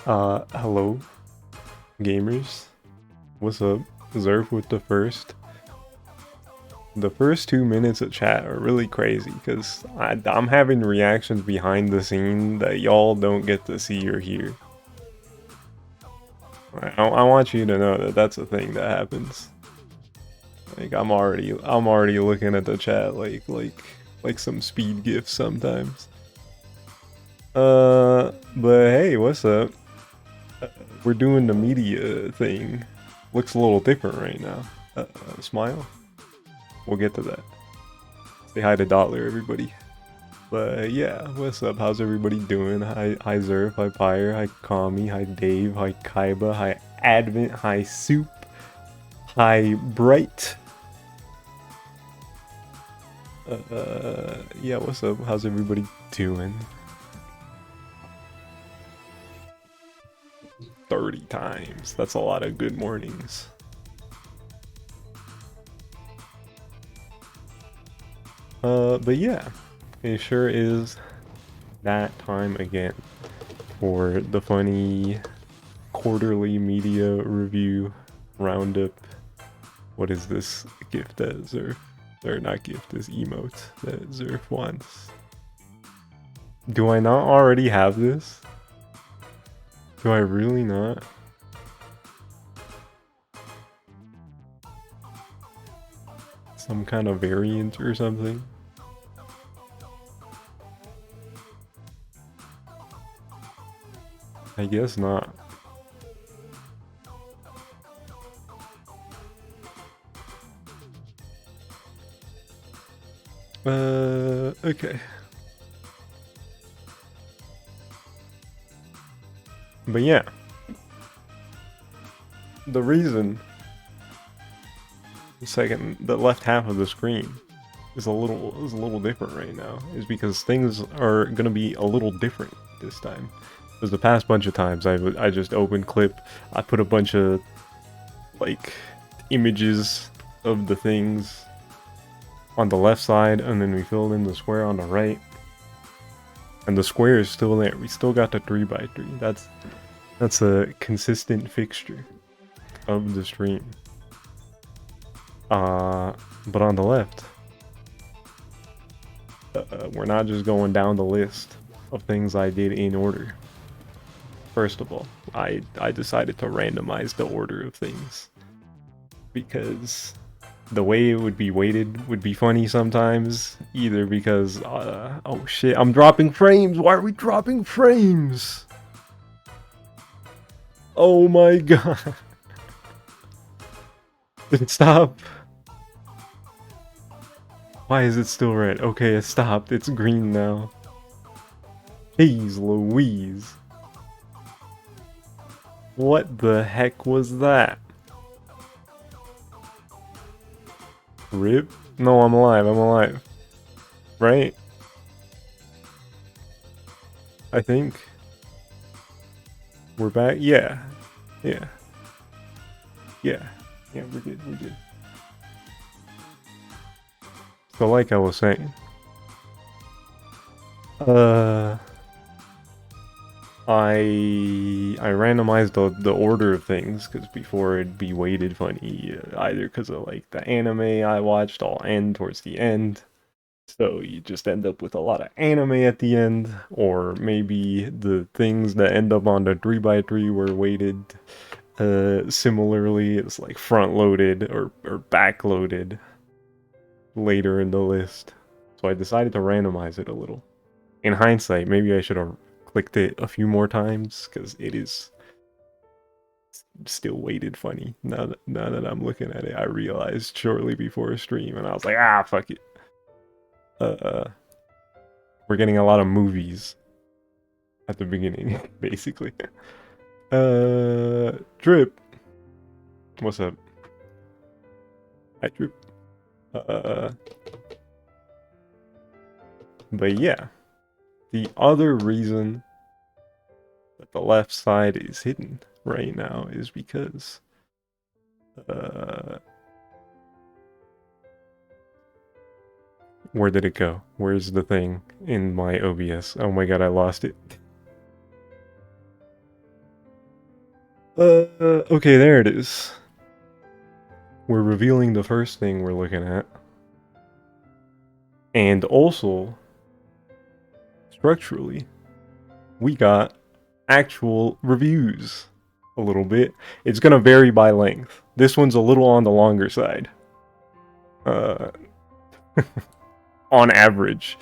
Hello, gamers. What's up? Zerf with the first. The first 2 minutes of chat are really crazy because I'm having reactions behind the scene that y'all don't get to see or hear. I want you to know that that's a thing that happens. Like I'm already looking at the chat like some speed gifs sometimes. But hey, what's up? We're doing the media thing. Looks a little different right now. Smile. We'll get to that. Say hi to Dollar, everybody. But yeah, what's up? How's everybody doing? Hi Zerf, hi Pyre, hi Kami, hi Dave, hi Kaiba, hi Advent, hi Soup, hi Bright. Yeah, what's up? How's everybody doing? 30 times. That's a lot of good mornings. But yeah, it sure is that time again for the funny quarterly media review roundup. What is this gift that Zerf, or not gift, this emote that Zerf wants? Do I not already have this? Do I really not? Some kind of variant or something? I guess not. Okay. But yeah. The reason the left half of the screen is a little different right now is because things are gonna be a little different this time. Because the past bunch of times I just opened clip, I put a bunch of like images of the things on the left side, and then we filled in the square on the right. And the square is still there. We still got the 3x3. That's a consistent fixture of the stream. But on the left, we're not just going down the list of things I did in order. First of all, I decided to randomize the order of things because the way it would be weighted would be funny sometimes, either because oh shit, I'm dropping frames. Why are we dropping frames? Oh my god. Did it stop? Why is it still red? Okay, it stopped. It's green now. Jeez Louise. What the heck was that? RIP? No, I'm alive. I'm alive. Right? I think. We're back? Yeah. Yeah. Yeah. Yeah, we're good. We're good. So like I was saying, I randomized the order of things because before it'd be weighted funny, either because of like the anime I watched all end towards the end, so you just end up with a lot of anime at the end, or maybe the things that end up on the 3x3 were weighted similarly. It's like front loaded or back loaded later in the list. So I decided to randomize it a little. In hindsight, maybe I should have clicked it a few more times because it is still weighted funny. Now that I'm looking at it, I realized shortly before a stream, and I was like, ah, fuck it. We're getting a lot of movies at the beginning, basically. Drip, what's up? Hi, Drip. Uh, but yeah, the other reason that the left side is hidden right now is because where did it go? Where's the thing in my OBS? Oh my god, I lost it. Okay, there it is. We're revealing the first thing we're looking at. And also, structurally, we got actual reviews a little bit. It's gonna vary by length. This one's a little on the longer side. Uh, on average,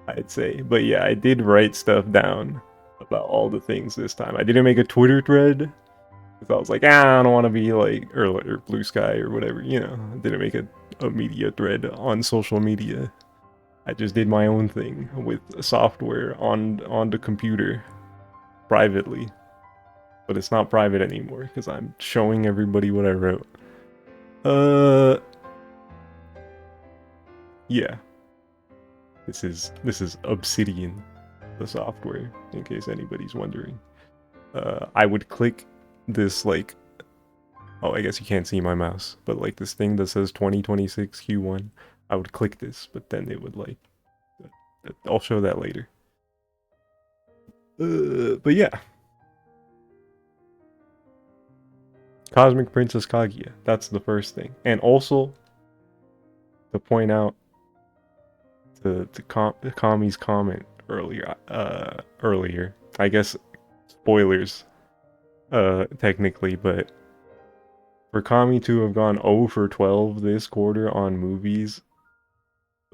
I'd say. But yeah, I did write stuff down about all the things this time. I didn't make a Twitter thread because I was like, I don't want to be like, or Blue Sky or whatever, you know. I didn't make a media thread on social media. I just did my own thing with software on the computer privately. But it's not private anymore because I'm showing everybody what I wrote. Yeah. This is Obsidian, the software, in case anybody's wondering. I would click this like, oh, I guess you can't see my mouse, but like this thing that says 2026 Q1, I would click this, but then it would like, I'll show that later. But yeah. Cosmic Princess Kaguya, that's the first thing. And also, to point out to Kami's comment earlier, I guess spoilers, technically, but for Kami to have gone 0 for 12 this quarter on movies,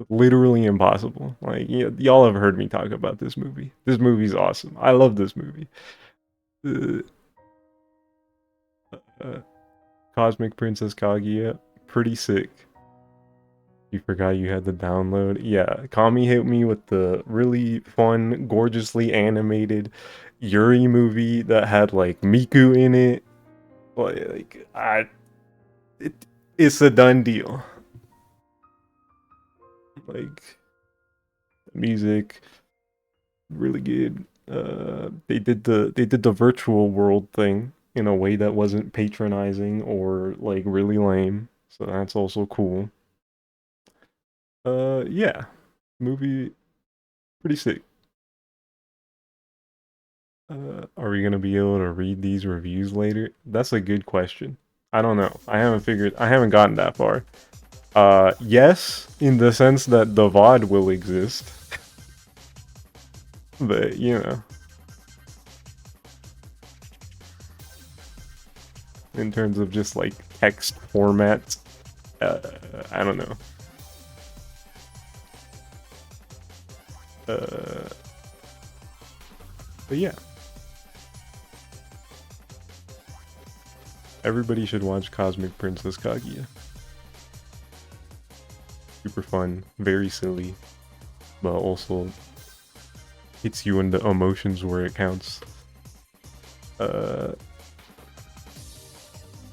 literally impossible. Like, y'all have heard me talk about this movie. This movie's awesome. I love this movie. Uh, uh, Cosmic Princess Kaguya, pretty sick. You forgot you had the download. Yeah, Kami hit me with the really fun, gorgeously animated Yuri movie that had like Miku in it. It's a done deal. Like, music, really good. They did the virtual world thing in a way that wasn't patronizing or like really lame. So that's also cool. Yeah, movie pretty sick. Are we gonna be able to read these reviews later? That's a good question. I don't know. I haven't gotten that far. Yes, in the sense that the VOD will exist. But, you know, in terms of just like text formats, uh, I don't know. Uh, but yeah. Everybody should watch Cosmic Princess Kaguya. Super fun, very silly, but also hits you in the emotions where it counts.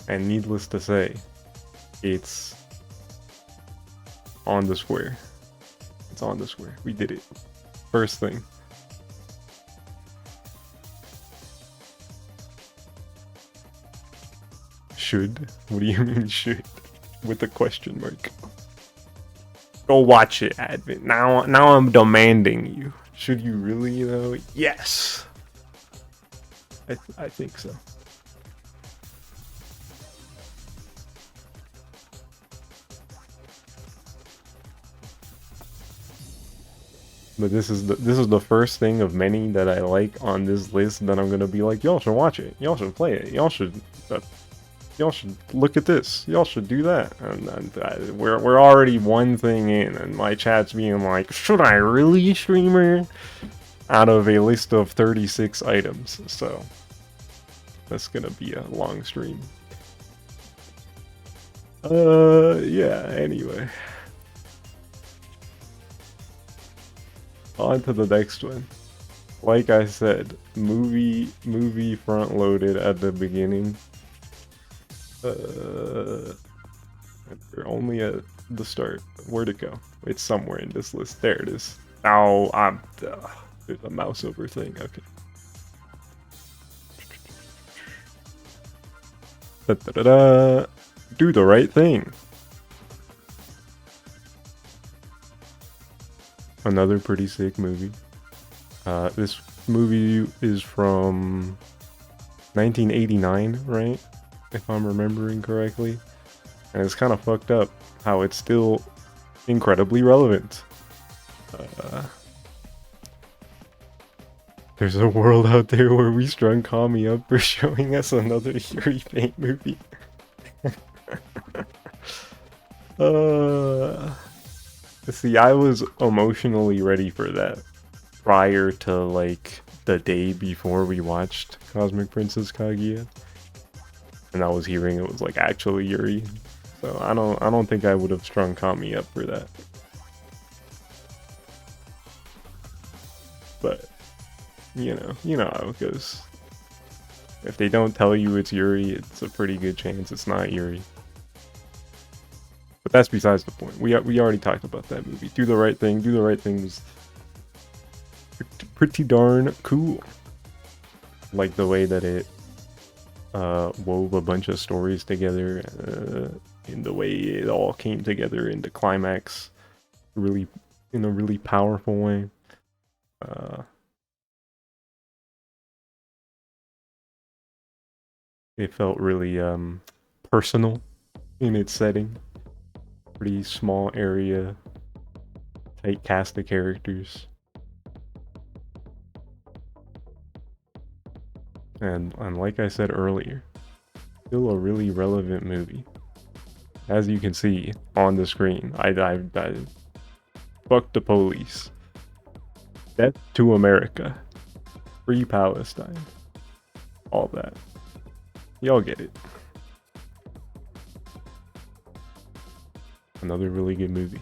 And needless to say, it's on the square. It's on the square. We did it. First thing. Should? What do you mean should? With a question mark. Go watch it, Advent. Now I'm demanding you. Should you really though? Yes. I think so. But this is the first thing of many that I like on this list that I'm gonna be like, y'all should watch it, y'all should play it, y'all should look at this, y'all should do that, and we're already one thing in, and my chat's being like, should I really, streamer? Out of a list of 36 items, so that's gonna be a long stream. Yeah. Anyway. On to the next one. Like I said, movie front loaded at the beginning. We're only at the start. Where'd it go? It's somewhere in this list. There it is. Now there's a mouse over thing. Okay. Da, da, da, da. Do the right thing. Another pretty sick movie. This movie is from 1989, right? If I'm remembering correctly. And it's kind of fucked up how it's still incredibly relevant. There's a world out there where we strung Kami up for showing us another Yuri Paint movie. See, I was emotionally ready for that prior to like the day before we watched Cosmic Princess Kaguya, and I was hearing it was like actually Yuri. So I don't think I would have strung Kami up for that. But you know how it goes. If they don't tell you it's Yuri, it's a pretty good chance it's not Yuri. But that's besides the point. We already talked about that movie. Do the Right Thing. Do the Right Thing was pretty darn cool. Like the way that it wove a bunch of stories together, in the way it all came together into climax, really in a really powerful way. It felt really personal in its setting. Pretty small area, tight cast of characters, and like I said earlier, still a really relevant movie. As you can see on the screen, I fuck the police, death to America, free Palestine, all that. Y'all get it. Another really good movie.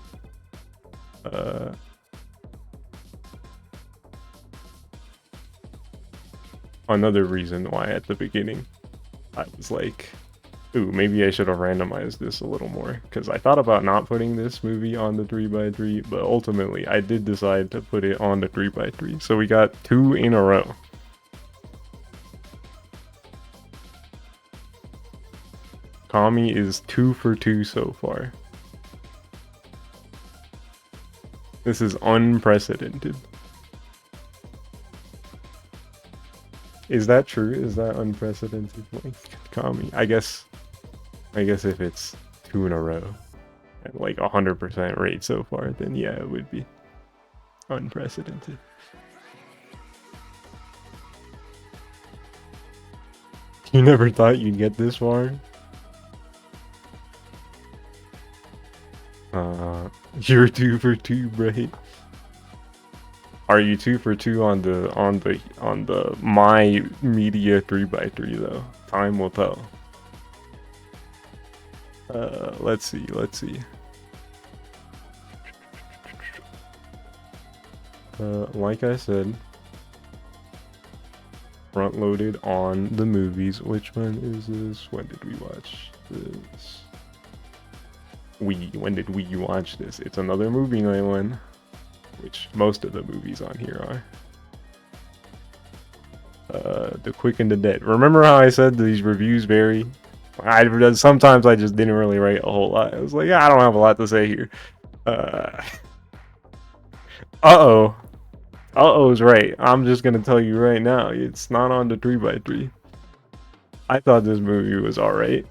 Another reason why at the beginning I was like, ooh, maybe I should have randomized this a little more, because I thought about not putting this movie on the 3x3, but ultimately I did decide to put it on the 3x3. So we got 2 in a row. Kami is 2 for 2 so far. This is unprecedented. Is that true? Is that unprecedented? Like, Kami? I guess if it's 2 in a row at like 100% rate so far, then yeah, it would be unprecedented. You never thought you'd get this far? You're 2 for 2, right? Are you 2 for 2 on the My Media 3x3 though? Time will tell. Let's see. Like I said, front loaded on the movies. Which one is this? When did we watch this? When did we watch this? It's another movie night one, which most of the movies on here are. The Quick and the Dead. Remember how I said these reviews vary? Sometimes I just didn't really write a whole lot. I was like, yeah, I don't have a lot to say here. Uh-oh's right. I'm just gonna tell you right now, it's not on the 3x3. I thought this movie was alright.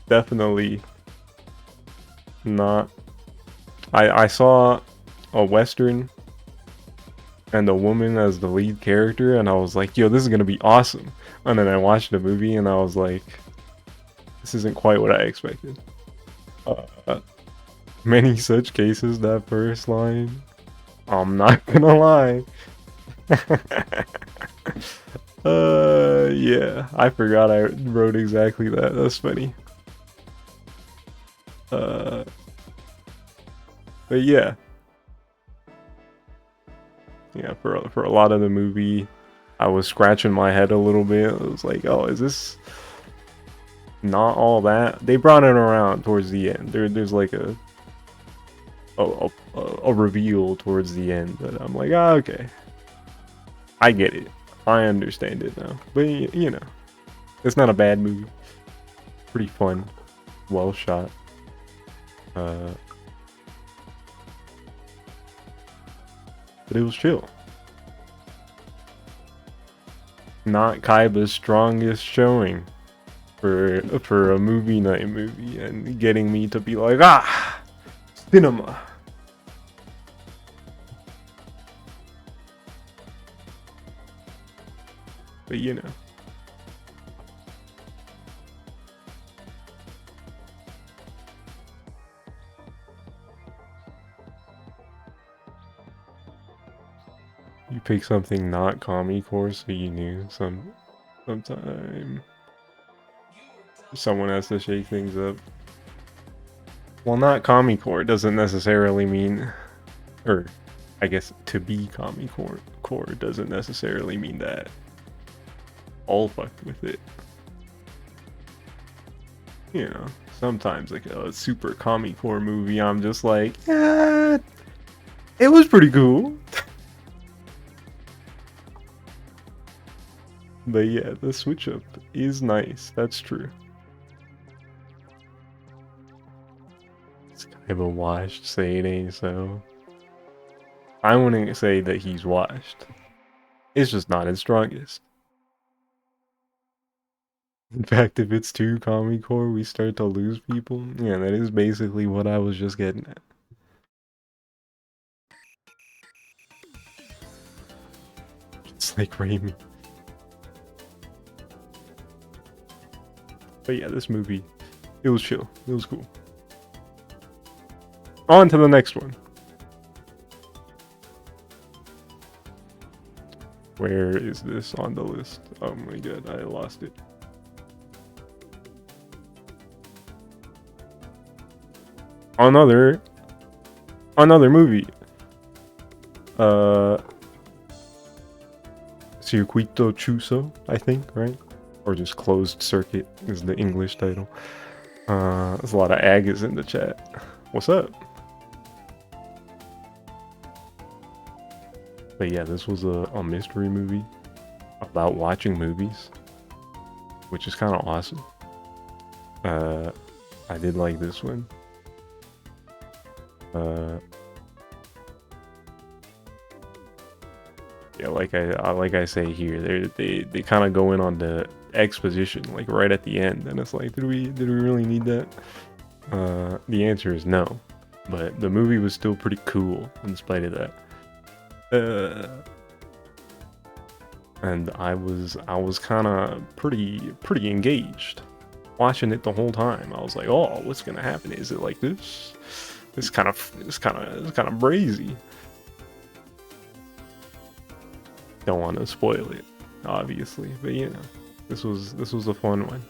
Definitely not. I saw a Western and a woman as the lead character, and I was like, yo, this is gonna be awesome. And then I watched the movie and I was like, this isn't quite what I expected. Many such cases, that first line, I'm not gonna lie. Yeah, I forgot I wrote exactly that. That's funny. But yeah, for a lot of the movie, I was scratching my head a little bit. I was like, oh, is this not all that? They brought it around towards the end. There's like a reveal towards the end, but I'm like, ah, okay, I get it. I understand it now. But you know, it's not a bad movie. Pretty fun, well shot. But it was chill. not Kaiba's strongest showing for a movie night movie, and getting me to be like, ah, cinema. But you know. You pick something not Kami Core so you knew sometime someone has to shake things up. Well, not Kami Core doesn't necessarily mean, or I guess to be Kami Core doesn't necessarily mean that all fucked with it. You know, sometimes like a super Kami Core movie, I'm just like, yeah, it was pretty cool. But yeah, the switch up is nice. That's true. It's kind of a washed, say it ain't so. I wouldn't say that he's washed. It's just not his strongest. In fact, if it's too Kami Core, we start to lose people. Yeah, that is basically what I was just getting at. It's like Raimi. But yeah, this movie, it was chill. It was cool. On to the next one. Where is this on the list? Oh my god, I lost it. Another movie. Circuito Chuso, I think, right? Or just Closed Circuit is the English title. There's a lot of Agas in the chat. What's up? But yeah, this was a mystery movie about watching movies, which is kind of awesome. I did like this one. Yeah, like I say here, they kind of go in on the exposition like right at the end, and it's like, did we really need that? The answer is no, but the movie was still pretty cool in spite of that. And I was kind of pretty engaged watching it the whole time. I was like, oh, what's gonna happen? Is it like this? It's kind of brazy. Don't want to spoil it, obviously, but you know, this was a fun one.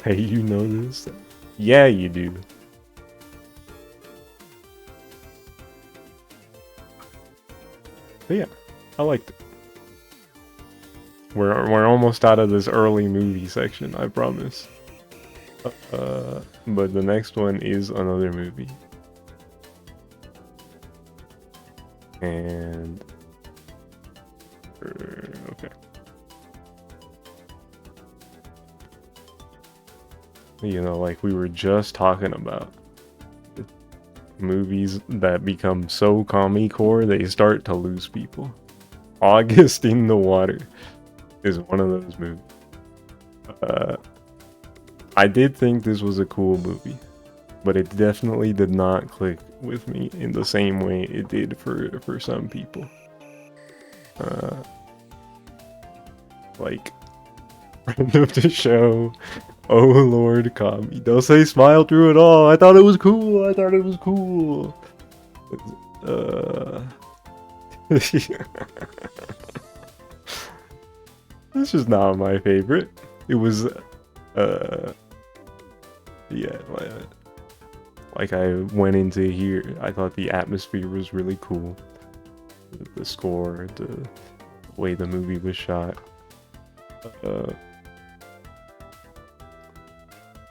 Hey, you know this? Yeah, you do. But yeah, I liked it. We're almost out of this early movie section, I promise. But the next one is another movie. And okay. You know, like we were just talking about, movies that become so Kami Core they start to lose people. August in the Water is one of those movies. I did think this was a cool movie, but it definitely did not click with me in the same way it did for some people. Like, friend of the show, oh Lord Kami, don't say smile through it all. I thought it was cool. This is not my favorite. It was, yeah, like I went into here, I thought the atmosphere was really cool. The score, the way the movie was shot.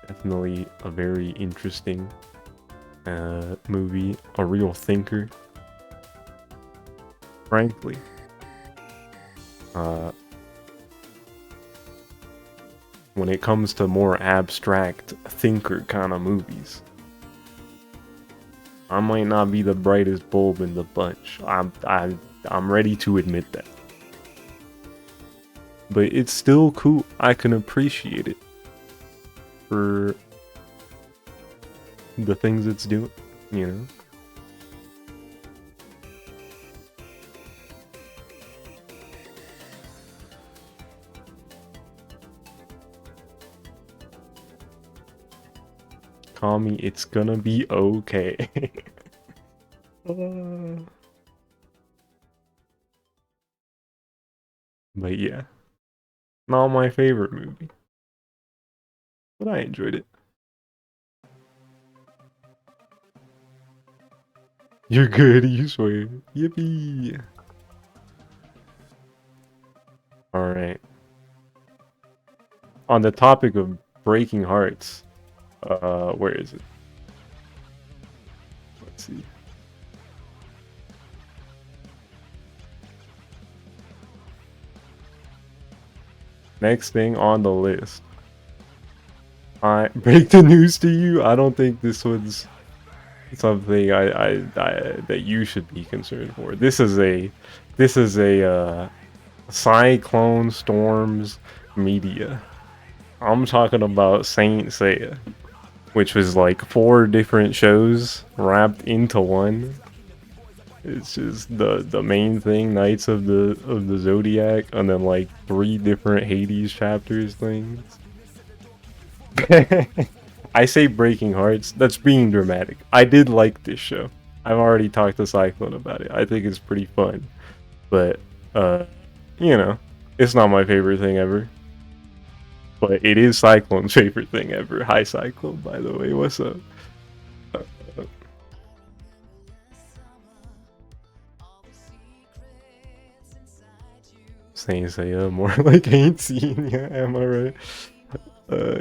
Definitely a very interesting movie, a real thinker. Frankly, when it comes to more abstract thinker kind of movies, I might not be the brightest bulb in the bunch. I'm ready to admit that. but it's still cool. I can appreciate it for the things it's doing, you know? Call me, it's gonna be okay. But yeah, not my favorite movie, but I enjoyed it. You're good, you swear. Yippee! Alright. On the topic of breaking hearts, where is it? Let's see. Next thing on the list. I break the news to you. I don't think this was something I that you should be concerned for. This is a Cyclone Storms Media. I'm talking about Saint Seiya, which was like 4 different shows wrapped into one. It's just the main thing, Knights of the Zodiac, and then like 3 different Hades chapters things. I say breaking hearts. That's being dramatic. I did like this show. I've already talked to Cyclone about it. I think it's pretty fun, but you know, it's not my favorite thing ever. But it is Cyclone's favorite thing ever. Hi, Cyclone, by the way. What's up? Saying say more like ain't seen. Yeah, am I right?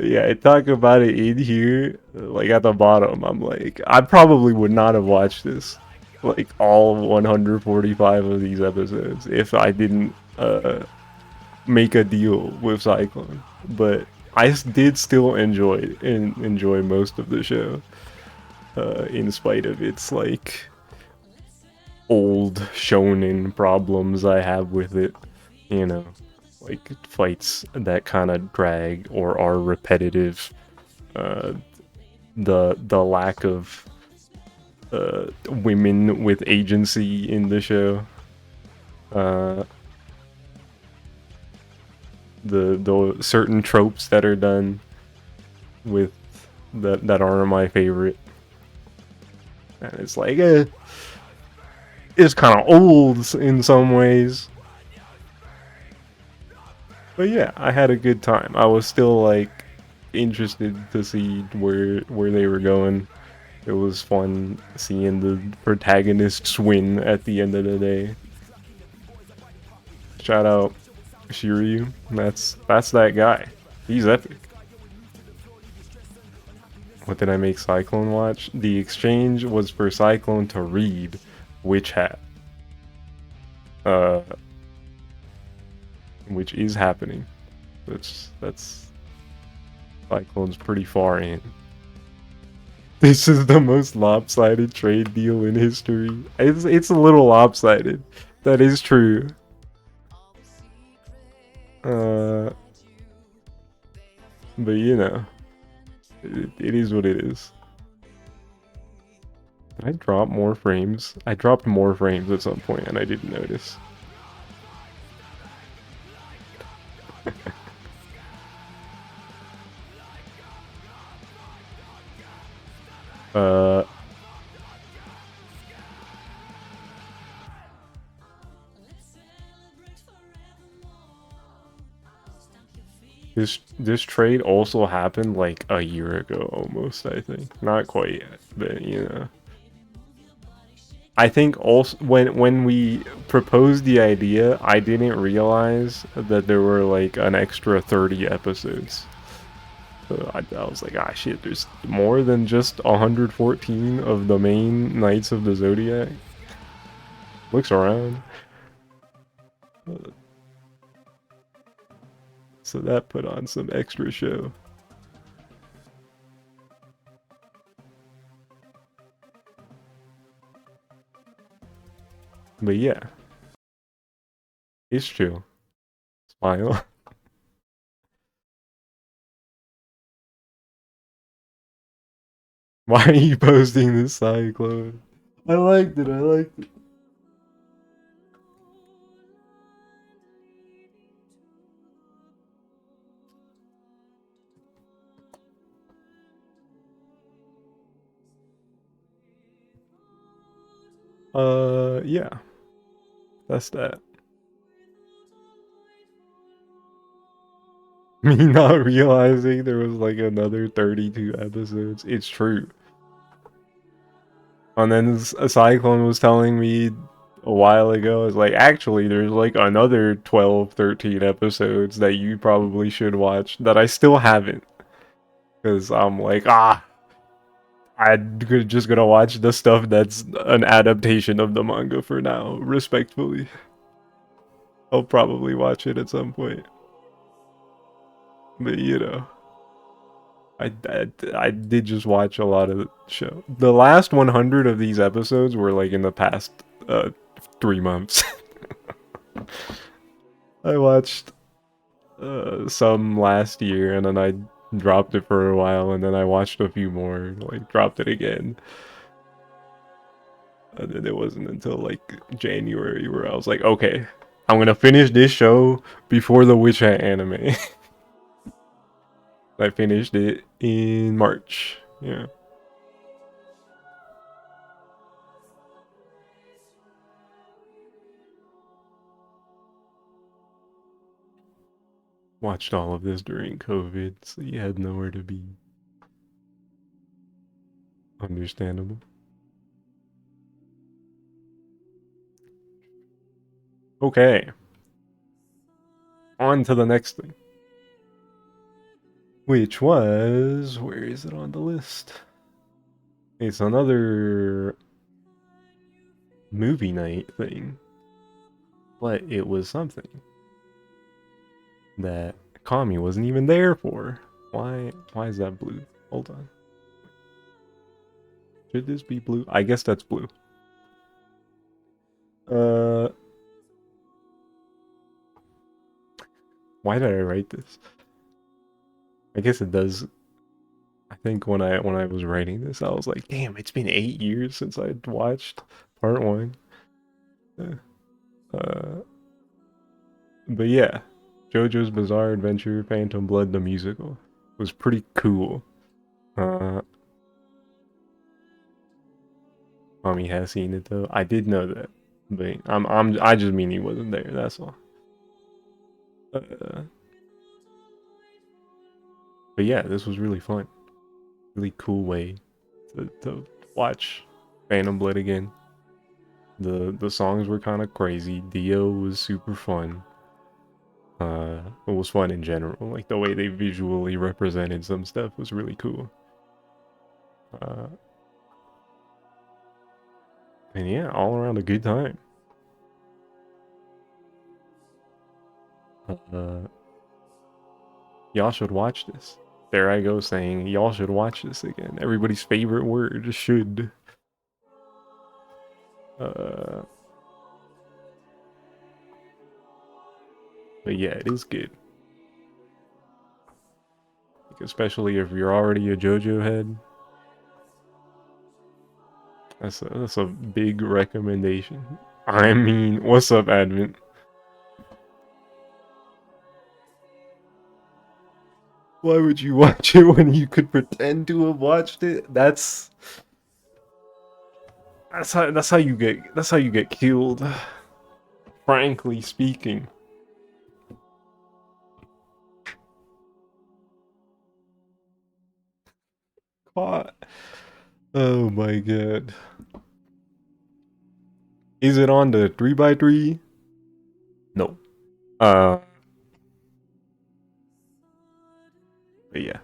Yeah, I talk about it in here, like at the bottom. I'm like, I probably would not have watched this, like all 145 of these episodes, if I didn't make a deal with Cyclone. But did still enjoy it and enjoy most of the show, in spite of its like old shonen problems I have with it, you know, like fights that kind of drag or are repetitive, uh, the lack of women with agency in the show, uh, the certain tropes that are done with that aren't my favorite, and it's like it's kind of old in some ways. But yeah, I had a good time. I was still like interested to see where they were going. It was fun seeing the protagonists win at the end of the day. Shout out Shiryu. That's that guy. He's epic. What did I make Cyclone watch? The exchange was for Cyclone to read Witch Hat. Uh which is happening. That's Cyclone's pretty far in. This is the most lopsided trade deal in history. It's a little lopsided. That is true. But you know, it is what it is. Did I drop more frames? I dropped more frames at some point and I didn't notice. This trade also happened like a year ago almost, I think. Not quite yet, but you know. I think also when we proposed the idea, I didn't realize that there were like an extra 30 episodes. So I was like, ah shit, there's more than just 114 of the main Knights of the Zodiac. Looks around. So that put on some extra show. But yeah, it's true. Smile. Why are you posting this cyclone? I liked it. I liked it. Yeah, that's that. Me not realizing there was like another 32 episodes. It's true. And then a Cyclone was telling me a while ago, it's like, actually, there's like another 12, 13 episodes that you probably should watch that I still haven't. Because I'm like, I'm just gonna watch the stuff that's an adaptation of the manga for now, respectfully. I'll probably watch it at some point. But you know, I did just watch a lot of the show. The last 100 of these episodes were like in the past 3 months. I watched some last year and then I dropped it for a while and then I watched a few more, like dropped it again. And then it wasn't until like January where I was like, okay, I'm gonna finish this show before the Witch Hat anime. I finished it in March. Yeah. Watched all of this during COVID, so you had nowhere to be. Understandable. Okay. On to the next thing. Which was... Where is it on the list? It's another movie night thing. But it was something that Kami wasn't even there for. Why is that blue? Hold on. Should this be blue? I guess that's blue. Uh, why did I write this? I guess it does. I think when I was writing this, I was like, damn, it's been 8 years since I'd watched part one. Uh, uh, but yeah, JoJo's Bizarre Adventure Phantom Blood the musical was pretty cool. Uh, Mommy has seen it though. I did know that, but I just mean he wasn't there. That's all. Uh, but yeah, this was really fun. Really cool way to watch Phantom Blood again. The songs were kind of crazy. Dio was super fun. It was fun in general. Like the way they visually represented some stuff was really cool. Uh, and yeah, all around a good time. Uh, y'all should watch this. There I go saying y'all should watch this again. Everybody's favorite word, should. Uh, but yeah, it is good. Like, especially if you're already a JoJo head. That's a big recommendation. I mean, what's up, Advent? Why would you watch it when you could pretend to have watched it? That's how you get killed. Frankly speaking. Caught. Oh my god. Is it on the 3x3? No. Uh but yeah,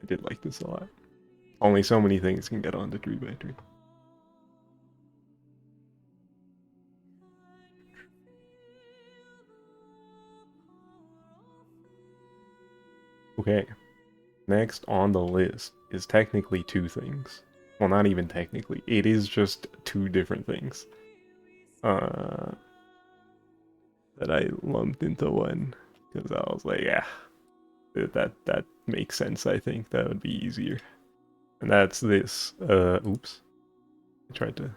I did like this a lot. Only so many things can get on the 3x3. Okay. Next on the list is technically two things. Well, not even technically. It is just two different things. Uh, that I lumped into one because I was like, yeah, that makes sense. I think that would be easier. and that's this. Oops, I tried to.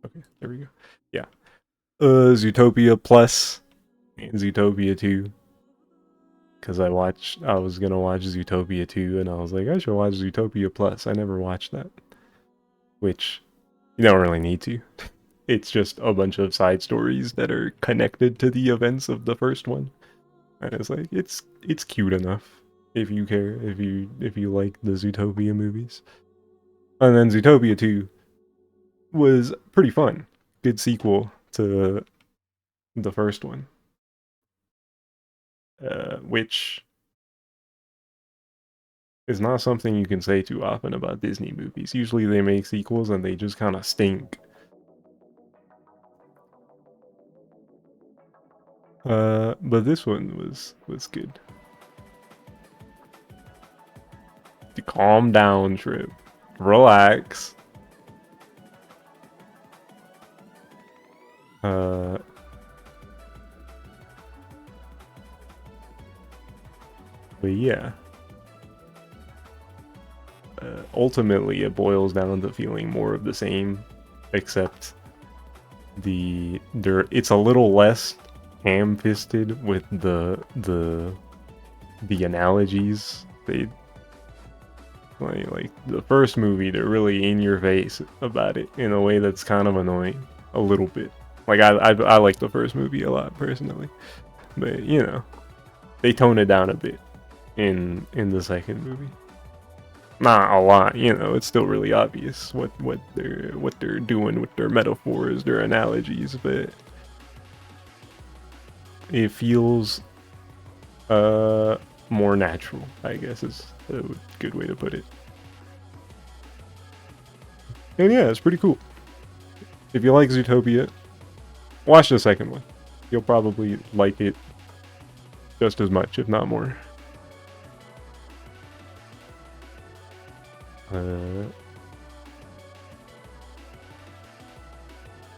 Okay, there we go. Yeah. Zootopia Plus and Zootopia 2. Because I was gonna watch Zootopia 2, and I was like, I should watch Zootopia Plus. I never watched that. Which, you don't really need to. It's just a bunch of side stories that are connected to the events of the first one. And it's like, it's cute enough if you care, if you like the Zootopia movies. And then Zootopia 2 was pretty fun. Good sequel to the first one. Which is not something you can say too often about Disney movies. Usually they make sequels and they just kind of stink. But this one was good. Calm down, Trip. Relax. But yeah. Ultimately, it boils down to feeling more of the same, except it's a little less ham-fisted with the analogies. They like the first movie, they're really in your face about it in a way that's kind of annoying, a little bit. Like I like the first movie a lot personally, but you know, they tone it down a bit in the second movie. Not a lot, you know. It's still really obvious what they're doing with their metaphors, their analogies, but it feels more natural, I guess is a good way to put it. And yeah, it's pretty cool. If you like Zootopia, watch the second one. You'll probably like it just as much, if not more.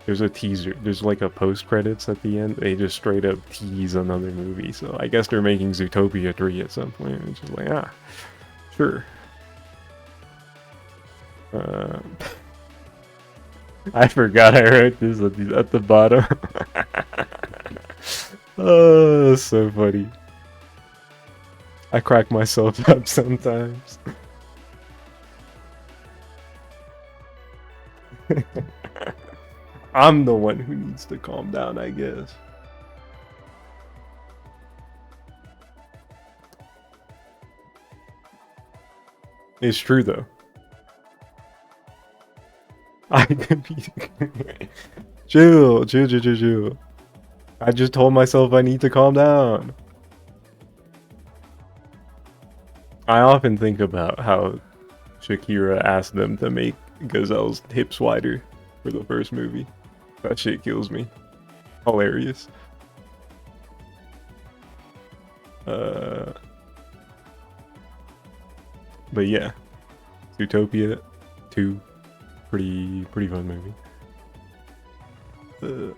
There's a teaser. There's like a post-credits at the end. They just straight up tease another movie. So I guess they're making Zootopia 3 at some point. It's just like, sure. I forgot I wrote this at the bottom. Oh, that's so funny. I crack myself up sometimes. I'm the one who needs to calm down, I guess. It's true, though. I could be... Chill. I just told myself I need to calm down. I often think about how Shakira asked them to make Gazelle's hips wider for the first movie. That shit kills me. Hilarious. But yeah, Zootopia 2, pretty fun movie.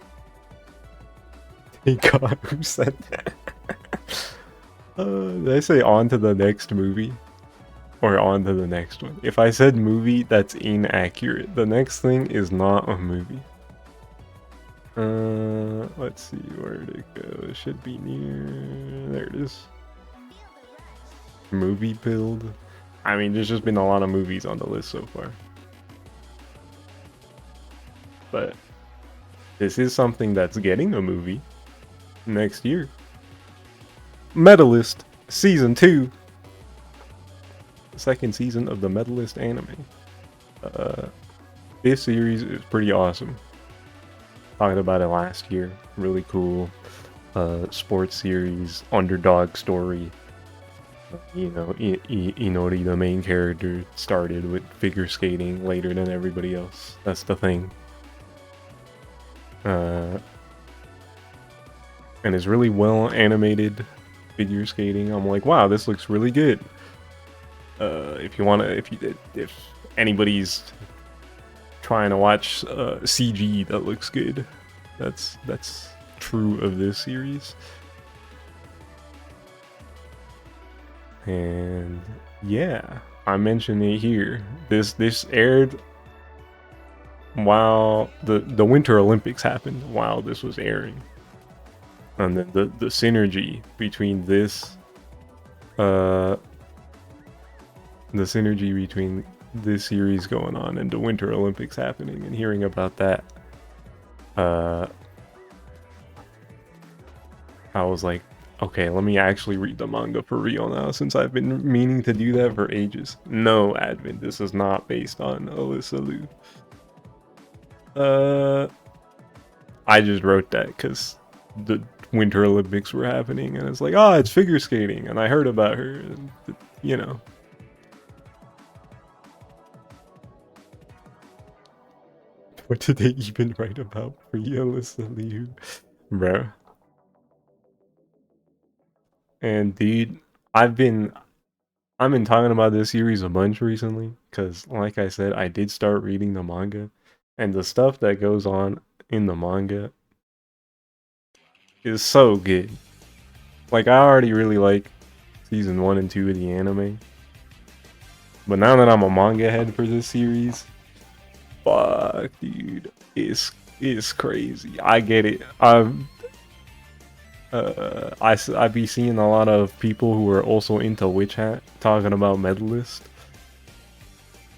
Thank God, who said that? Did I say on to the next movie? Or on to the next one? If I said movie, that's inaccurate. The next thing is not a movie. Let's see where to go. It should be near... There it is. Movie build. I mean, there's just been a lot of movies on the list so far. But this is something that's getting a movie next year. Medalist Season 2. Second season of the Medalist anime. This series is pretty awesome. Talked about it last year. Really cool sports series, underdog story. You know, Inori, the main character, started with figure skating later than everybody else. That's the thing. And it's really well animated figure skating. I'm like, wow, this looks really good. If anybody's trying to watch CG that looks good, that's true of this series. And yeah, I mentioned it here. This aired while the Winter Olympics happened while this was airing, and then the synergy between uh the synergy between this series going on and the Winter Olympics happening, and hearing about that, I was like, okay, let me actually read the manga for real now, since I've been meaning to do that for ages. No, Advent, this is not based on Alyssa Liu. I just wrote that because the Winter Olympics were happening, and it's like, oh, it's figure skating, and I heard about her, and, you know. What did they even write about pre-Alyssa Liu? Bro. And dude, I've been talking about this series a bunch recently, because like I said, I did start reading the manga, and the stuff that goes on in the manga is so good. Like, I already really like season 1 and 2 of the anime, but now that I'm a manga head for this series, fuck, dude, it's crazy. I get it. I be seeing a lot of people who are also into Witch Hat talking about Medalist,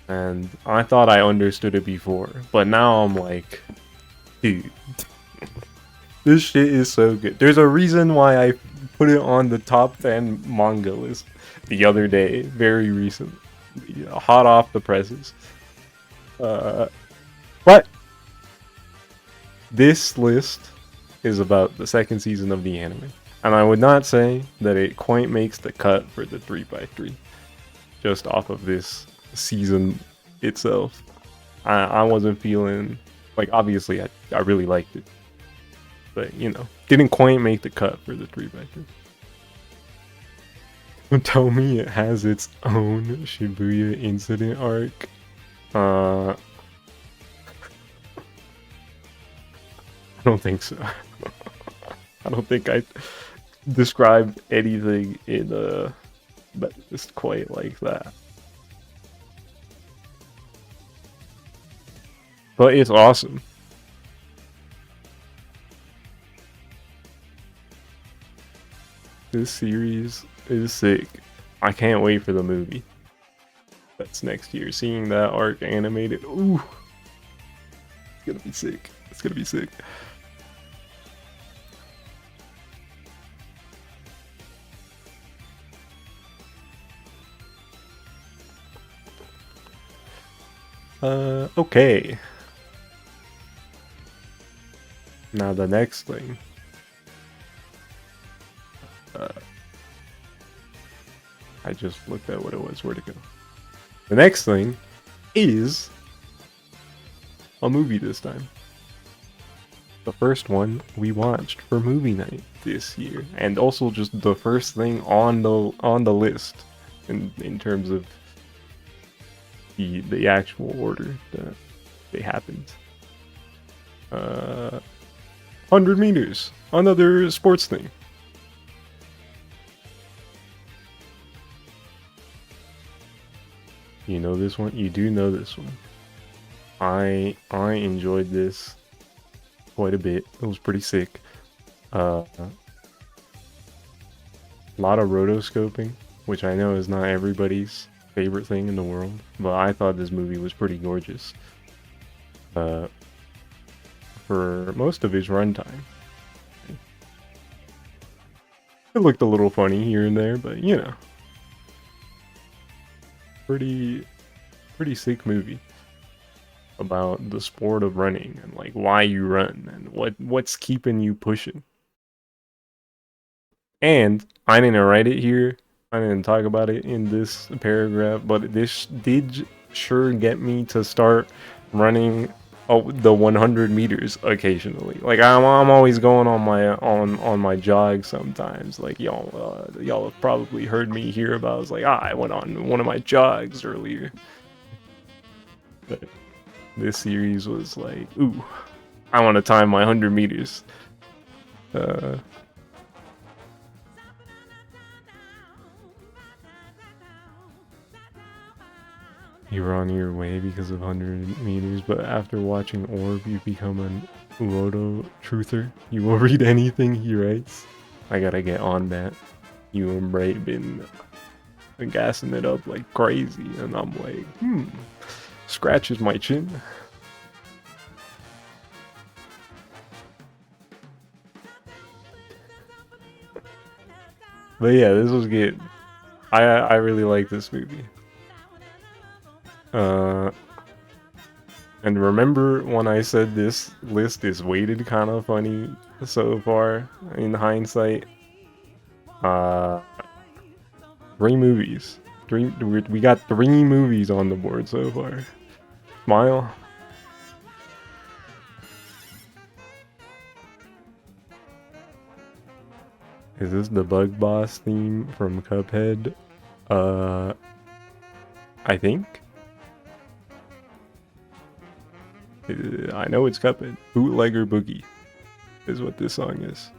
and I thought I understood it before, but now I'm like, dude, this shit is so good. There's a reason why I put it on the top 10 manga list the other day, very recent, hot off the presses. But this list is about the second season of the anime, and I would not say that it quite makes the cut for the 3x3 just off of this season itself. I wasn't feeling like, obviously I really liked it, but you know, didn't quite make the cut for the 3x3. Tell me it has its own Shibuya incident arc. I don't think so. I don't think I described anything in but it's quite like that. But it's awesome. This series is sick. I can't wait for the movie. That's next year. Seeing that arc animated, ooh, it's gonna be sick. It's gonna be sick. Okay. Now the next thing. I just looked at what it was. Where'd it go? The next thing is a movie this time. The first one we watched for movie night this year, and also just the first thing on the list in terms of the actual order that they happened. 100 meters, another sports thing. You know this one? You do know this one. I enjoyed this quite a bit. It was pretty sick. A lot of rotoscoping, which I know is not everybody's favorite thing in the world, but I thought this movie was pretty gorgeous. For most of its runtime. It looked a little funny here and there, but you know. Pretty sick movie about the sport of running and like why you run and what's keeping you pushing. And I didn't write it here. I didn't talk about it in this paragraph, but this did sure get me to start running the 100 meters occasionally. Like I'm always going on my jog sometimes. Like y'all have probably heard me hear about. I was like, I went on one of my jogs earlier. But this series was like, ooh, I want to time my 100 meters. You were on your way because of 100 meters, but after watching Orb, you become an Uodo truther. You will read anything he writes. I gotta get on that. You and Bray been gassing it up like crazy, and I'm like, scratches my chin. But yeah, this was good. I really like this movie. And remember when I said this list is weighted kind of funny so far in hindsight? Uh, 3 movies. We got 3 movies on the board so far. Smile. Is this the Bug Boss theme from Cuphead? I think. I know it's Cuphead. Bootlegger Boogie is what this song is.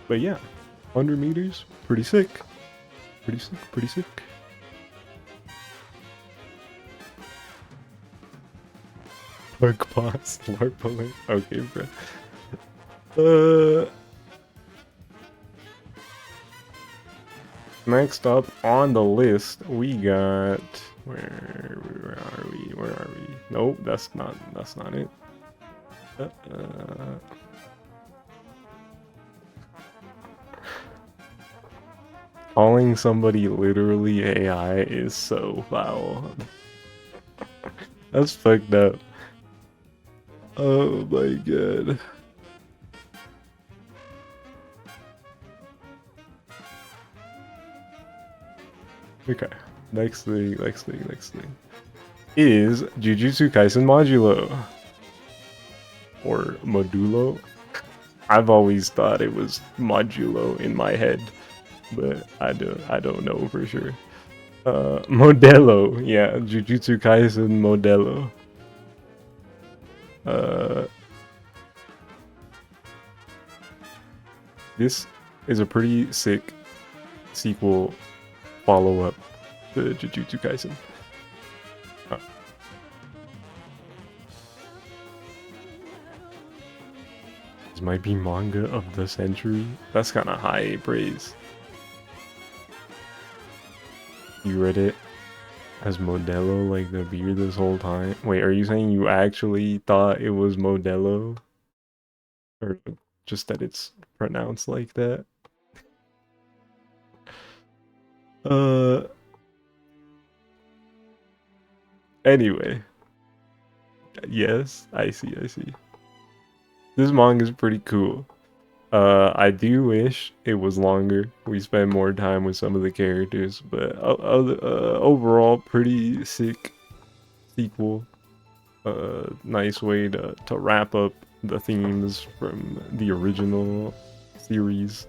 But yeah, 100 meters, pretty sick. Pretty sick, pretty sick. Bug Boss, LARP alert. Okay, bro. Next up on the list, we got where are we? Where are we? Nope, that's not it. Calling somebody literally AI is so foul. That's fucked up. Oh my god. Okay, next thing is Jujutsu Kaisen Modulo. Or Modulo. I've always thought it was Modulo in my head, but I don't know for sure. Modelo, yeah, Jujutsu Kaisen Modelo. This is a pretty sick sequel follow-up to Jujutsu Kaisen. This might be manga of the century. That's kind of high praise. You read it as Modelo, like the beer this whole time? Wait, are you saying you actually thought it was Modelo? Or just that it's pronounced like that? Anyway. Yes, I see. This manga is pretty cool. I do wish it was longer. We spend more time with some of the characters, but overall, pretty sick sequel. Nice way to wrap up the themes from the original series.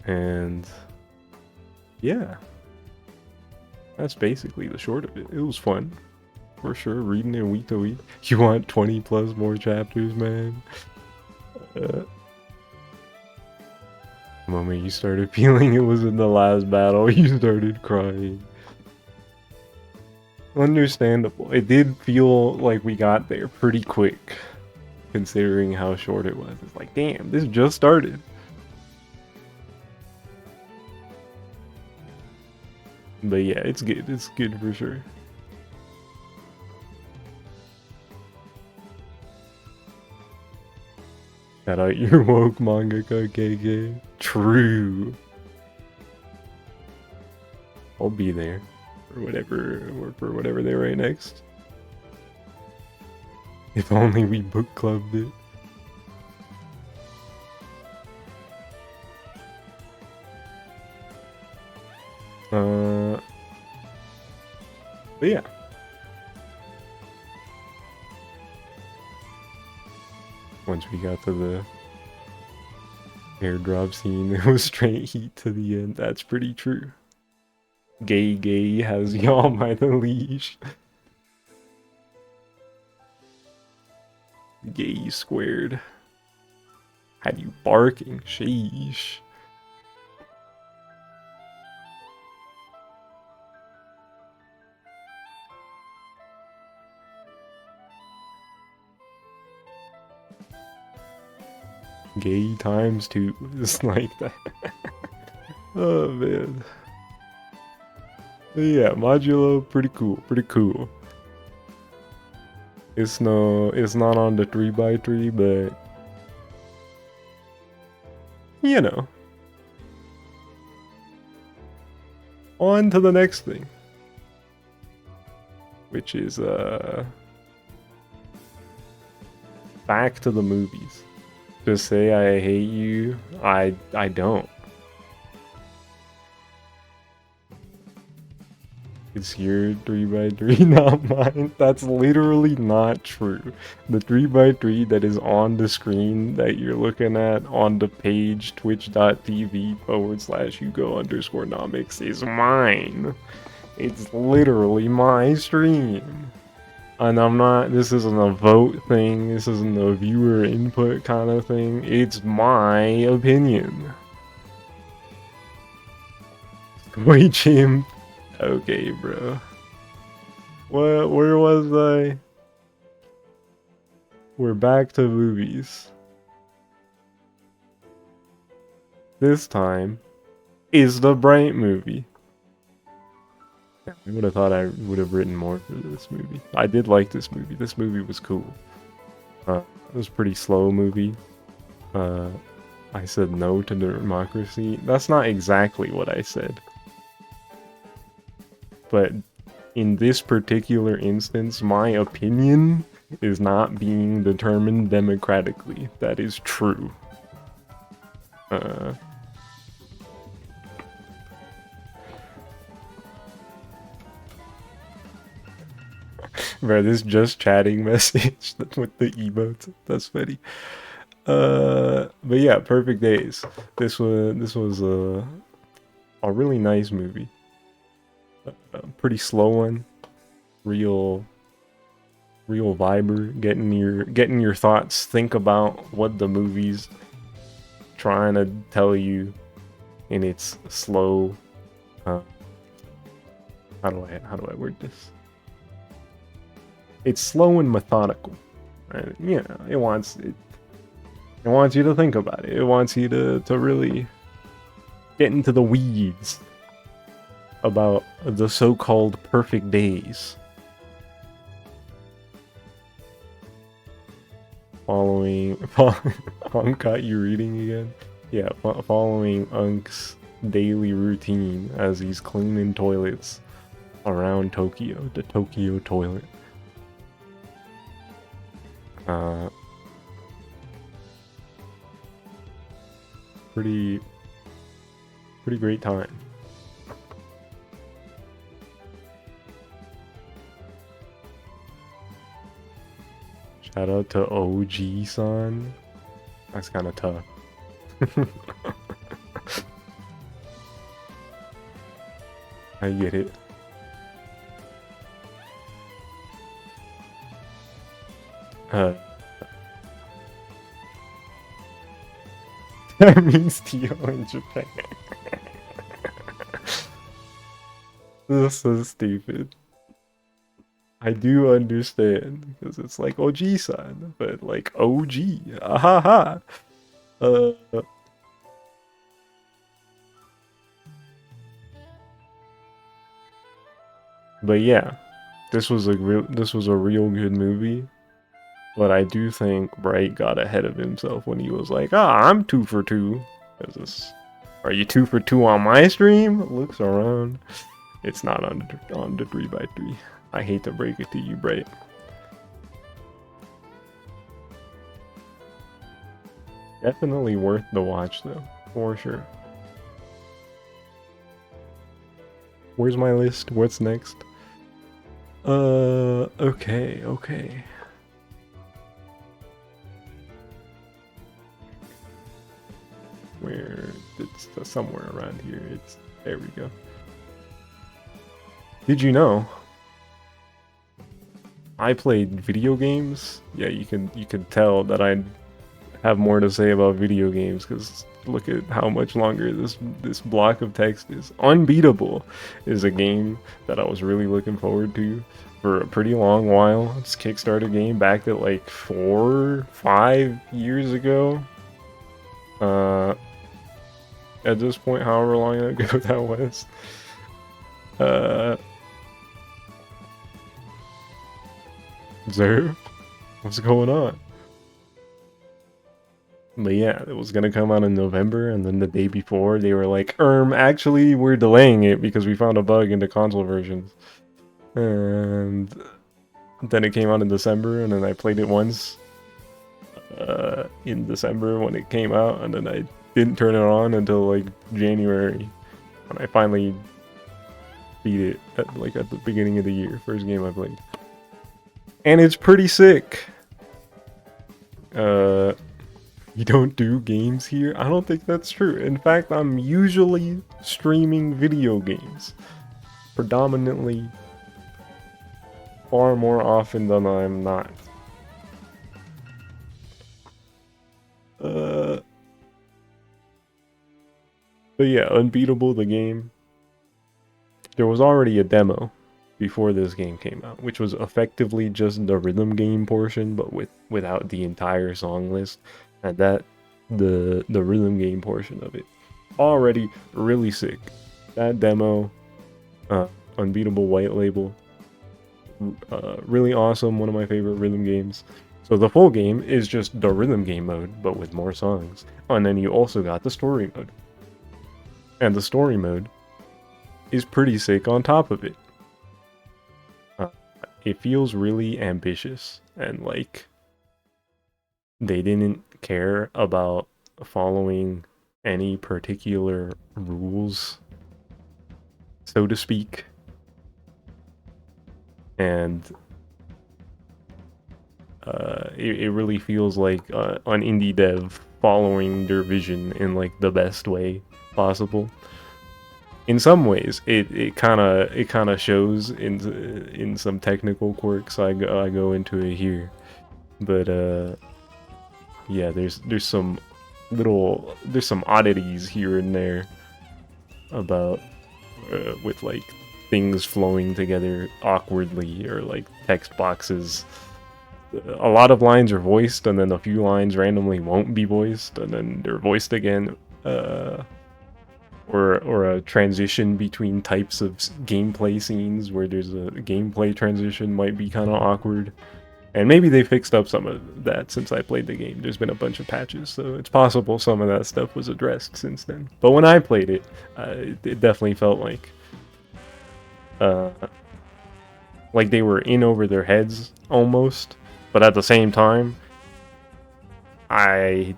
And yeah, that's basically the short of it. It was fun. For sure, reading it week to week. You want 20 plus more chapters, man? The moment you started feeling it was in the last battle, you started crying. Understandable. It did feel like we got there pretty quick, considering how short it was. It's like, damn, this just started. But yeah, it's good. It's good for sure. Shout out your woke mangaka KK. True. I'll be there for whatever they write next. If only we book clubbed it. But yeah. Once we got to the airdrop scene, it was straight heat to the end. That's pretty true. Gay has y'all by the leash. Gay squared. Had you barking? Sheesh. Gay times 2. Just like that. Oh man. But yeah, Modulo, pretty cool, pretty cool. It's not on the 3x3, but you know. On to the next thing. Which is back to the movies. Just say I hate you. I don't. It's your 3x3, not mine. That's literally not true. The 3x3 that is on the screen that you're looking at on the page twitch.tv/Hugo_Nomics is mine. It's literally my stream. And I'm not, this isn't a vote thing, this isn't a viewer input kind of thing. It's my opinion. Wait, chimp. Okay, bro. What? Where was I? We're back to movies. This time is the Bright movie. I would have thought I would have written more for this movie. I did like this movie. This movie was cool. It was a pretty slow movie. I said no to democracy. That's not exactly what I said. But in this particular instance, my opinion is not being determined democratically. That is true. Bro, this just chatting message with the emotes. That's funny. But yeah, Perfect Days. This was a really nice movie. A pretty slow one. Real viber, getting your thoughts, think about what the movie's trying to tell you in its slow how do I word this? It's slow and methodical. Right? You know, it wants you to think about it. It wants you to really get into the weeds about the so-called perfect days. Unk got you reading again? Yeah, following Unk's daily routine as he's cleaning toilets around Tokyo, the Tokyo toilet. Pretty great time. Shout out to OG-san. That's kind of tough. I get it. That means Tio in Japan. This is stupid. I do understand, because it's like OG-san, but like OG. Ahaha. But yeah, this was a real good movie. But I do think Bright got ahead of himself when he was like, I'm 2 for 2. Are you 2 for 2 on my stream? Looks around. It's not on the 3x3. I hate to break it to you, Bright. Definitely worth the watch though, for sure. Where's my list? What's next? Okay. Where it's somewhere around here. There we go. Did you know I played video games? Yeah, you can tell that I have more to say about video games because look at how much longer this block of text is. Unbeatable is a game that I was really looking forward to for a pretty long while. It's a Kickstarter game back at like 4-5 years ago. At this point, however long ago that was. Zerv? What's going on? But yeah, it was gonna come out in November, and then the day before they were like, actually we're delaying it because we found a bug in the console versions. And then it came out in December, and then I played it once in December when it came out, and then I didn't turn it on until like January when I finally beat it at the beginning of the year. First game I played. And it's pretty sick. You don't do games here? I don't think that's true. In fact, I'm usually streaming video games. Predominantly far more often than I'm not. But yeah, Unbeatable, the game. There was already a demo before this game came out, which was effectively just the rhythm game portion, but without the entire song list. And that the rhythm game portion of it already really sick. That demo, Unbeatable White Label, really awesome. One of my favorite rhythm games. So the full game is just the rhythm game mode, but with more songs. And then you also got the story mode, and the story mode is pretty sick on top of it. It feels really ambitious, and like they didn't care about following any particular rules, so to speak. And it really feels like an indie dev following their vision in like the best way possible. In some ways, it kind of shows in some technical quirks. I go into it here, but yeah, there's some oddities here and there about with like things flowing together awkwardly, or like text boxes. A lot of lines are voiced, and then a few lines randomly won't be voiced, and then they're voiced again. Or a transition between types of gameplay scenes where there's a gameplay transition might be kind of awkward. And maybe they fixed up some of that since I played the game. There's been a bunch of patches, so it's possible some of that stuff was addressed since then. But when I played it, it definitely felt like they were in over their heads almost. But at the same time, I'm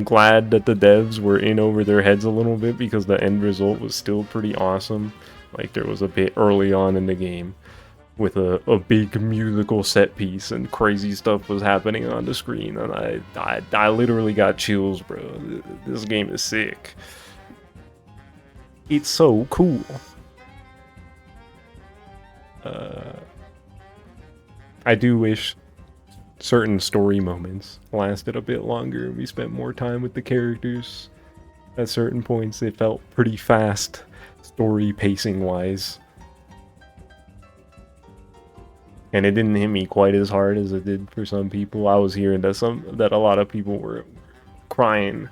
glad that the devs were in over their heads a little bit, because the end result was still pretty awesome. Like, there was a bit early on in the game with a big musical set piece and crazy stuff was happening on the screen, and I literally got chills, bro. This game is sick. It's so cool. I do wish certain story moments lasted a bit longer. We spent more time with the characters. At certain points, it felt pretty fast, story pacing wise. And it didn't hit me quite as hard as it did for some people. I was hearing that a lot of people were crying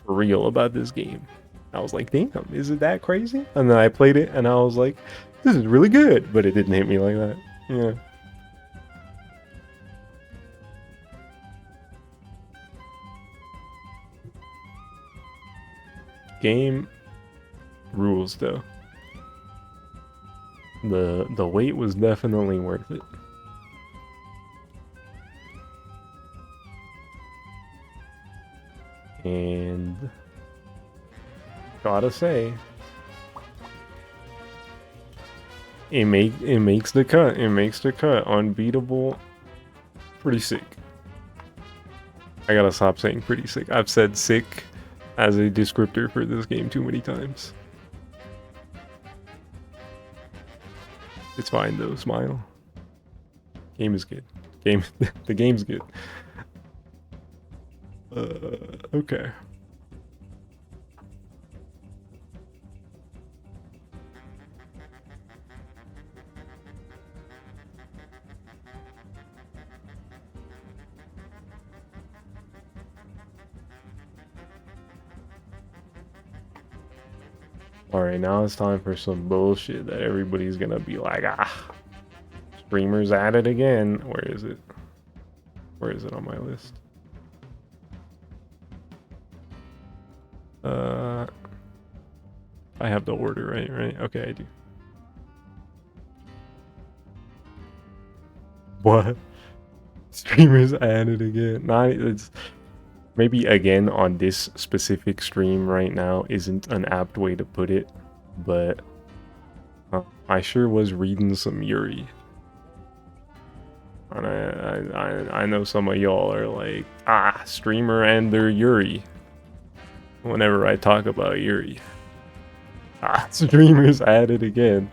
for real about this game. I was like, damn, is it that crazy? And then I played it and I was like, this is really good, but it didn't hit me like that. Yeah. Game rules though. The wait was definitely worth it. And gotta say, it makes the cut. It makes the cut. Unbeatable, pretty sick. I gotta stop saying pretty sick. I've said sick as a descriptor for this game too many times. It's fine though, smile. Game is good. The game's good. Okay. Alright, now it's time for some bullshit that everybody's gonna be like, ah, streamers at it again. Where is it? Where is it on my list? I have the order, right? Okay, I do. What? Streamers at it again? Not, it's maybe again on this specific stream right now isn't an apt way to put it, but I sure was reading some Yuri. And I know some of y'all are like, ah, streamer and their Yuri. Whenever I talk about Yuri. Ah, streamers at it again.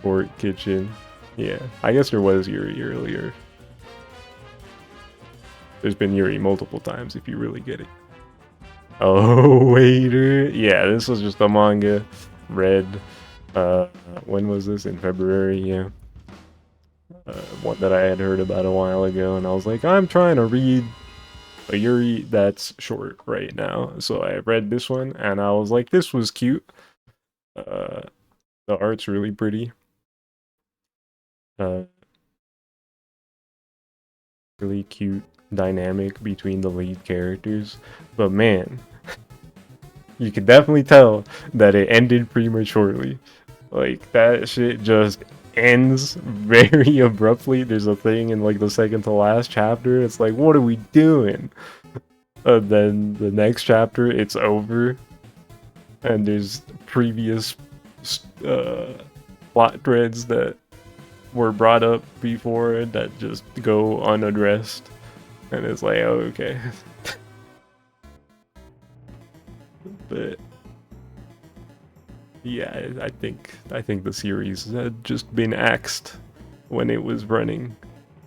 Fort Kitchen. Yeah, I guess there was Yuri earlier. There's been Yuri multiple times if you really get it. Oh, waiter. Yeah, this was just a manga. Read. When was this? In February, yeah. One that I had heard about a while ago, and I was like, I'm trying to read a Yuri that's short right now. So I read this one, and I was like, this was cute. The art's really pretty. Really cute dynamic between the lead characters. But man, you could definitely tell that it ended prematurely. Like, that shit just ends very abruptly. There's a thing in like the second to last chapter. It's like, what are we doing? Then the next chapter, it's over. And there's previous plot threads that were brought up before that just go unaddressed. And it's like, oh, okay. But yeah, I think the series had just been axed when it was running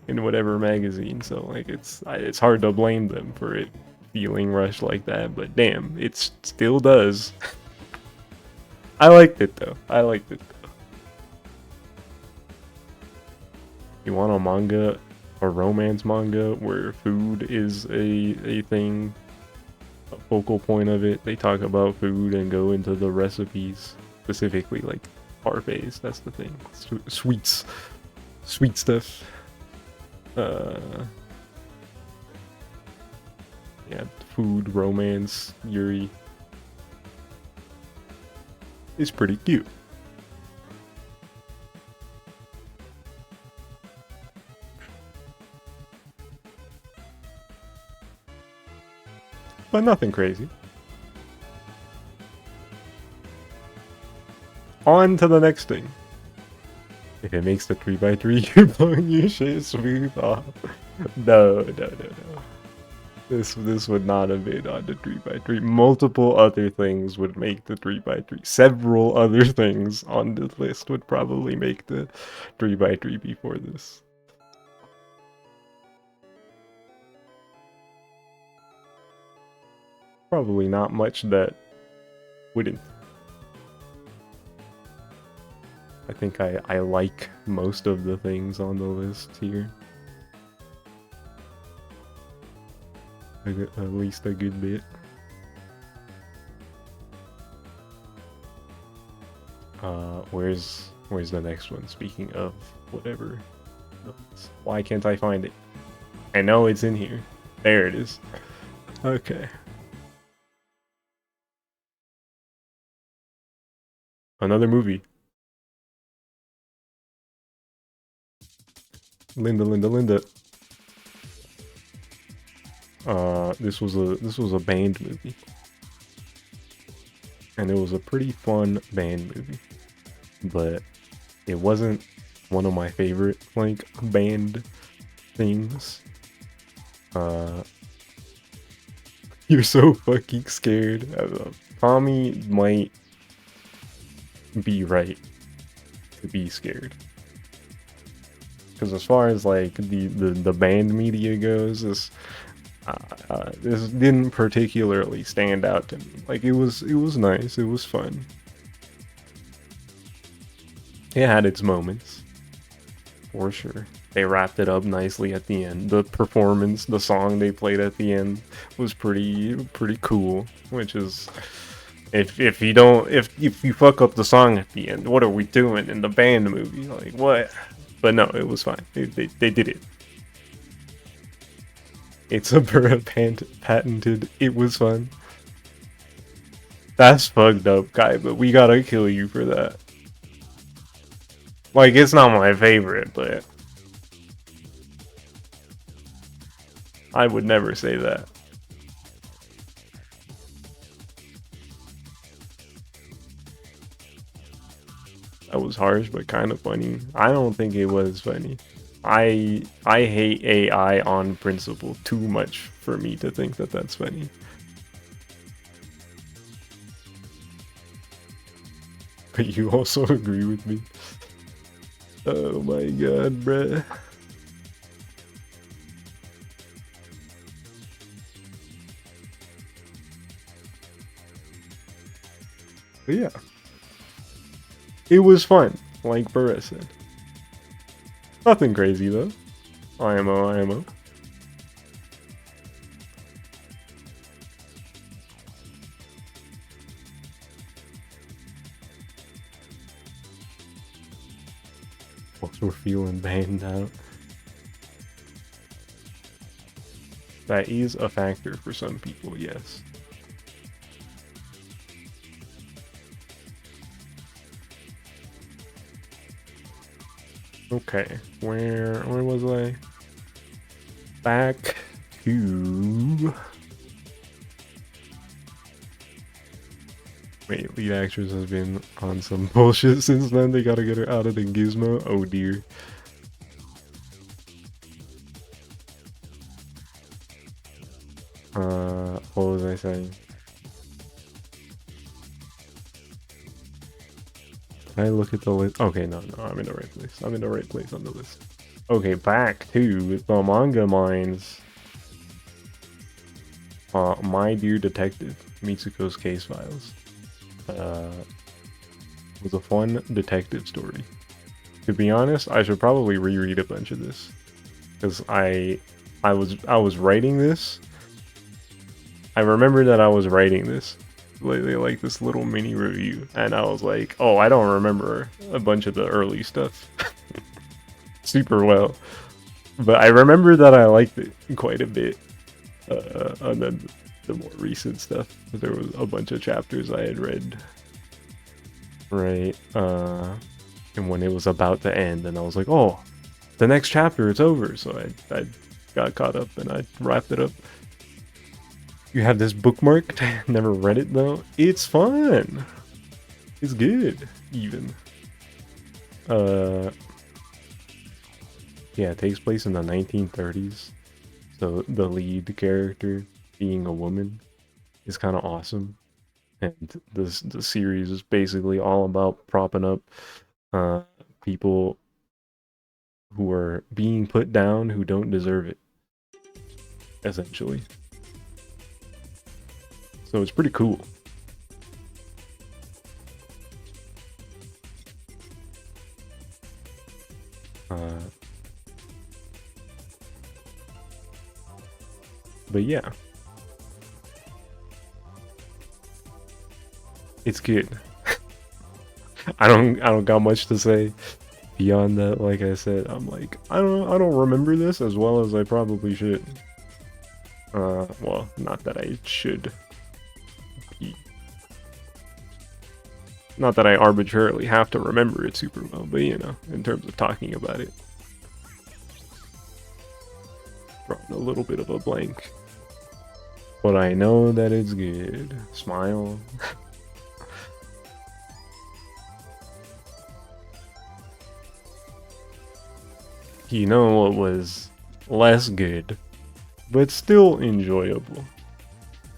in whatever magazine. So like, it's hard to blame them for it feeling rushed like that. But damn, it still does. I liked it though. You want a manga, a romance manga where food is a thing, a focal point of it. They talk about food and go into the recipes, specifically like parfaits. That's the thing. Sweets, sweet stuff. Yeah, food, romance, Yuri. It's pretty cute. But nothing crazy. On to the next thing. If it makes the 3x3, you're blowing your shit smooth off. No. This would not have been on the 3x3. Multiple other things would make the 3x3. Several other things on the list would probably make the 3x3 before this. Probably not much that wouldn't. I think I like most of the things on the list here. At least a good bit. Where's the next one? Speaking of whatever. Why can't I find it? I know it's in here. There it is. Okay. Another movie. Linda. This was a band movie. And it was a pretty fun band movie. But it wasn't one of my favorite like band things. You're so fucking scared. Tommy might be right to be scared. Because as far as like the banned media goes, this didn't particularly stand out to me. Like it was nice, it was fun. It had its moments, for sure. They wrapped it up nicely at the end. The performance, the song they played at the end was pretty cool. Which is, if you fuck up the song at the end, what are we doing in the band movie? Like what? But no, it was fine. They did it. It's a patented. It was fun. That's fucked up, guy. But we gotta kill you for that. Like it's not my favorite, but I would never say that. That was harsh, but kind of funny. I don't think it was funny. I hate AI on principle too much for me to think that that's funny. But you also agree with me. Oh my god, bruh. But yeah. It was fun, like Burra said. Nothing crazy though. IMO. Folks were feeling banned out. That is a factor for some people, yes. Okay, where was I? Back to... Wait, lead actress has been on some bullshit since then. They gotta get her out of the gizmo. Oh dear. What was I saying? Can I look at the list? Okay, no, I'm in the right place. I'm in the right place on the list. Okay, back to the manga mines. My Dear Detective, Mitsuko's Case Files. Was a fun detective story. To be honest, I should probably reread a bunch of this. Because I was writing this. I remember that I was writing this. Like this little mini review, and I was like, oh, I don't remember a bunch of the early stuff super well, but I remember that I liked it quite a bit. And then the more recent stuff, there was a bunch of chapters I had read, right, and when it was about to end, and I was like, oh, the next chapter, it's over, so I got caught up and I wrapped it up. You have this bookmarked. Never read it though. It's fun. It's good, even. Yeah, it takes place in the 1930s. So the lead character being a woman is kind of awesome. And the series is basically all about propping up people who are being put down who don't deserve it, essentially. So it's pretty cool. But yeah, it's good. I don't got much to say beyond that. Like I said, I'm like, I don't remember this as well as I probably should. Well, not that I should. Not that I arbitrarily have to remember it super well, but you know, in terms of talking about it. Drawing a little bit of a blank. But I know that it's good. Smile. You know what was less good, but still enjoyable?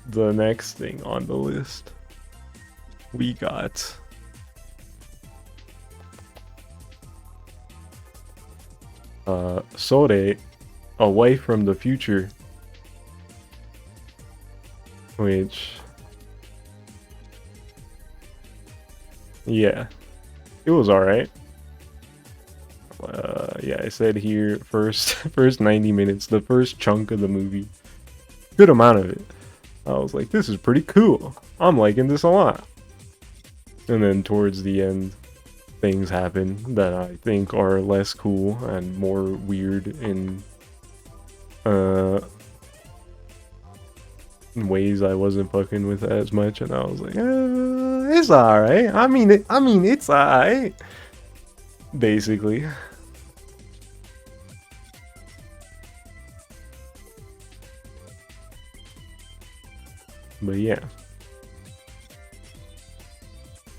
The next thing on the list. We got Sore, Away from the Future, which, yeah, it was alright. Yeah, I said here, first 90 minutes, the first chunk of the movie, good amount of it. I was like, this is pretty cool. I'm liking this a lot. And then towards the end, things happen that I think are less cool and more weird in ways I wasn't fucking with as much, and I was like, it's alright. I mean, it's alright. Basically. But yeah.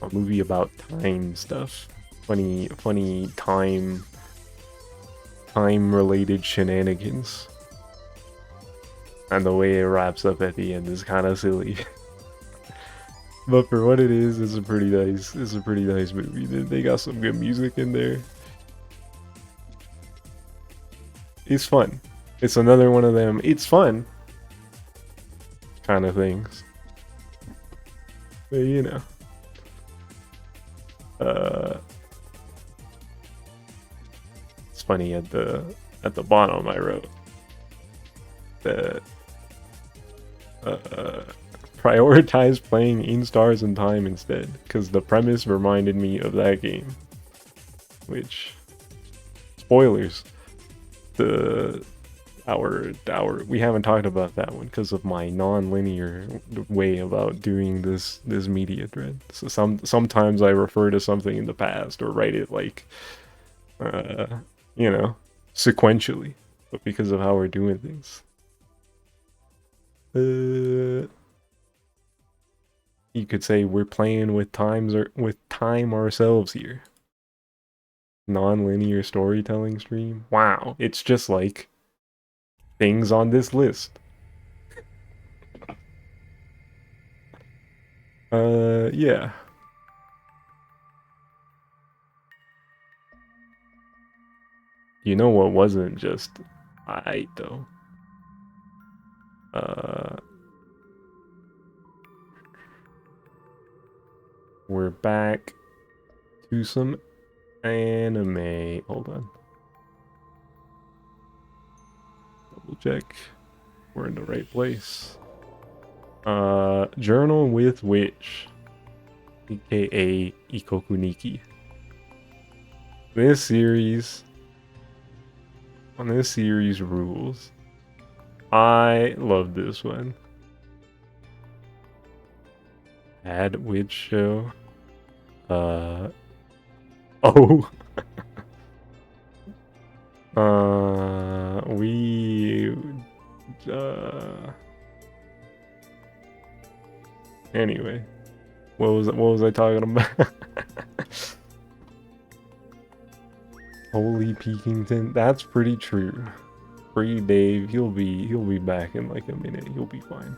A movie about time stuff. Funny time related shenanigans. And the way it wraps up at the end is kind of silly. But for what it is, it's a pretty nice movie. They got some good music in there. It's fun. It's another one of them, it's fun kind of things. But you know. It's funny at the bottom I wrote that prioritize playing In Stars and Time instead, because the premise reminded me of that game. Which, spoilers, we haven't talked about that one because of my non-linear way about doing this media thread. So sometimes I refer to something in the past or write it like you know, sequentially, but because of how we're doing things. You could say we're playing with time ourselves here. Non-linear storytelling stream. Wow, it's just like things on this list. Yeah. You know what wasn't just aight though? We're back to some anime. Hold on. Double check. We're in the right place. Journal with Witch, aka Ikokuniki. This series rules. I love this one. Add witch show. Oh. Anyway, what was I talking about? Holy Peekington, that's pretty true. Free Dave, he'll be back in like a minute. He'll be fine.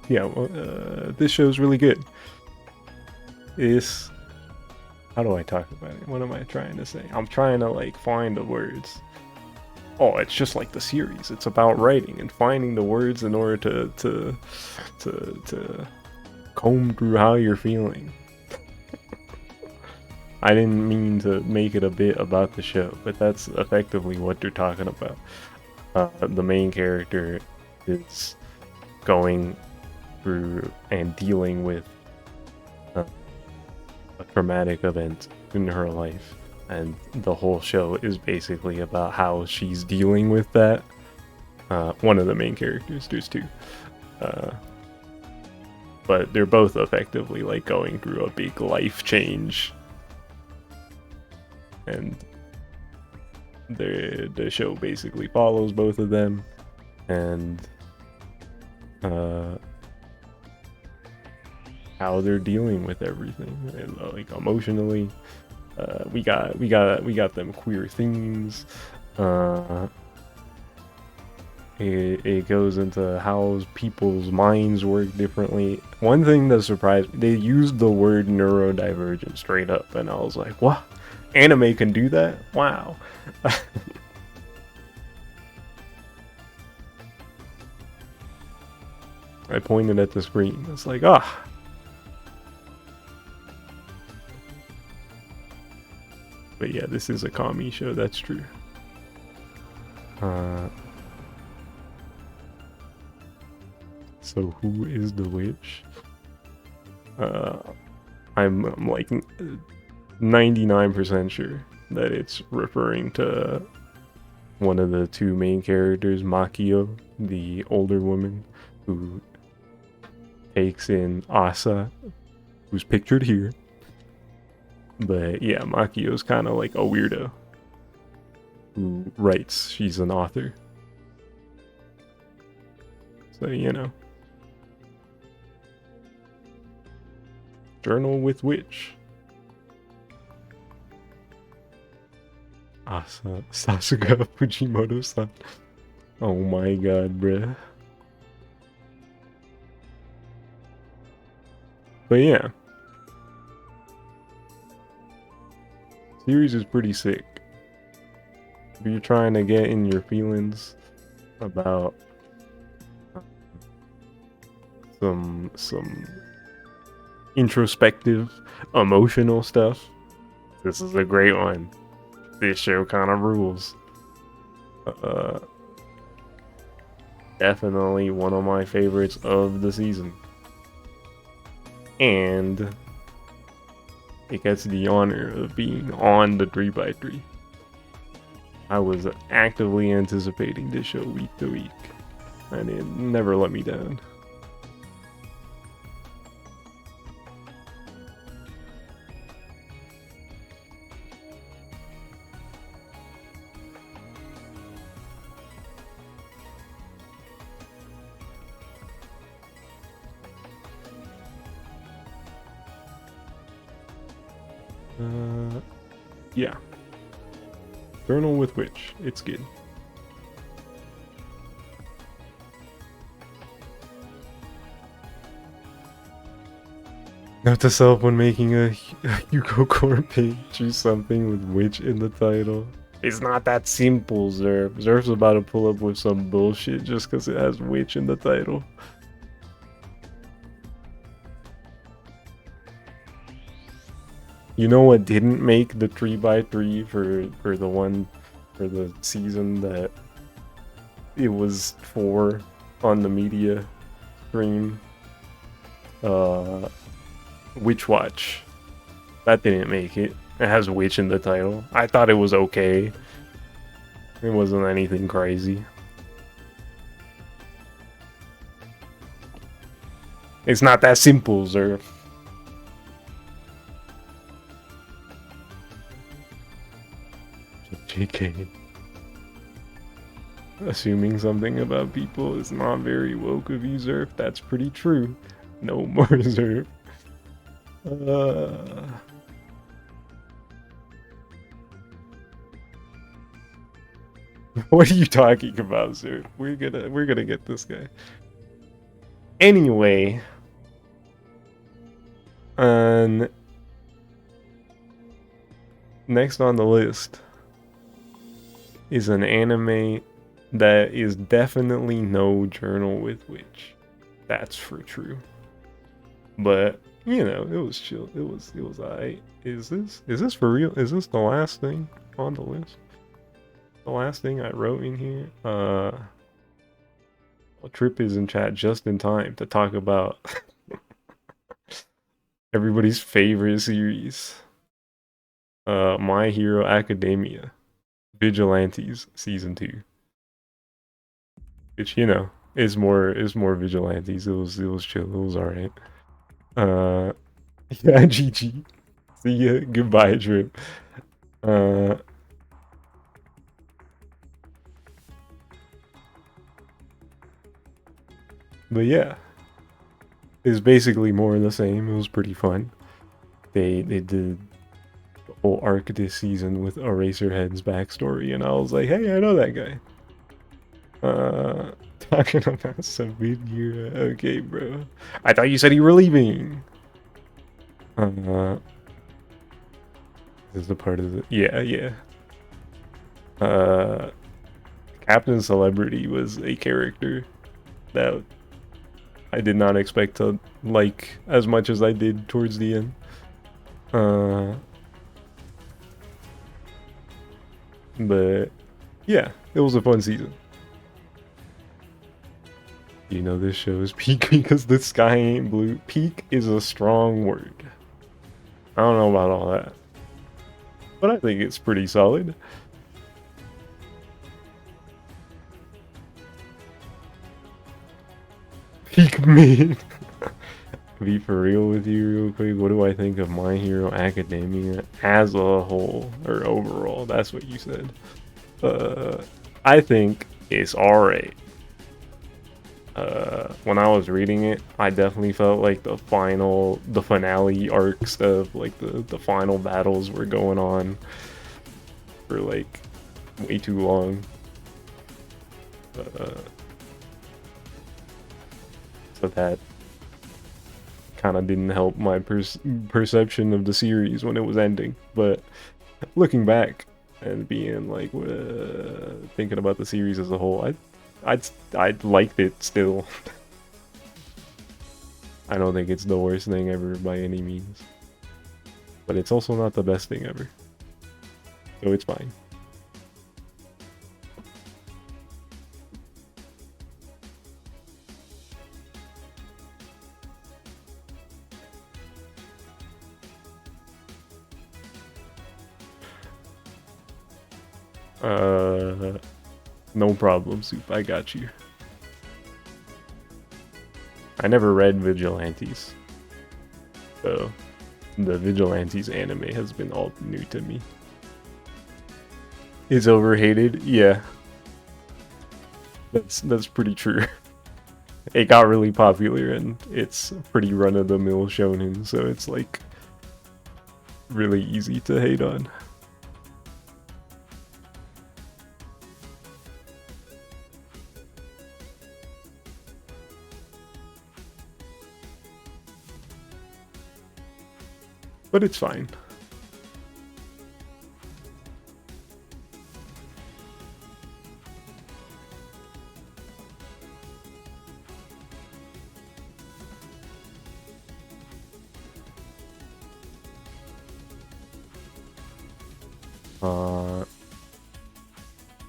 Yeah, well, this show's really good. How do I talk about it? What am I trying to say? I'm trying to like find the words. Oh, it's just like the series. It's about writing and finding the words in order to comb through how you're feeling. I didn't mean to make it a bit about the show, but that's effectively what they're talking about. The main character is going through and dealing with a traumatic event in her life, and the whole show is basically about how she's dealing with that. One of the main characters, there's two, but they're both effectively like going through a big life change, and the show basically follows both of them, and how they're dealing with everything, and, like emotionally. We got them queer themes. It goes into how people's minds work differently. One thing that surprised me, they used the word neurodivergent straight up, and I was like, what? Anime can do that? Wow. I pointed at the screen. It's like, ah. But yeah, this is a commie show, that's true. So who is the witch? I'm like 99% sure that it's referring to one of the two main characters, Makio, the older woman who takes in Asa, who's pictured here. But yeah, Makio's kind of like a weirdo who writes. She's an author. So, you know. Journal with Witch. Asa, Sasuga Fujimoto-san. Oh my god, bruh. But yeah. Series is pretty sick. If you're trying to get in your feelings about some introspective, emotional stuff, this is a great one. This show kind of rules. Definitely one of my favorites of the season. And it gets the honor of being on the 3x3. I was actively anticipating this show week to week, and it never let me down. Yeah. Journal with Witch. It's good. Note to self when making a Yuko Core page, choose something with witch in the title. It's not that simple, Zerf. Zerf's about to pull up with some bullshit just because it has witch in the title. You know what didn't make the 3x3 for the season that it was for on the media stream? Witch Watch. That didn't make it. It has witch in the title. I thought it was okay. It wasn't anything crazy. It's not that simple, Zerf. JK. Assuming something about people is not very woke of you, Zerf. That's pretty true. No more, Zerf. What are you talking about, Zerf? We're gonna get this guy. Anyway, next on the list is an anime that is definitely no Journal with Witch. That's for true. But you know, it was chill. It was alright. Is this for real? Is this the last thing on the list? The last thing I wrote in here? Trip is in chat just in time to talk about everybody's favorite series. My Hero Academia. Vigilantes Season 2. Which, you know, is more Vigilantes. It was chill. It was alright. Yeah, GG. See ya. Goodbye, Trip. But yeah, it's basically more of the same. It was pretty fun. They did the whole arc this season with Eraserhead's backstory, and I was like, hey, I know that guy. Uh, talking about Sabine. Okay, bro. I thought you said you were leaving. This is the part of the yeah. Uh, Captain Celebrity was a character that I did not expect to like as much as I did towards the end. But yeah, it was a fun season. You know this show is peak because the sky ain't blue. Peak is a strong word. I don't know about all that, but I think it's pretty solid. Peak mid. Be for real with you real quick, what do I think of My Hero Academia as a whole, or overall? That's what you said. I think it's alright. When I was reading it, I definitely felt like the finale arcs of like the final battles were going on for like way too long. So that kind of didn't help my perception of the series when it was ending. But looking back and being like thinking about the series as a whole, I'd liked it still. I don't think it's the worst thing ever by any means, but it's also not the best thing ever, so it's fine. No problem, Soup. I got you. I never read Vigilantes, so the Vigilantes anime has been all new to me. It's overhated, yeah. That's pretty true. It got really popular and it's pretty run-of-the-mill shonen, so it's like really easy to hate on. But it's fine.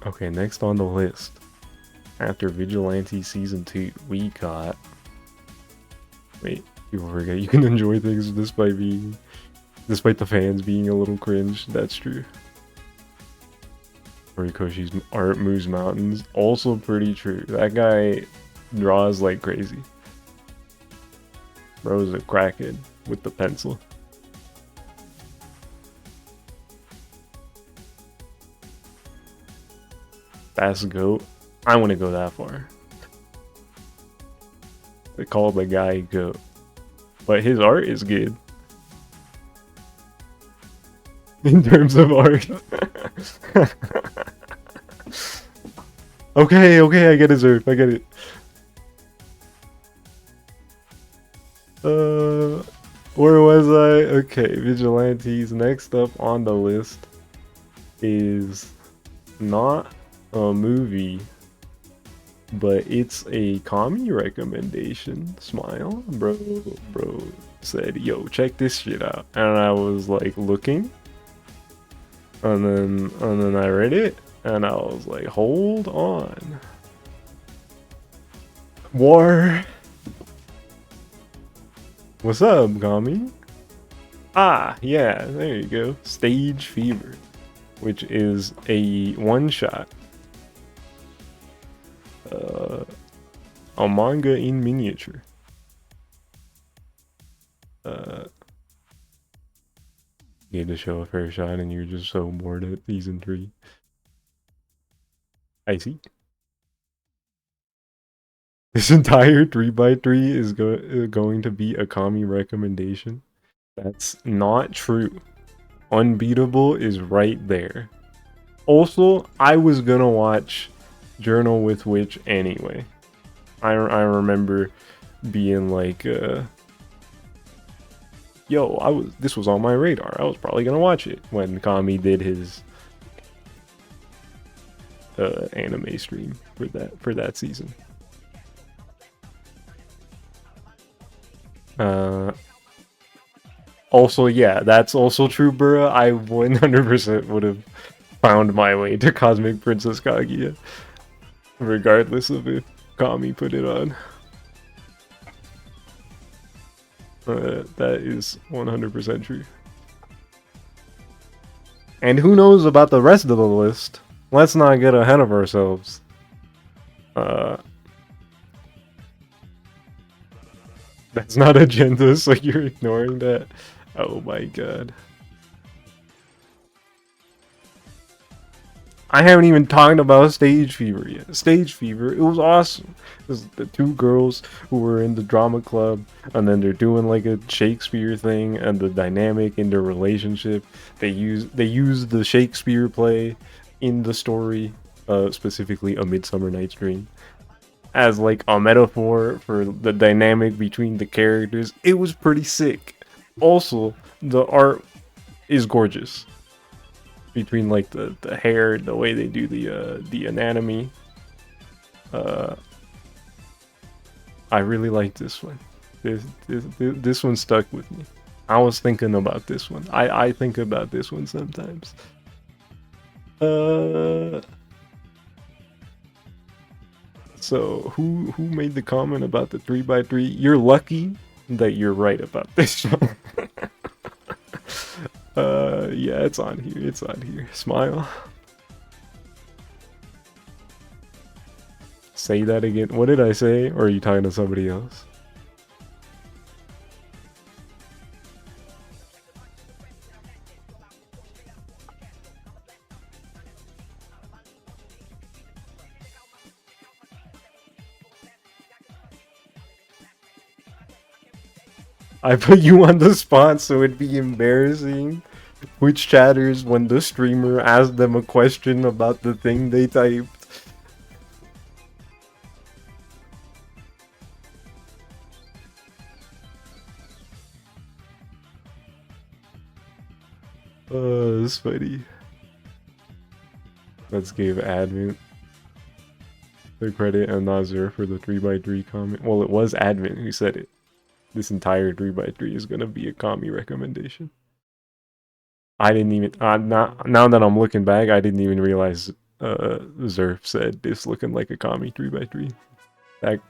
Okay, next on the list, after Vigilante Season 2, we got... Wait, people forget you can enjoy things despite the fans being a little cringe. That's true. Horikoshi's art moves mountains. Also pretty true. That guy draws like crazy. Bro's a crackhead with the pencil. Fast goat. I want to go that far. They call the guy goat, but his art is good. In terms of art. Okay, I get his earth. I get it. Where was I? Okay, Vigilantes. Next up on the list is not a movie, but it's a commie recommendation. Smile, bro said, "Yo, check this shit out," and I was like looking, and then I read it, and I was like, hold on, War. What's up, Gami? Ah, yeah, there you go. Stage Fever, which is a one-shot. A manga in miniature. You had to show a fair shot and you're just so bored at season 3. I see. This entire 3x3 is going to be a commie recommendation. That's not true. Unbeatable is right there. Also, I was gonna watch Journal with which anyway. I remember being like, yo, this was on my radar. I was probably gonna watch it when Kami did his anime stream for that season. Also, yeah, that's also true, bro. I 100% would have found my way to Cosmic Princess Kaguya, regardless of if Kami put it on. That is 100% true. And who knows about the rest of the list? Let's not get ahead of ourselves. That's not agenda, so you're ignoring that. Oh my god. I haven't even talked about Stage Fever yet. Stage Fever, it was awesome. It was the two girls who were in the drama club, and then they're doing like a Shakespeare thing, and the dynamic in their relationship. They use the Shakespeare play in the story, specifically A Midsummer Night's Dream, as like a metaphor for the dynamic between the characters. It was pretty sick. Also, the art is gorgeous. Between like the hair, the way they do the anatomy. I really like this one. This one stuck with me. I was thinking about this one. I think about this one sometimes. So who made the comment about the 3x3? You're lucky that you're right about this one. Yeah, it's on here. It's on here. Smile. Say that again. What did I say? Or are you talking to somebody else? I put you on the spot so it'd be embarrassing. Which chatters when the streamer asked them a question about the thing they typed? It's funny. Let's give Advent the credit and Nazir for the 3x3 comment. Well, it was Advent who said it. This entire 3x3 is gonna be a Kami recommendation. I didn't even now that I'm looking back, I didn't even realize Zerf said this looking like a Kami 3x3.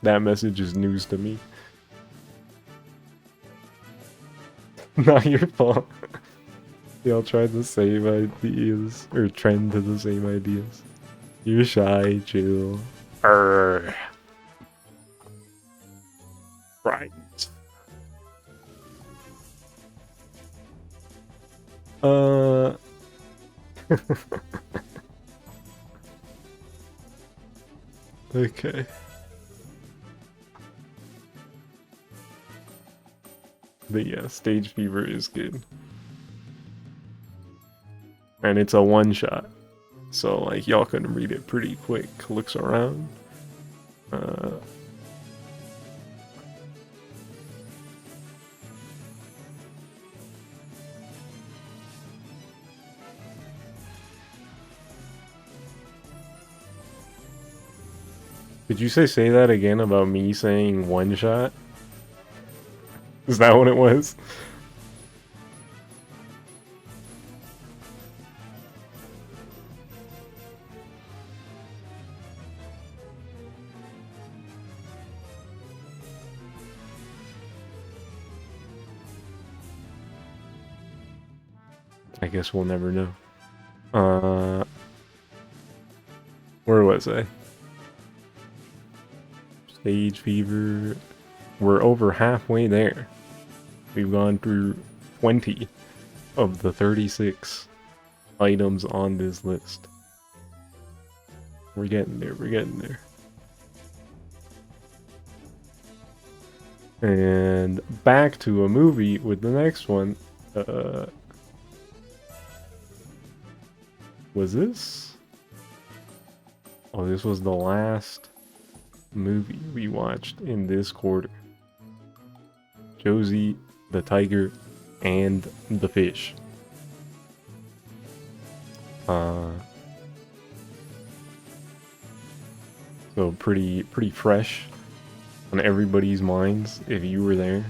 That message is news to me. Not your fault. Y'all tried the same ideas or trend to the same ideas. You're shy, chill. Right. Okay. But yeah, Stage Fever is good. And it's a one-shot. So, like, y'all can read it pretty quick. Looks around. Did you say that again about me saying one shot? Is that what it was? I guess we'll never know. Where was I? Stage Fever. We're over halfway there. We've gone through 20 of the 36 items on this list. We're getting there, we're getting there. And back to a movie with the next one. Was this? Oh, this was the last movie we watched in this quarter. Josie, the tiger, and the fish. So pretty fresh on everybody's minds if you were there.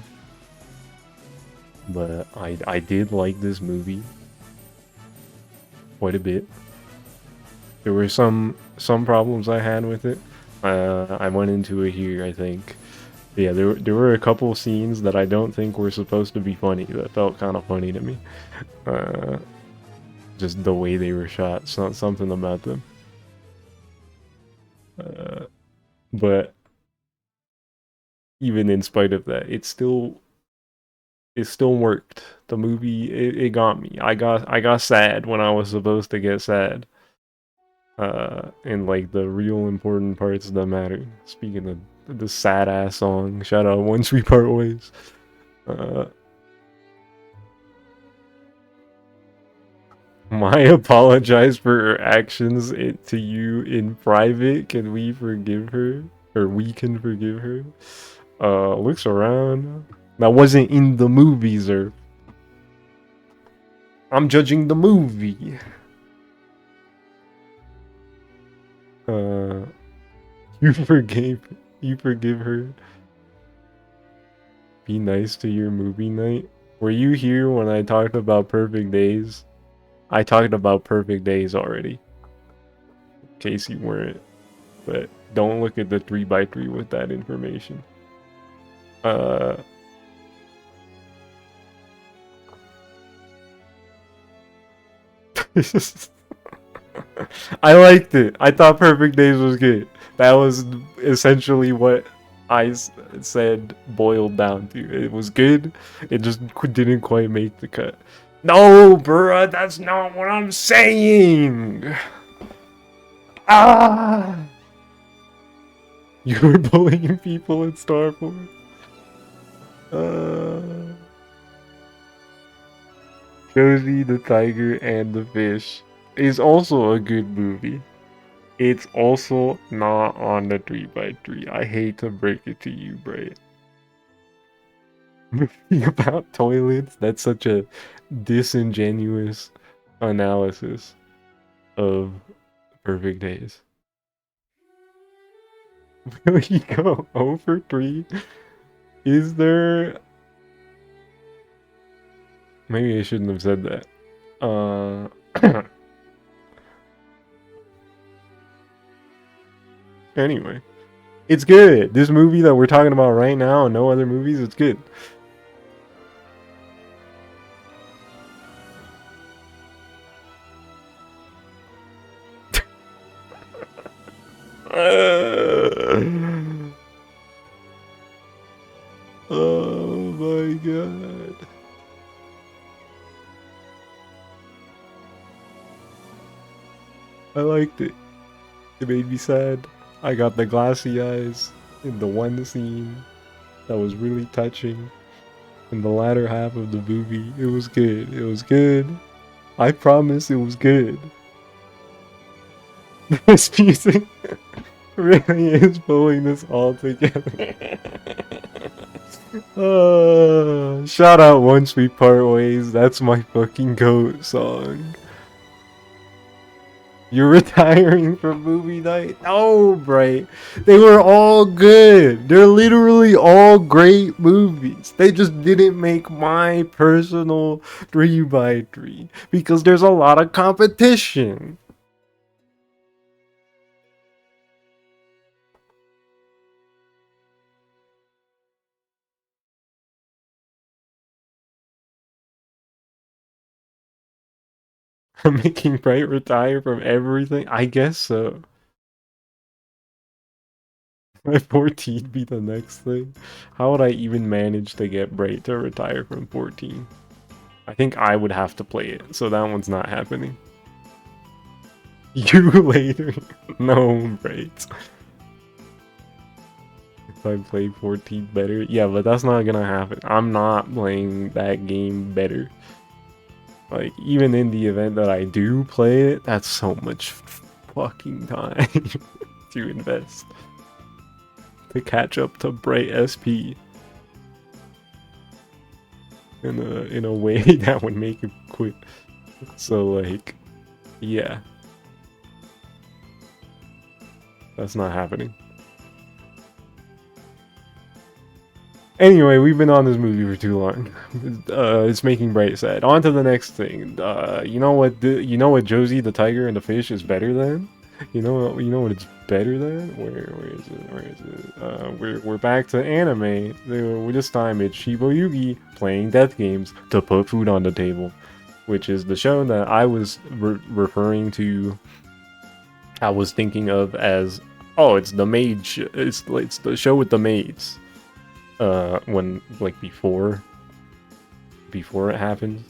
But I did like this movie quite a bit. There were some problems I had with it. I went into it here, I think. But yeah, there were a couple scenes that I don't think were supposed to be funny that felt kind of funny to me. Just the way they were shot, something about them. But even in spite of that, it still worked. The movie, it got me. I got sad when I was supposed to get sad. And like the real important parts that matter. Speaking of the sad ass song, shout out Once We Part Ways. My apologize for her actions to you in private. Can we forgive her? Or we can forgive her? Looks around. That wasn't in the movies, or I'm judging the movie. You forgive her. Be nice to your movie night. Were you here when I talked about Perfect Days? I talked about Perfect Days already. In case you weren't. But don't look at the 3x3 with that information. I liked it. I thought Perfect Days was good. That was essentially what I said boiled down to. It was good. It just didn't quite make the cut. No, bruh, that's not what I'm saying. Ah! You were bullying people in Star Wars. Josie the Tiger and the Fish is also a good movie. It's also not on the 3x3. I hate to break it to you, Bray. Movie about toilets? That's such a disingenuous analysis of Perfect Days. Will you go over 3? Is there... Maybe I shouldn't have said that. Anyway. It's good. This movie that we're talking about right now and no other movies, it's good. Oh my god. I liked it. It made me sad. I got the glassy eyes in the one scene that was really touching. In the latter half of the movie, it was good. It was good. I promise it was good. This music really is pulling this all together. Shout out Once We Part Ways. That's my fucking GOAT song. You're retiring from movie night? No, Bright. They were all good. They're literally all great movies. They just didn't make my personal 3x3 because there's a lot of competition. I'm making Bright retire from everything? I guess so. Might 14 be the next thing? How would I even manage to get Bright to retire from 14? I think I would have to play it, so that one's not happening. You later? No, Bright. If I play 14 better? Yeah, but that's not gonna happen. I'm not playing that game better. Like, even in the event that I do play it, that's so much fucking time to invest to catch up to Bright SP in a way that would make it quit. So like, yeah, that's not happening. Anyway, we've been on this movie for too long. It's making Bright sad. On to the next thing. You know what? You know what? Josie the Tiger and the Fish is better than. You know what it's better than. Where is it? Where is it? We're back to anime. This time it's Shiboyugi playing death games to put food on the table, which is the show that I was referring to. I was thinking of as, oh, it's the maid. It's the show with the maids. When like before it happened,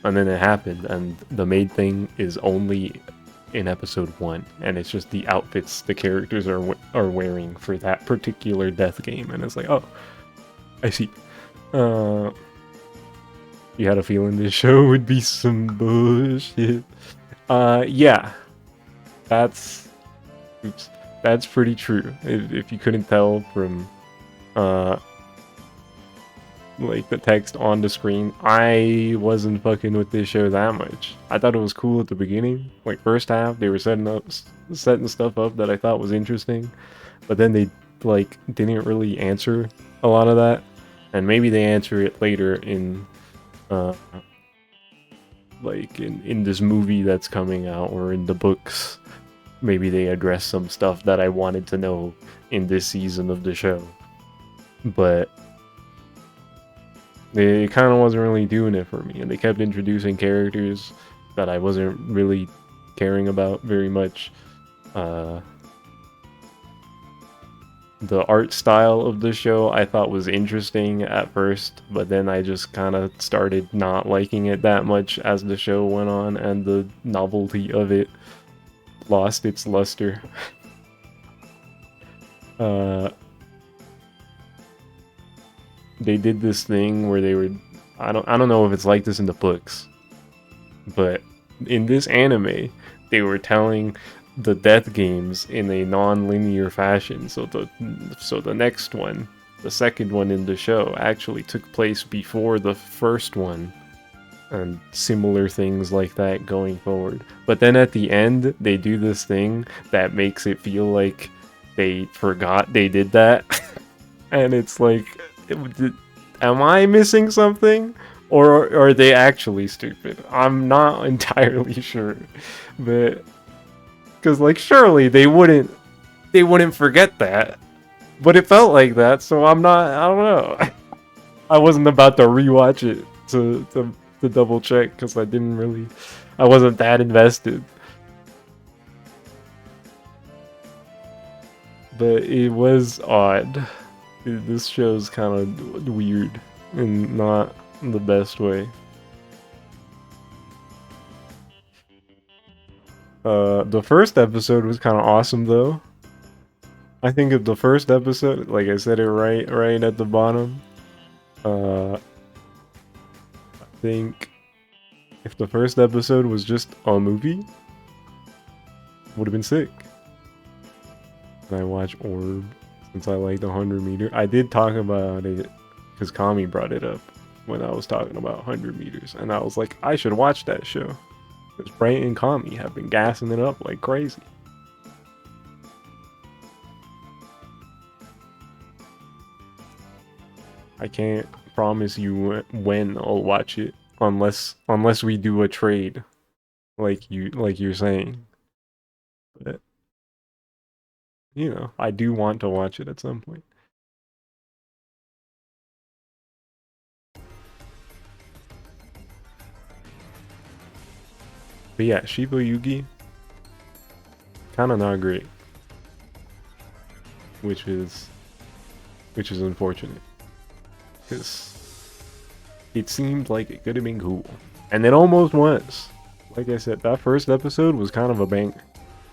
and then it happened, and the maid thing is only in episode 1, and it's just the outfits the characters are wearing for that particular death game, and it's like, oh, I see. You had a feeling this show would be some bullshit. Yeah, that's pretty true. If you couldn't tell from like the text on the screen, I wasn't fucking with this show that much. I thought it was cool at the beginning, like first half they were setting stuff up that I thought was interesting, but then they like didn't really answer a lot of that, and maybe they answer it later in like in this movie that's coming out, or in the books. Maybe they address some stuff that I wanted to know in this season of the show, but it kind of wasn't really doing it for me, and they kept introducing characters that I wasn't really caring about very much. The art style of the show I thought was interesting at first, but then I just kind of started not liking it that much as the show went on, and the novelty of it lost its luster. They did this thing where they were, I don't know if it's like this in the books, but in this anime they were telling the death games in a non-linear fashion. So the next one, the second one in the show, actually took place before the first one, and similar things like that going forward. But then at the end they do this thing that makes it feel like they forgot they did that. And it's like, am I missing something, or are they actually stupid? I'm not entirely sure, but because like surely they wouldn't forget that, but it felt like that, so I don't know. I wasn't about to rewatch it to double check, because I wasn't that invested. But it was odd. This show's kind of weird, and not the best way. The first episode was kind of awesome, though. I think of the first episode, like I said it right at the bottom. I think if the first episode was just a movie, would have been sick. And I watch Orb, since I like the 100-meter. I did talk about it because Kami brought it up when I was talking about 100 meters, and I was like, I should watch that show, because Bright and Kami have been gassing it up like crazy. I can't promise you when I'll watch it, unless we do a trade, like you're saying. But you know, I do want to watch it at some point. But yeah, Shiboyugi, kind of not great, which is unfortunate, because it seemed like it could have been cool, and it almost was. Like I said, that first episode was kind of a banger,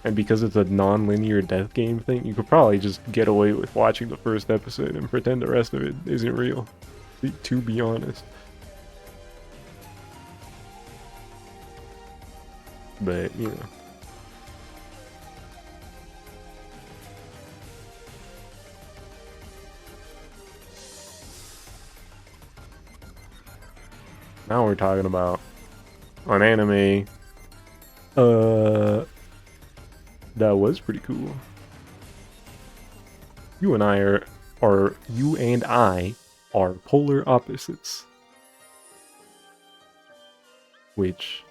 and because it's a non-linear death game thing, you could probably just get away with watching the first episode and pretend the rest of it isn't real, to be honest. But, you know, Now we're talking about an anime that was pretty cool. You and I are polar opposites. Which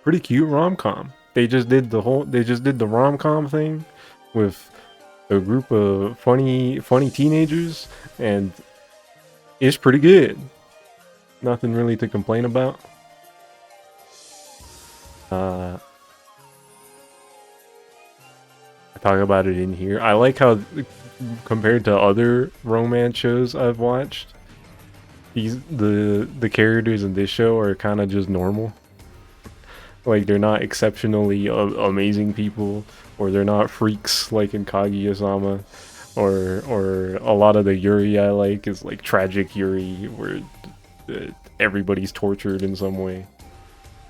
pretty cute rom-com. They just did the rom-com thing with a group of funny teenagers, and it's pretty good. Nothing really to complain about. I talk about it in here. I like how, compared to other romance shows I've watched, the characters in this show are kind of just normal. Like, they're not exceptionally amazing people, or they're not freaks like in Kaguya-sama, or a lot of the Yuri I like is like tragic Yuri, where everybody's tortured in some way.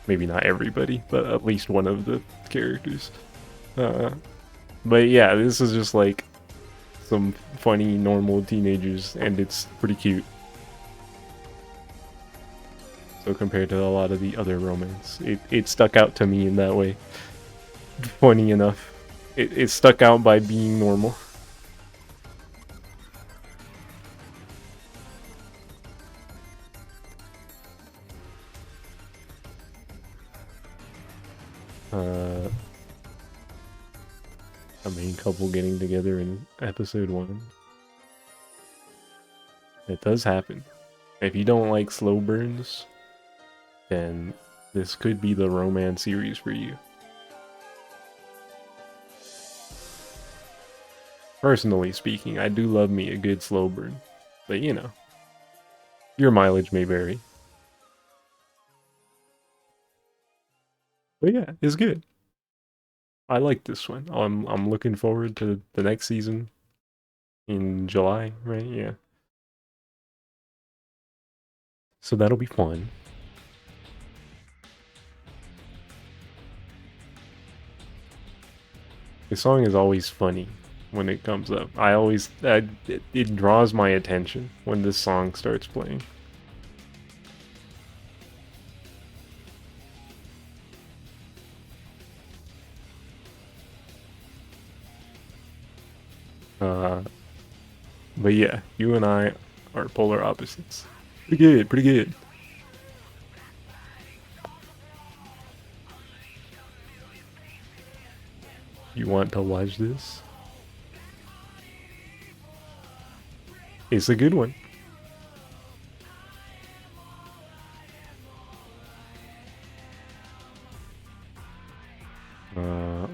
Maybe not everybody, but at least one of the characters. But yeah, this is just like some funny, normal teenagers, and it's pretty cute. So compared to a lot of the other romance, it stuck out to me in that way. Funny enough. It stuck out by being normal. A main couple getting together in episode 1. It does happen. If you don't like slow burns, then this could be the romance series for you. Personally speaking, I do love me a good slow burn, but you know, your mileage may vary. But yeah, it's good. I like this one. I'm looking forward to the next season in July, right? Yeah. So that'll be fun. The song is always funny when it comes up. It draws my attention when this song starts playing. But yeah, you and I are polar opposites. Pretty good, pretty good. You want to watch this? It's a good one.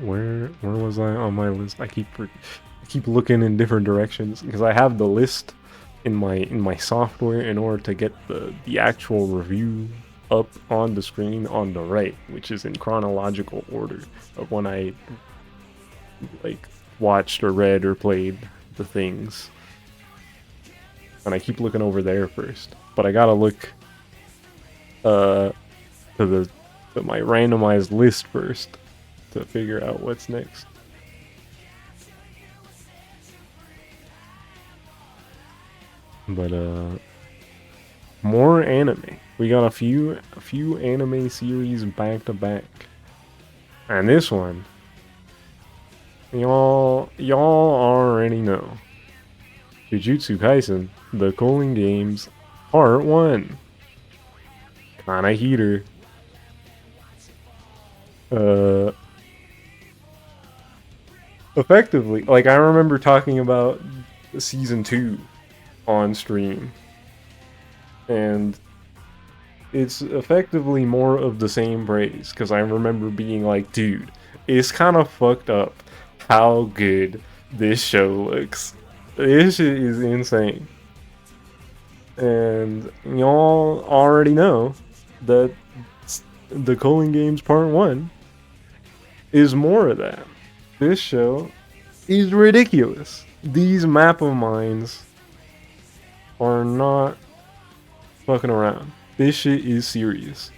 Where was I on my list? I keep looking in different directions because I have the list in my software in order to get the actual review up on the screen on the right, which is in chronological order of when I like watched or read or played the things. And I keep looking over there first, but I gotta look to my randomized list first to figure out what's next. But more anime. We got a few anime series back to back, and this one, y'all already know. Jujutsu Kaisen: The Cooling Games, Part 1. Kinda heater. Effectively, like, I remember talking about season 2 on stream, and it's effectively more of the same praise, because I remember being like, dude, it's kind of fucked up how good this show looks. This shit is insane. And y'all already know that the Cooling Games Part 1 is more of that. This show is ridiculous. These map of mines are not fucking around. This shit is serious.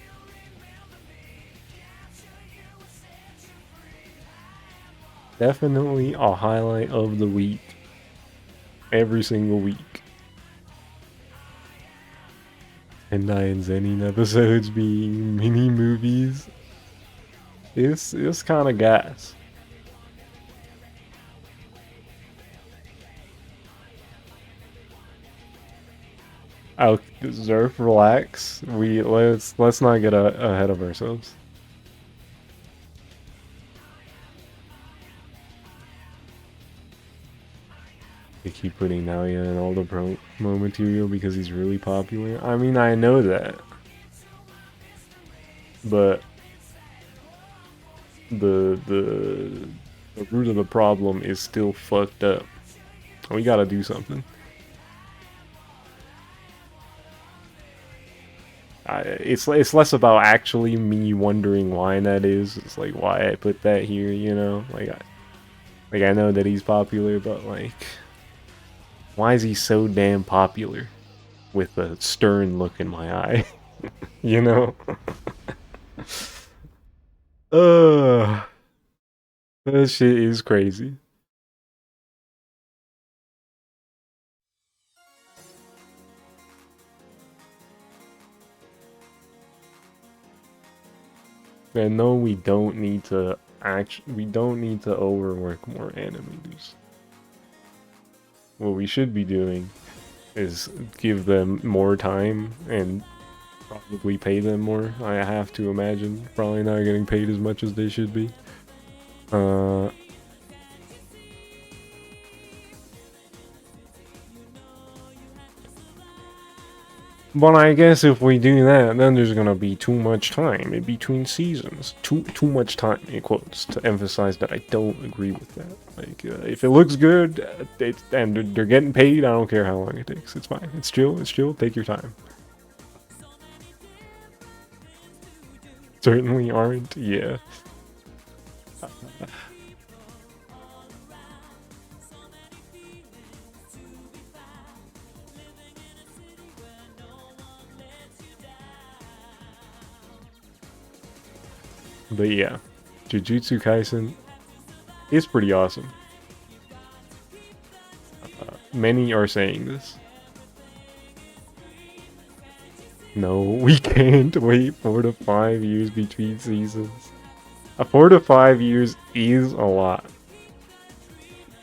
Definitely a highlight of the week. Every single week. Hentai and Zenin episodes being mini movies. It's kind of gas. I'll Zerf, relax. Let's not get ahead of ourselves. They keep putting Nalia in all the promo material because he's really popular. I mean, I know that, but the root of the problem is still fucked up. We gotta do something. It's less about actually me wondering why that is. It's like why I put that here, you know? Like I know that he's popular, but like, why is he so damn popular? With a stern look in my eye, you know? That shit is crazy. And no, we don't need to overwork more animators. What we should be doing is give them more time and probably pay them more. I have to imagine probably not getting paid as much as they should be. But I guess if we do that, then there's gonna be too much time in between seasons. Too much time, in quotes, to emphasize that I don't agree with that. Like, if it looks good, and they're getting paid, I don't care how long it takes. It's fine. It's chill. It's chill. Take your time. Certainly aren't. Yeah. But yeah, Jujutsu Kaisen is pretty awesome. Many are saying this. No, we can't wait 4 to 5 years between seasons. 4 to 5 years is a lot.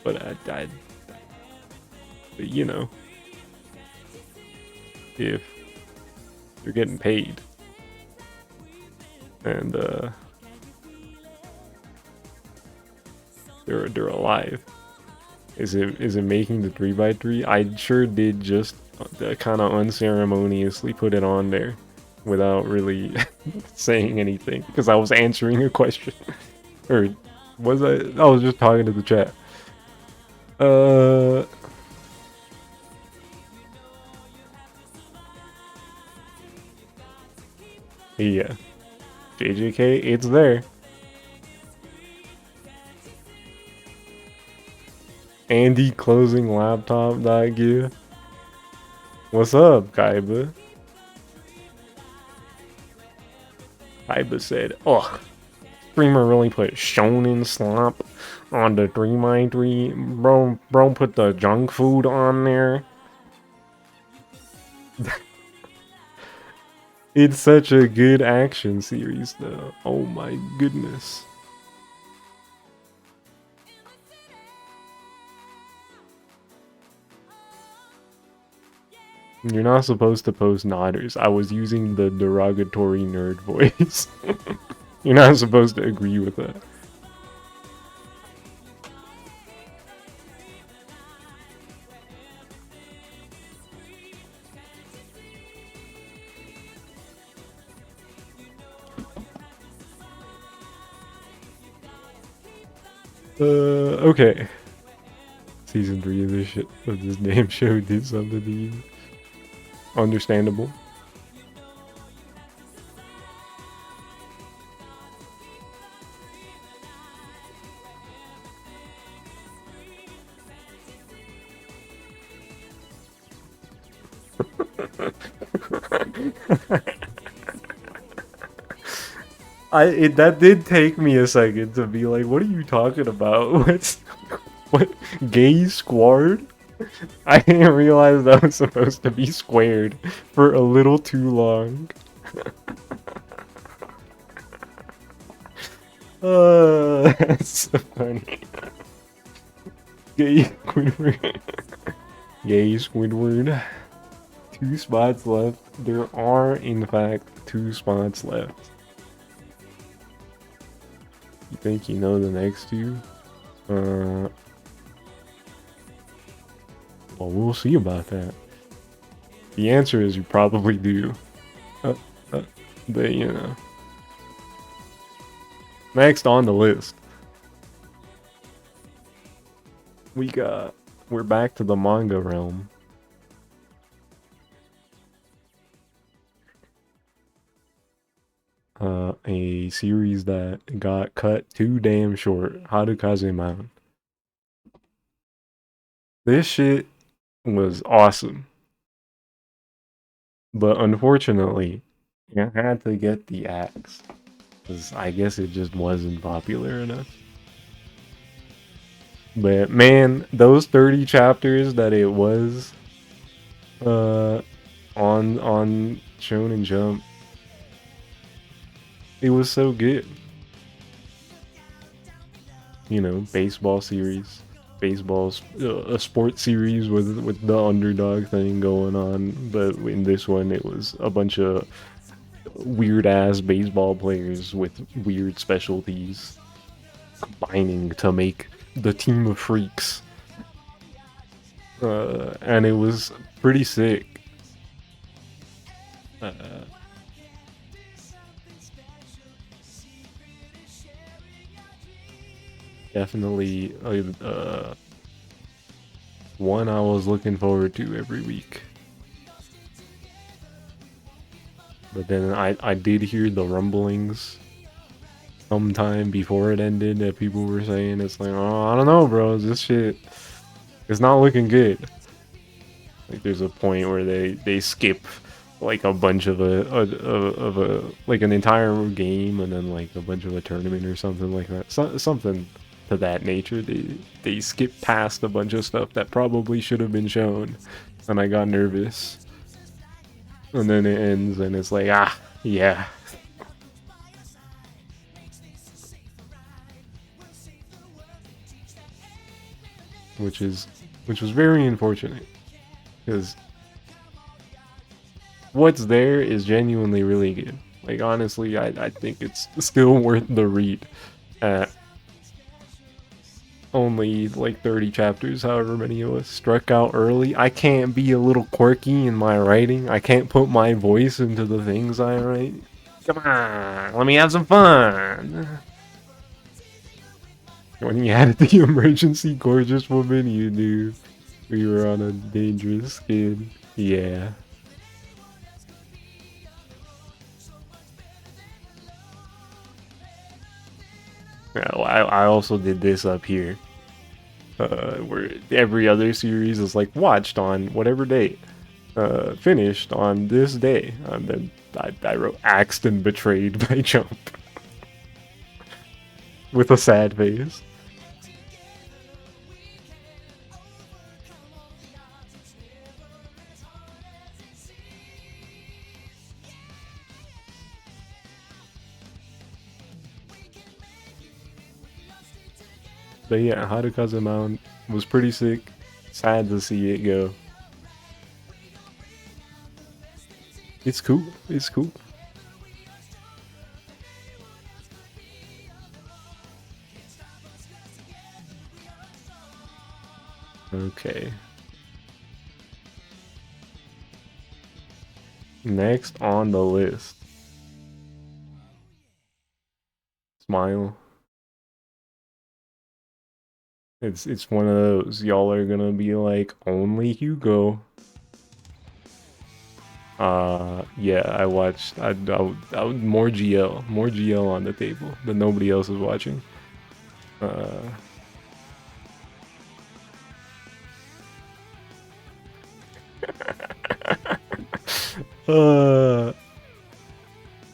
But but you know, if you're getting paid and they're alive, is it making the 3x3? I sure did just kind of unceremoniously put it on there without really saying anything because I was answering a question. Or was I was just talking to the chat. Yeah. JJK, it's there. Andy closing laptop.gif. What's up, Kaiba? Kaiba said, ugh, streamer really put shonen slop on the 3x3. Bro put the junk food on there. It's such a good action series, though. Oh my goodness. You're not supposed to post nodders. I was using the derogatory nerd voice. You're not supposed to agree with that. Okay. Season 3 of this shit, of this damn show did something to you. Understandable. That did take me a second to be like, what are you talking about? What gay squad? I didn't realize that was supposed to be squared for a little too long. That's so funny. Gay Squidward. Gay Squidward. 2 spots left. There are, in fact, 2 spots left. You think you know the next 2? Well, we'll see about that. The answer is you probably do. Uh, but, you know. Next on the list. We're back to the manga realm. A series that got cut too damn short. Harukaze Mountain. This shit was awesome. But unfortunately, you had to get the axe. Because I guess it just wasn't popular enough. But man, those 30 chapters that it was on Shonen Jump, it was so good. You know, baseball series, a sports series with the underdog thing going on, but in this one it was a bunch of weird ass baseball players with weird specialties combining to make the team of freaks. And it was pretty sick. Definitely one I was looking forward to every week. But then I did hear the rumblings sometime before it ended that people were saying it's like, oh, I don't know, bro, this shit is not looking good. Like there's a point where they skip like a bunch of a like an entire game and then like a bunch of a tournament or something like that. Something to that nature. They skip past a bunch of stuff that probably should have been shown, and I got nervous. And then it ends and it's like, ah, yeah. Which was very unfortunate, because what's there is genuinely really good. Like honestly, I think it's still worth the read at only like 30 chapters, however many of us struck out early. I can't be a little quirky in my writing. I can't put my voice into the things I write. Come on, let me have some fun. When you added the emergency gorgeous woman, you knew we were on a dangerous skid. Yeah. I also did this up here. Where every other series is like watched on whatever date. Finished on this day. And then I wrote axed and betrayed by Jump. With a sad face. But yeah, Harukaze Mountain was pretty sick. Sad to see it go. It's cool. It's cool. Okay. Next on the list. Smile. It's one of those. Y'all are gonna be like, only Hugo. Yeah, I watched. I would more GL on the table, but nobody else is watching.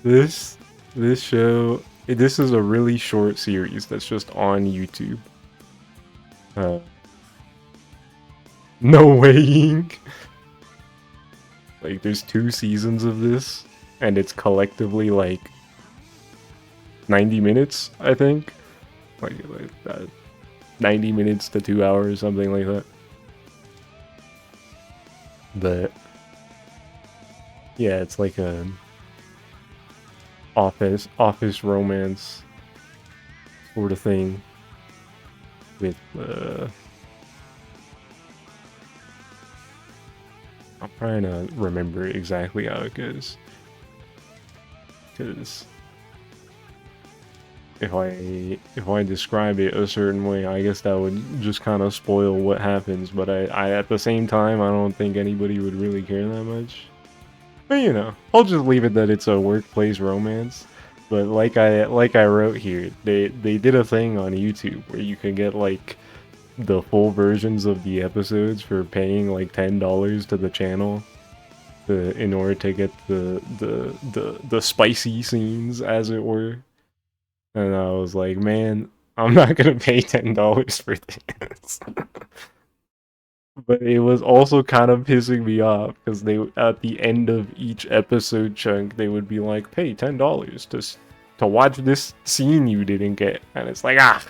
This show. This is a really short series that's just on YouTube. No way. Like, there's 2 seasons of this, and it's collectively like 90 minutes, I think. Like that. 90 minutes to 2 hours, something like that. But yeah, it's like a office romance sort of thing with I'm trying to remember exactly how it goes, because if I describe it a certain way, I guess that would just kind of spoil what happens. But I at the same time, I don't think anybody would really care that much. But you know, I'll just leave it that it's a workplace romance. But like I wrote here, they did a thing on YouTube where you can get like the full versions of the episodes for paying like $10 to the channel in order to get the spicy scenes, as it were. And I was like, man, I'm not gonna pay $10 for this. But it was also kind of pissing me off because they, at the end of each episode chunk, they would be like, pay $10 to watch this scene you didn't get, and it's like, ah.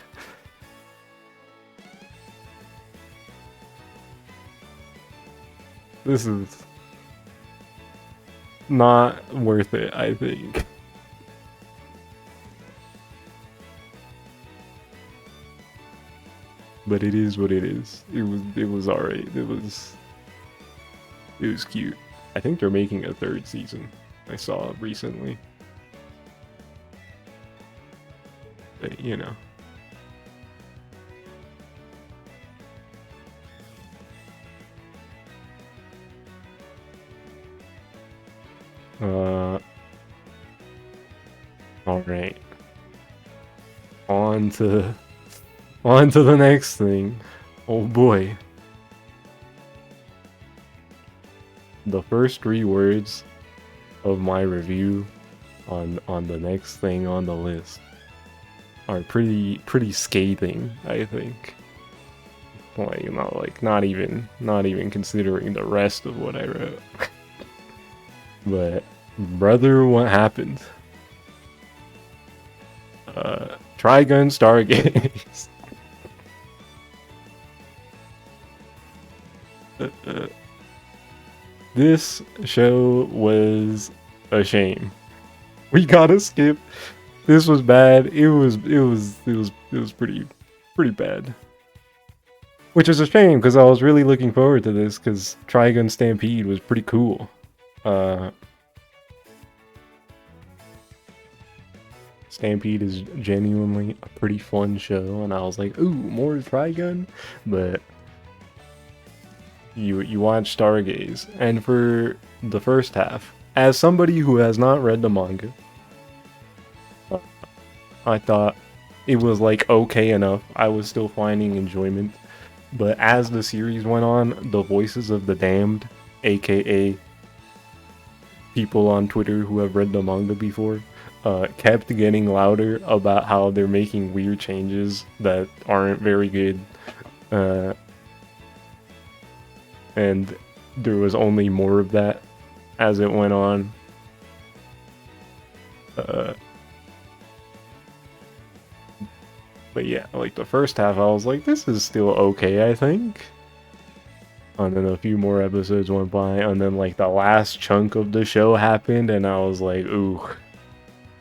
This is not worth it, I think. But it is what it is. It was alright. It was cute. I think they're making a 3rd season. I saw recently. But you know. Alright. On to the next thing. Oh boy. The first 3 words of my review on the next thing on the list are pretty scathing, I think. Like, you know, like not even considering the rest of what I wrote. But brother, what happened? Trigun Stargaze. This show was a shame. We gotta skip. This was bad. It was pretty bad. Which is a shame because I was really looking forward to this because Trigun Stampede was pretty cool. Stampede is genuinely a pretty fun show, and I was like, ooh, more Trigun? But you watch Stargaze, and for the first half, as somebody who has not read the manga, I thought it was like okay enough. I was still finding enjoyment. But as the series went on, the voices of the damned, aka people on Twitter who have read the manga before, kept getting louder about how they're making weird changes that aren't very good. And there was only more of that as it went on. But yeah, like the first half, I was like, this is still okay, I think. And then a few more episodes went by, and then like the last chunk of the show happened, and I was like, ooh,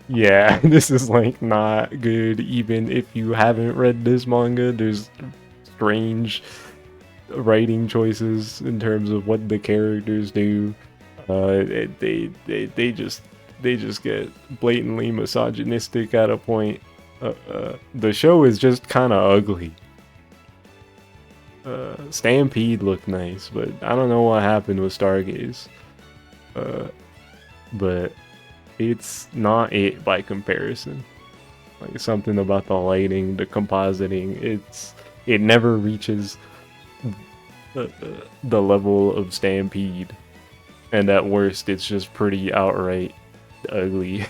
yeah, this is like not good. Even if you haven't read this manga, there's strange writing choices in terms of what the characters do. They just get blatantly misogynistic at a point. The show is just kind of ugly. Stampede looked nice, but I don't know what happened with Stargaze. But it's not it by comparison. Like something about the lighting, the compositing, it never reaches the level of Stampede. And at worst, it's just pretty outright ugly.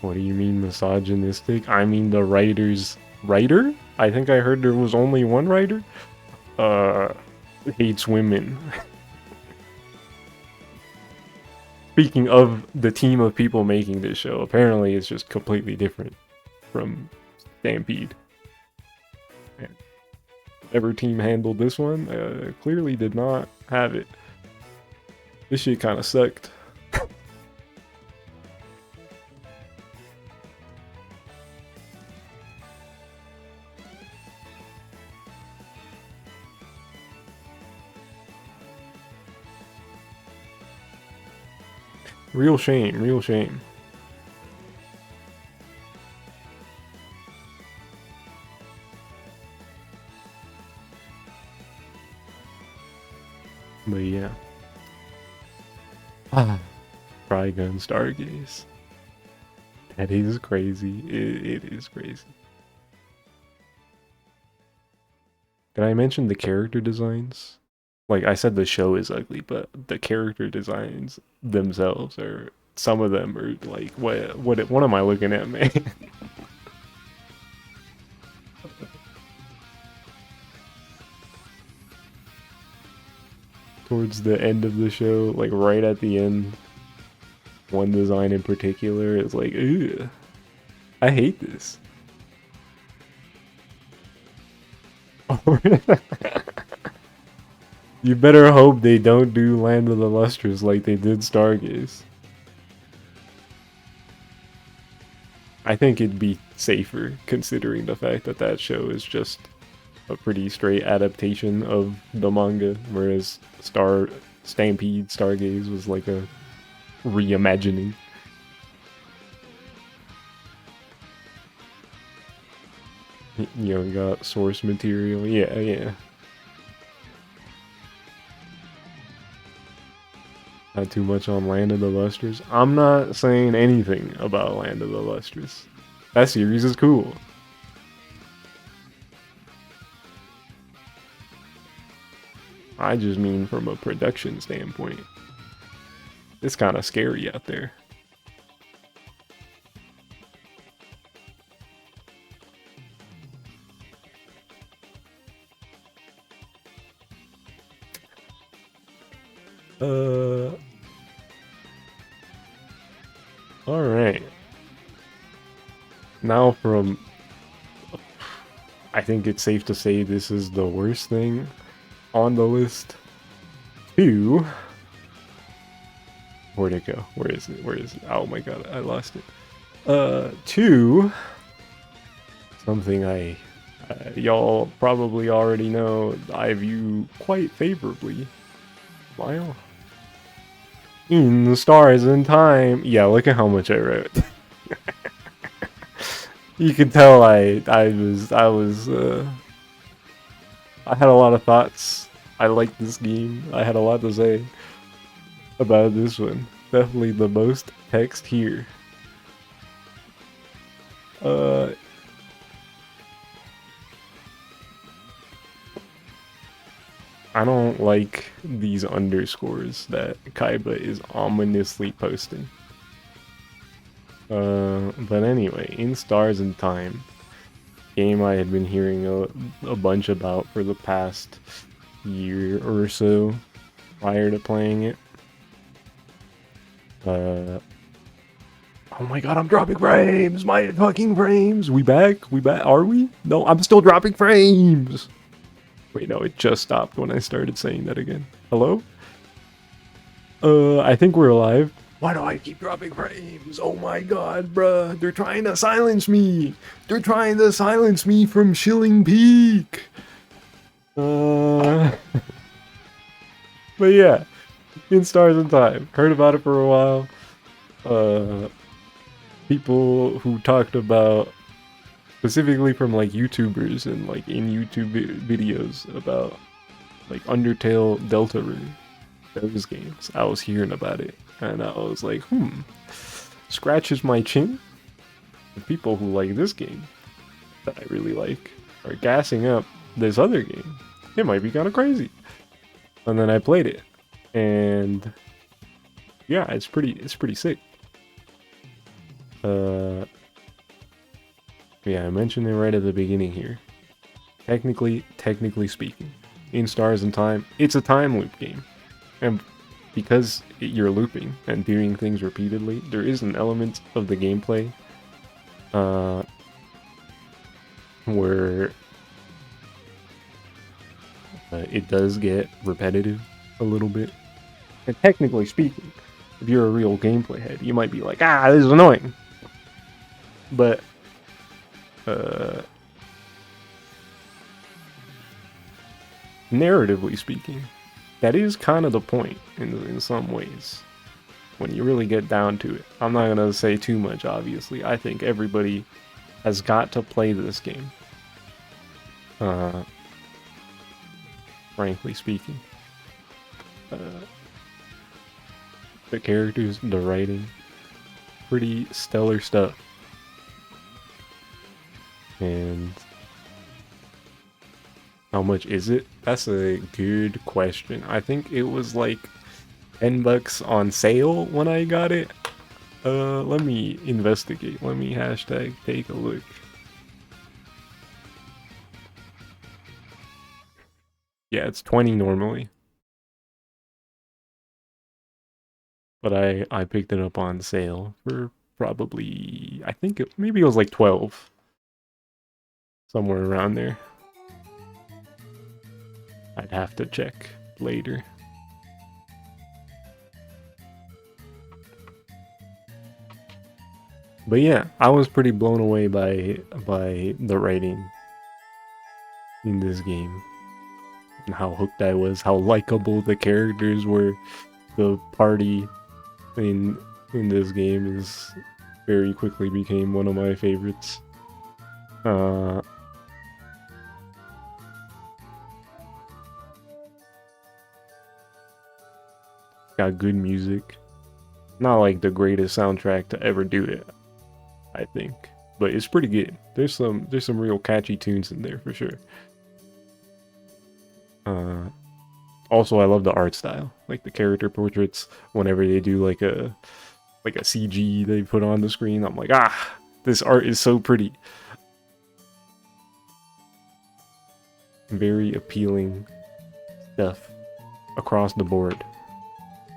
What do you mean misogynistic? I mean the writer's writer? I think I heard there was only one writer. uh, hates women. Speaking of the team of people making this show, apparently it's just completely different from Stampede. And whatever team handled this one clearly did not have it. This shit kind of sucked. Real shame, real shame. But yeah. Trigun Stargaze. That is crazy. It is crazy. Did I mention the character designs? Like I said, the show is ugly, but the character designs themselves are, some of them are like, what am I looking at, man? Towards the end of the show, like right at the end, one design in particular is like, ugh, I hate this. You better hope they don't do Land of the Lustrous like they did Stargaze. I think it'd be safer considering the fact that that show is just a pretty straight adaptation of the manga, whereas Stampede Stargaze was like a reimagining. You know, got source material. Yeah, yeah. Not too much on Land of the Lustrous. I'm not saying anything about Land of the Lustrous. That series is cool. I just mean from a production standpoint. It's kind of scary out there. Alright. Now from... I think it's safe to say this is the worst thing on the list. To... Where'd it go? Where is it? Where is it? Oh my god, I lost it. To... Something y'all probably already know I view quite favorably. Smile. In the Stars in Time. Yeah, look at how much I wrote. You can tell I had a lot of thoughts. I liked this game. I had a lot to say about this one. Definitely the most text here. I don't like these underscores that Kaiba is ominously posting. But anyway, In Stars in Time, game I had been hearing a bunch about for the past year or so prior to playing it. Oh my god, I'm dropping frames! My fucking frames! We back? We back? Are we? No, I'm still dropping frames! Wait, no, it just stopped when I started saying that again. Hello? I think we're alive. Why do I keep dropping frames? Oh my god, bruh. They're trying to silence me. They're trying to silence me from Shilling Peak. But yeah, In Stars in Time. Heard about it for a while. People who talked about, specifically from like YouTubers and like in YouTube videos about like Undertale Deltarune, those games. I was hearing about it and I was like, scratches my chin. The people who like this game that I really like are gassing up this other game. It might be kind of crazy. And then I played it, and yeah, it's pretty sick. Yeah, I mentioned it right at the beginning here. Technically speaking, in Stars and Time, it's a time loop game. And because you're looping and doing things repeatedly, there is an element of the gameplay uh, where it does get repetitive a little bit. And technically speaking, if you're a real gameplay head, you might be like, ah, this is annoying. But narratively speaking, that is kind of the point in some ways. When you really get down to it. I'm not going to say too much, obviously. I think everybody has got to play this game. Frankly speaking. The characters, the writing, pretty stellar stuff. And how much is it? That's a good question. I think it was like $10 on sale when I got it. Let me investigate. Let me hashtag take a look. Yeah, it's 20 normally. But I picked it up on sale for probably, I think maybe it was like 12. Somewhere around there. I'd have to check later. But yeah, I was pretty blown away by the writing in this game. And how hooked I was, how likable the characters were. The party in this game is very quickly became one of my favorites. Got good music. Not like the greatest soundtrack to ever do it, I think, but it's pretty good. There's some real catchy tunes in there for sure. Also, I love the art style, like the character portraits. Whenever they do like a CG they put on the screen, I'm like, ah, this art is so pretty. Very appealing stuff across the board.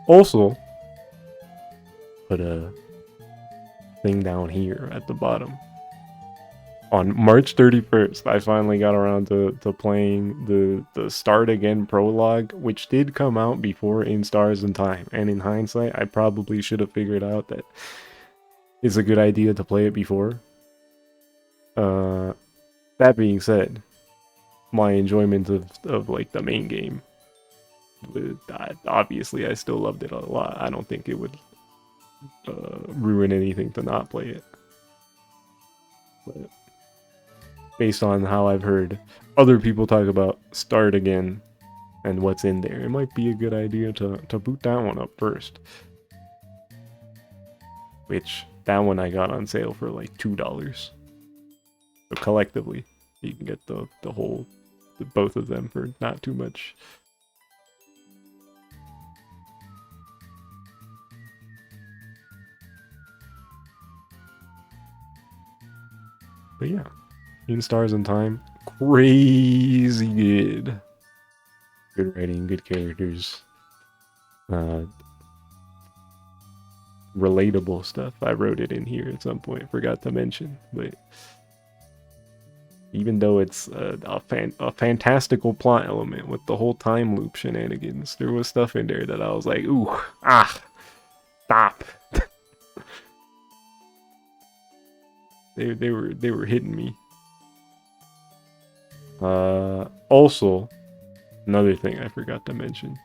Also, put a thing down here at the bottom. On March 31st, I finally got around to playing the Start Again prologue, which did come out before In Stars and Time. And in hindsight, I probably should have figured out that it's a good idea to play it before. That being said, my enjoyment of like the main game, obviously I still loved it a lot. I don't think it would ruin anything to not play it. But based on how I've heard other people talk about Start Again and what's in there, it might be a good idea to boot that one up first. Which, that one I got on sale for like $2. So collectively, you can get the both of them for not too much. But yeah, In Stars and Time, crazy good. Good writing, good characters. Relatable stuff. I wrote it in here at some point, forgot to mention, but even though it's a fantastical plot element with the whole time loop shenanigans, there was stuff in there that I was like, ooh, stop. they were hitting me. Also, another thing I forgot to mention.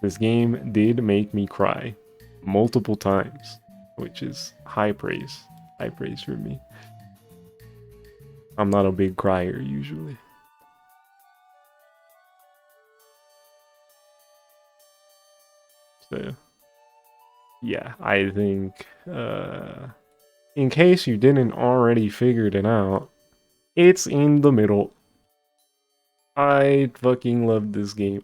This game did make me cry multiple times, which is high praise. High praise for me. I'm not a big crier usually. So, yeah, I think, in case you didn't already figured it out, it's in the middle. I fucking love this game.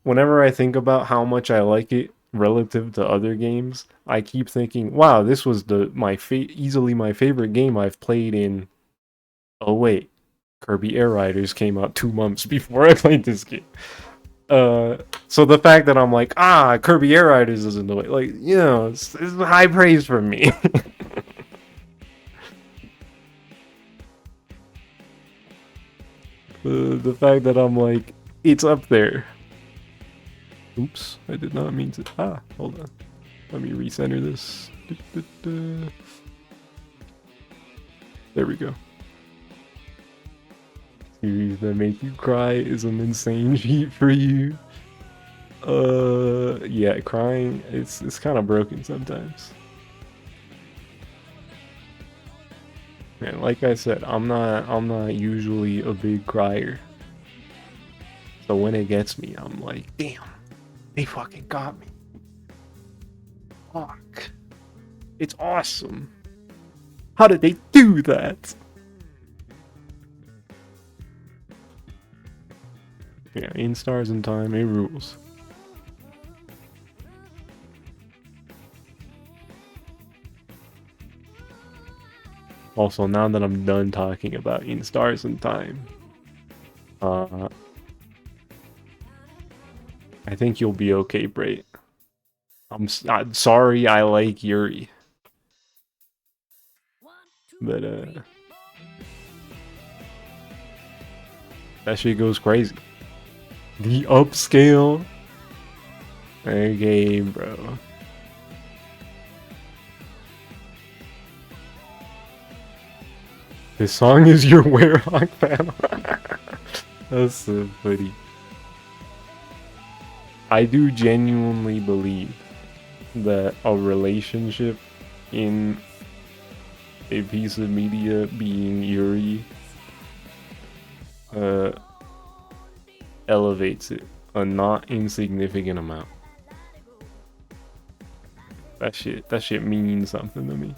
Whenever I think about how much I like it relative to other games, I keep thinking, wow, this was easily my favorite game I've played in, oh wait, Kirby Air Riders came out 2 months before I played this game. So the fact that I'm like, Kirby Air Riders is in the way, like, you know, it's high praise from me. The fact that I'm like, it's up there. Oops, I did not mean to. Hold on. Let me recenter this. There we go. Series that make you cry is an insane cheat for you. Yeah, crying, it's kind of broken sometimes. Man, like I said, I'm not usually a big crier. So when it gets me, I'm like, damn, they fucking got me. Fuck. It's awesome. How did they do that? Yeah, in Stars in Time, it rules. Also, now that I'm done talking about In Stars in Time, I think you'll be okay, Brait. I'm sorry I like Yuri. But, that shit goes crazy. The upscale? Okay, bro. This song is your Werehog panel. That's so funny. I do genuinely believe that a relationship in a piece of media being Yuri elevates it a not insignificant amount. That shit means something to me.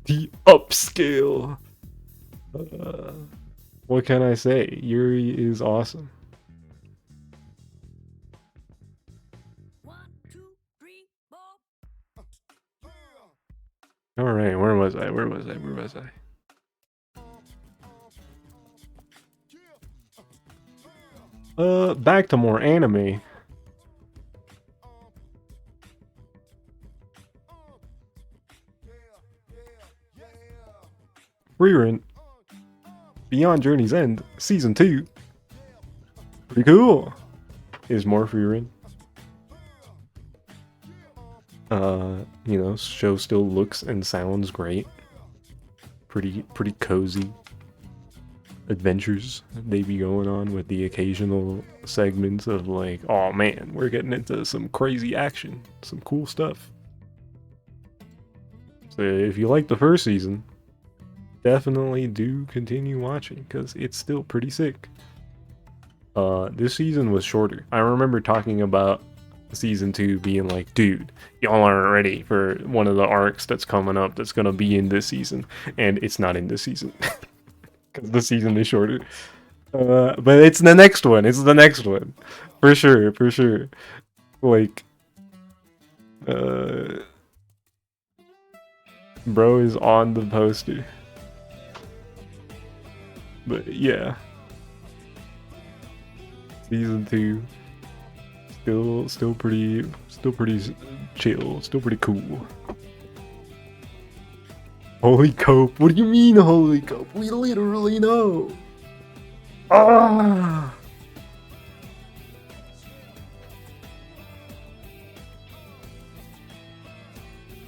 The upscale. What can I say? Yuri is awesome. All right, where was I? Back to more anime. Frieren, Beyond Journey's End, Season 2. Pretty cool. Is more Frieren. You know, show still looks and sounds great. Pretty cozy adventures they be going on with the occasional segments of like, oh man, we're getting into some crazy action, some cool stuff. So if you like the first season, definitely do continue watching because it's still pretty sick. This season was shorter. I remember talking about season 2 being like, dude, y'all aren't ready for one of the arcs that's coming up that's gonna be in this season, and it's not in this season because the season is shorter. But it's the next one. It's the next one for sure. Like, bro is on the poster. But yeah, season 2 still pretty chill, still pretty cool. Holy cope, what do you mean holy cope? We literally know.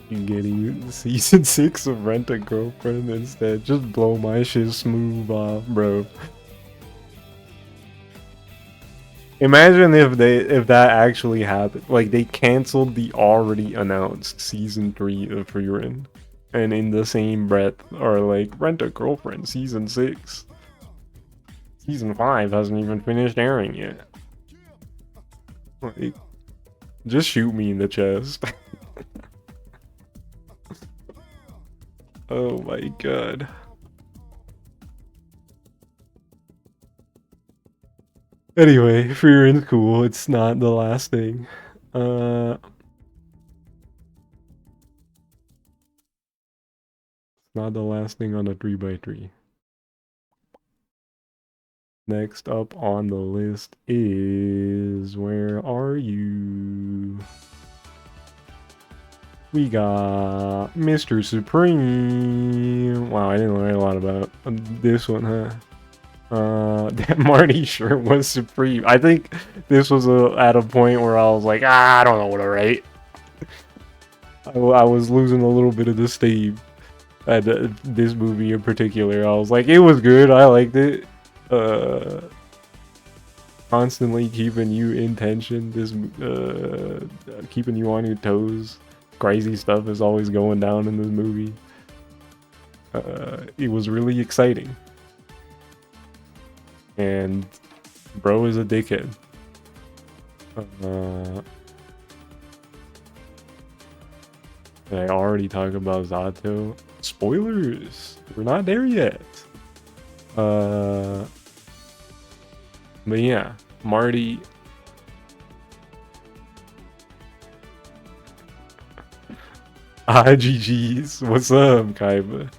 You getting season 6 of Rent a Girlfriend instead? Just blow my shit smooth off, bro. Imagine if that actually happened. Like, they canceled the already announced season 3 of Frieren, and in the same breath are like, Rent a Girlfriend season 6. Season 5 hasn't even finished airing yet. Like, just shoot me in the chest. Oh my god. Anyway, Frieren's cool. It's not the last thing. It's not the last thing on the 3x3. Next up on the list is, where are you? We got Mr. Supreme. Wow, I didn't learn a lot about this one, huh? That Marty shirt was Supreme. I think this was at a point where I was like, I don't know what to write. I was losing a little bit of the steam at this movie in particular. I was like, it was good. I liked it. Constantly keeping you in tension. This keeping you on your toes. Crazy stuff is always going down in this movie. It was really exciting. And bro is a dickhead. I already talked about Zato. Spoilers! We're not there yet. But yeah, Marty. GG's. What's up, Kaiba?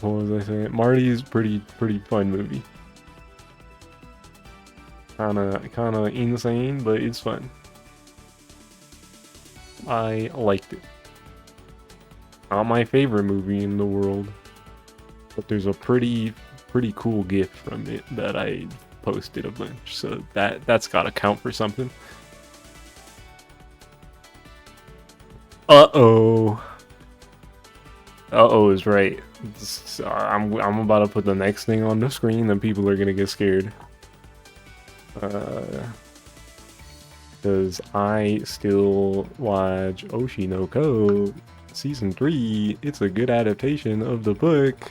What was I saying? Marty is pretty fun movie. Kinda insane, but it's fun. I liked it. Not my favorite movie in the world, but there's a pretty cool GIF from it that I posted a bunch, so that's gotta count for something. Uh-oh is right. I'm about to put the next thing on the screen and people are gonna get scared. Because I still watch Oshi no Ko Season 3. It's a good adaptation of the book.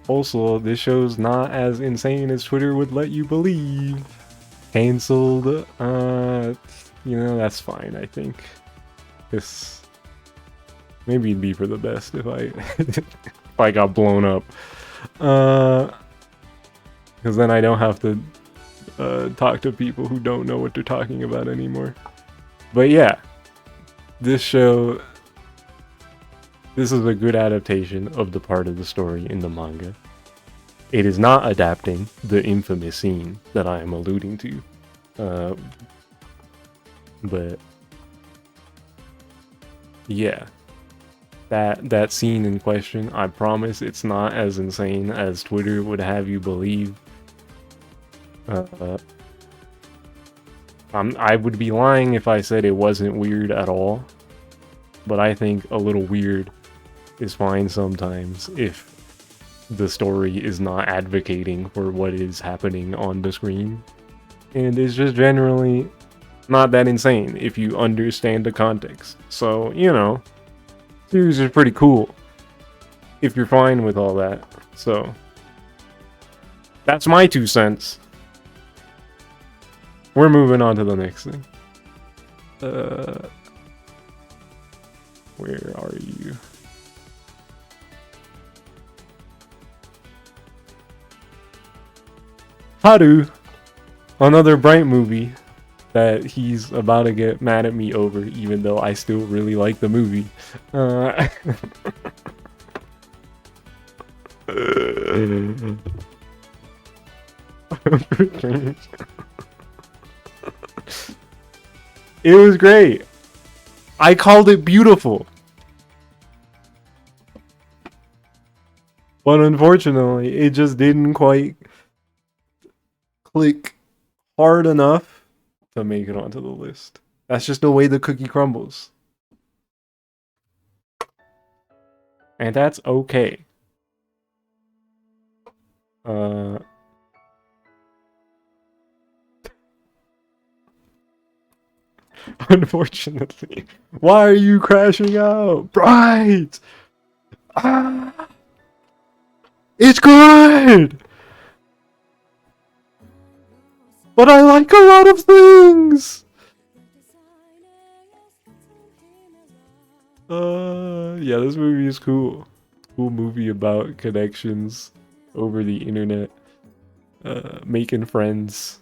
Also, this show's not as insane as Twitter would let you believe. Cancelled. You know, that's fine, I think. This maybe it'd be for the best if I if I got blown up. Because then I don't have to talk to people who don't know what they're talking about anymore. But yeah, this show, this is a good adaptation of the part of the story in the manga. It is not adapting the infamous scene that I am alluding to. But yeah, that scene in question, I promise it's not as insane as Twitter would have you believe. I would be lying if I said it wasn't weird at all, but I think a little weird is fine sometimes if the story is not advocating for what is happening on the screen, and it's just generally not that insane if you understand the context. So, you know, series is pretty cool if you're fine with all that. So that's my 2 cents. We're moving on to the next thing. Where are you? Haru, another Bright movie that he's about to get mad at me over, even though I still really like the movie. It was great. I called it beautiful. But unfortunately, it just didn't quite click hard enough to make it onto the list. That's just the way the cookie crumbles. And that's okay. Unfortunately. Why are you crashing out? Bright! Ah! It's good! But I like a lot of things! Yeah, this movie is cool. Cool movie about connections over the internet. making friends,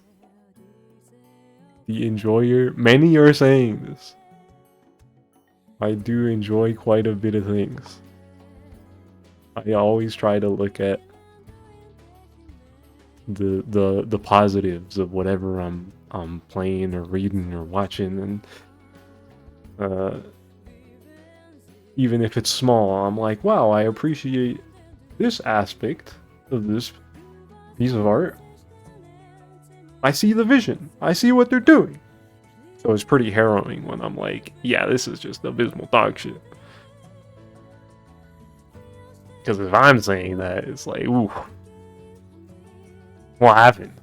the enjoyer. Many are saying this. I do enjoy quite a bit of things. I always try to look at the positives of whatever I'm playing or reading or watching, and even if it's small, I'm like, wow, I appreciate this aspect of this piece of art. I see the vision. I see what they're doing. So it's pretty harrowing when I'm like, yeah, this is just abysmal dog shit. Because if I'm saying that, it's like, ooh, what happened?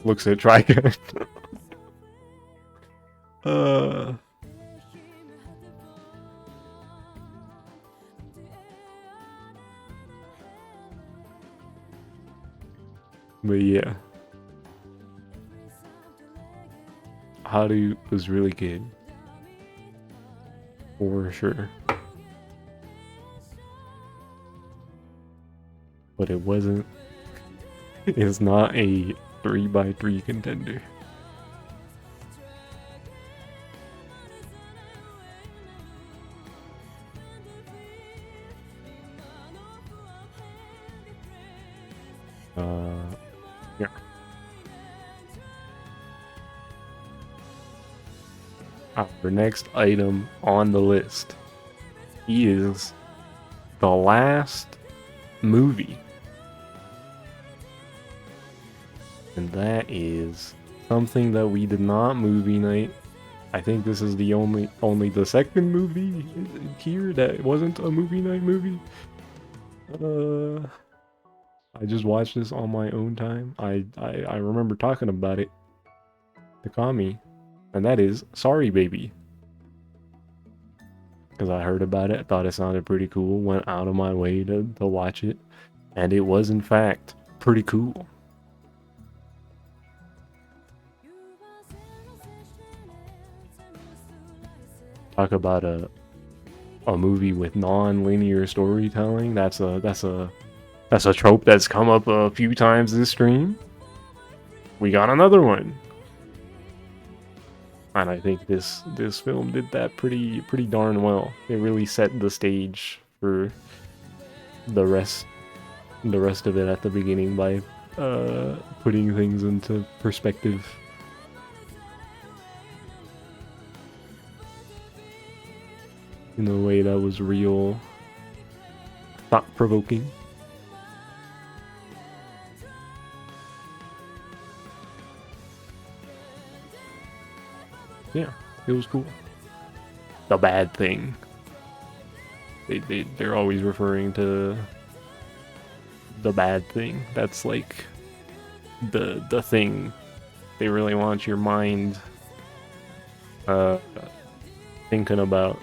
Looks at Trigun. uh, but yeah, Haru was really good, for sure. But it wasn't. It's not a 3x3 contender. Yeah. Our next item on the list is the last movie. And that is something that we did not movie night. I think this is the only the second movie here that wasn't a movie night movie. I just watched this on my own time. I remember talking about it to Kami, and that is Sorry Baby. Because I heard about it, I thought it sounded pretty cool, went out of my way to watch it, and it was in fact pretty cool. Talk about a movie with non-linear storytelling. That's a trope that's come up a few times this stream. We got another one. And I think this film did that pretty darn well. It really set the stage for the rest of it at the beginning by putting things into perspective. In a way that was real thought-provoking. Yeah, it was cool. The bad thing. They're always referring to the bad thing. That's like the thing they really want your mind thinking about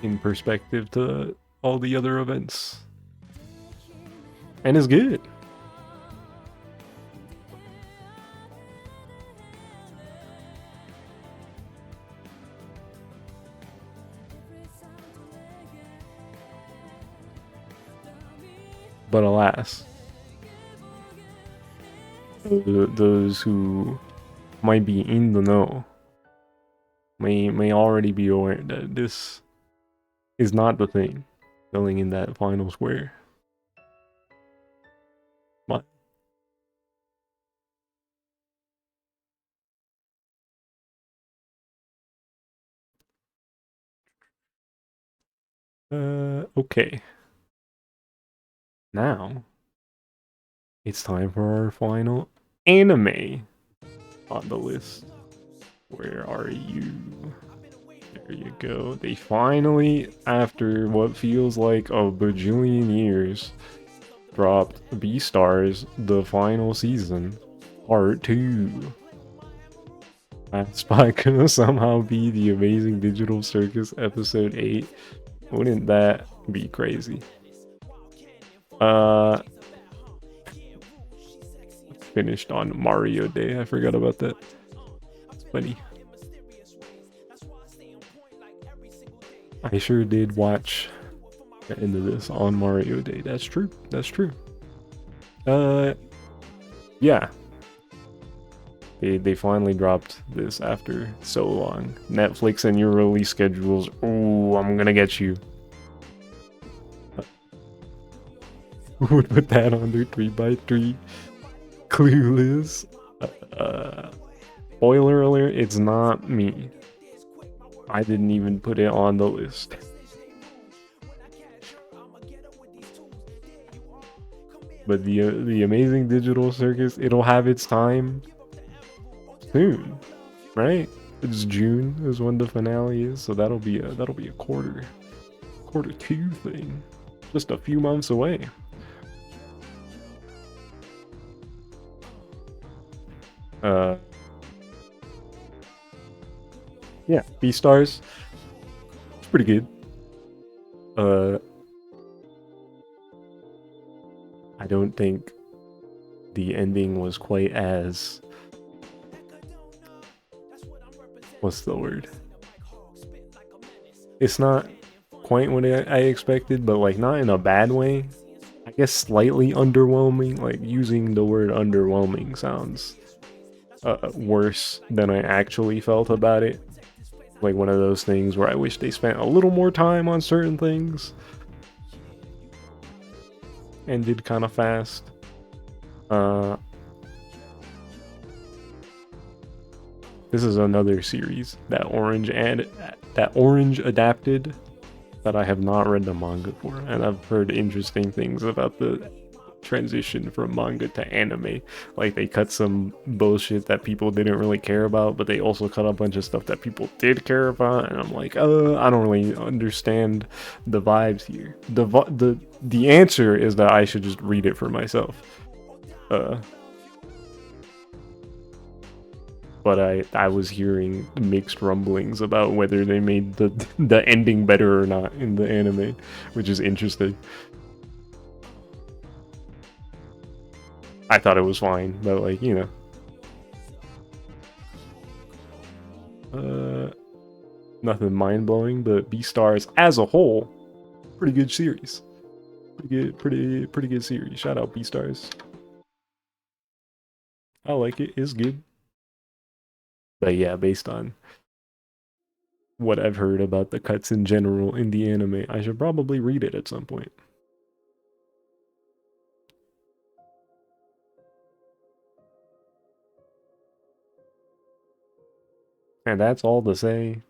in perspective to all the other events. And it's good. But alas, those who might be in the know may already be aware that this is not the thing filling in that final square. But okay. Now it's time for our final anime on the list. Where are you? There you go. They finally, after what feels like a bajillion years, dropped Beastars, the final season, part 2. That spot gonna somehow be the Amazing Digital Circus episode 8. Wouldn't that be crazy? Finished on Mario Day. I forgot about that. It's funny. I sure did watch the end of this on Mario Day. That's true. That's true. Yeah, they finally dropped this after so long. Netflix and your release schedules. Oh, I'm gonna get you. Who would put that on their 3x3? Clueless. Uh, Spoiler alert, it's not me. I didn't even put it on the list. But the Amazing Digital Circus, it'll have its time soon, right? It's June is when the finale is, so that'll be a quarter 2 thing, just a few months away. Yeah, Beastars, it's pretty good. I don't think the ending was quite as, what's the word? It's not quite what I expected, but like not in a bad way. I guess slightly underwhelming. Like using the word underwhelming sounds worse than I actually felt about it. Like one of those things where I wish they spent a little more time on certain things. Ended kind of fast. This is another series that Orange adapted that I have not read the manga for, and I've heard interesting things about the transition from manga to anime. Like they cut some bullshit that people didn't really care about, but they also cut a bunch of stuff that people did care about, and I'm like, I don't really understand the vibes here. The answer is that I should just read it for myself. But I was hearing mixed rumblings about whether they made the ending better or not in the anime, which is interesting. I thought it was fine, but like, you know, nothing mind-blowing, but Beastars as a whole, pretty good series. Pretty good series. Shout out Beastars. I like it. It's good. But yeah, based on what I've heard about the cuts in general in the anime, I should probably read it at some point. And that's all to say,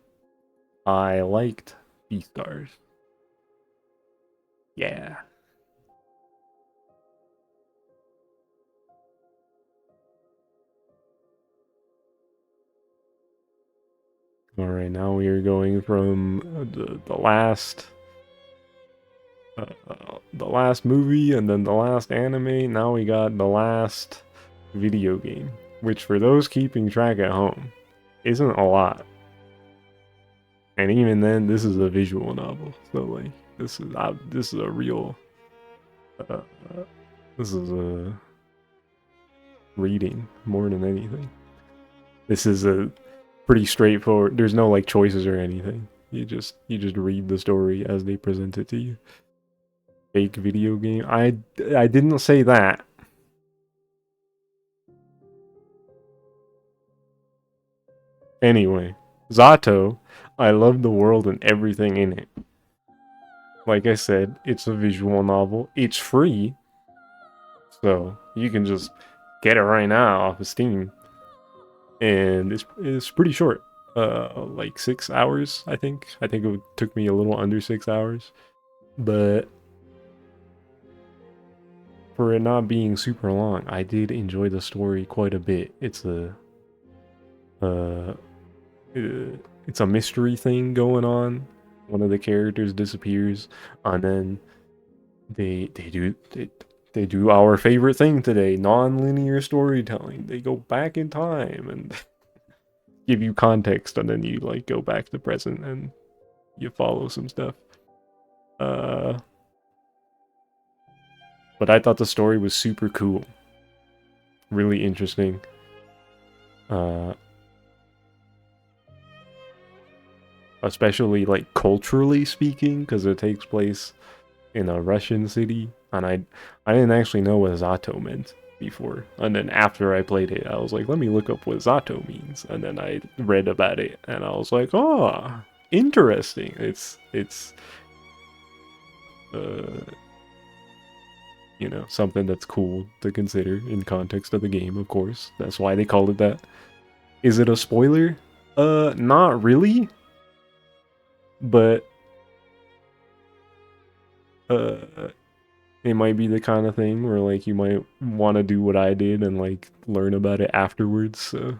I liked Beastars. Yeah. All right, now we are going from the last movie and then the last anime. Now we got the last video game, which for those keeping track at home isn't a lot. And even then, this is a visual novel, so like this is a real uh, this is a reading more than anything. This is a pretty straightforward. There's no like choices or anything. You just read the story as they present it to you. Fake video game. I didn't say that. Anyway, Zato, I love the world and everything in it. Like I said, it's a visual novel. It's free, so you can just get it right now off of Steam. And it's pretty short. Like 6 hours, I think. I think it took me a little under 6 hours. But for it not being super long, I did enjoy the story quite a bit. It's a mystery thing going on. One of the characters disappears, and then they do our favorite thing today, non-linear storytelling. They go back in time and give you context, and then you like go back to present and you follow some stuff. But I thought the story was super cool, really interesting. Especially like culturally speaking, because it takes place in a Russian city, and I didn't actually know what Zato meant. before. And then after I played it, I was like, let me look up what Zato means. And then I read about it, and I was like, oh, interesting. It's uh, you know, something that's cool to consider in context of the game, of course. That's why they call it that. Is it a spoiler? Not really, but uh it might be the kind of thing where like you might want to do what I did and like learn about it afterwards. So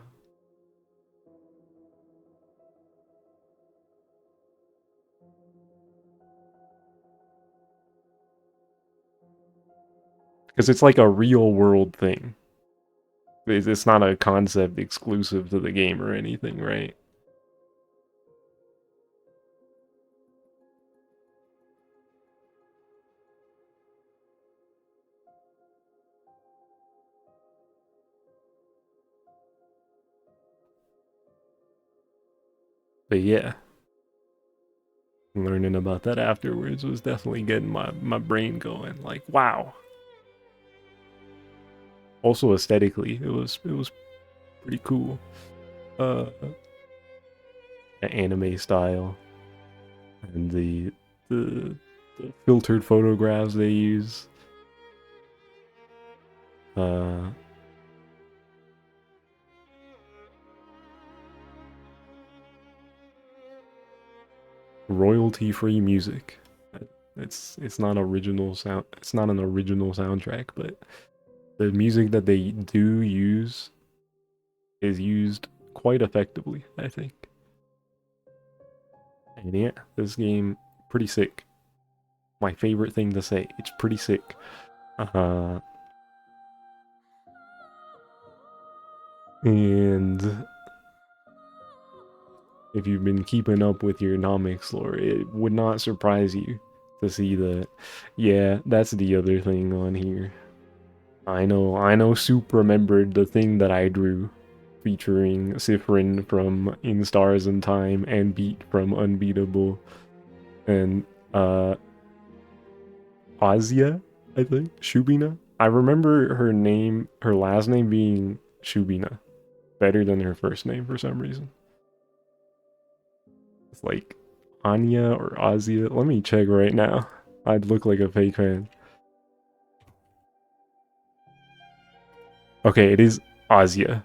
because it's like a real world thing. It's not a concept exclusive to the game or anything, right? But yeah, learning about that afterwards was definitely getting my brain going. Like, wow. Also aesthetically, it was pretty cool. The anime style and the filtered photographs they use. Uh, royalty-free music. It's not original sound. It's not an original soundtrack, but the music that they do use is used quite effectively, I think. And yeah, this game pretty sick. My favorite thing to say. It's pretty sick. Uh, and if you've been keeping up with your Nomics lore, it would not surprise you to see that. Yeah, that's the other thing on here. I know Soup remembered the thing that I drew, featuring Sifrin from In Stars and Time and Beat from Unbeatable, and Azia, I think, Shubina. I remember her name, her last name being Shubina, better than her first name for some reason. It's like Anya or Azia. Let me check right now. I'd look like a fake fan. Okay, it is Azia.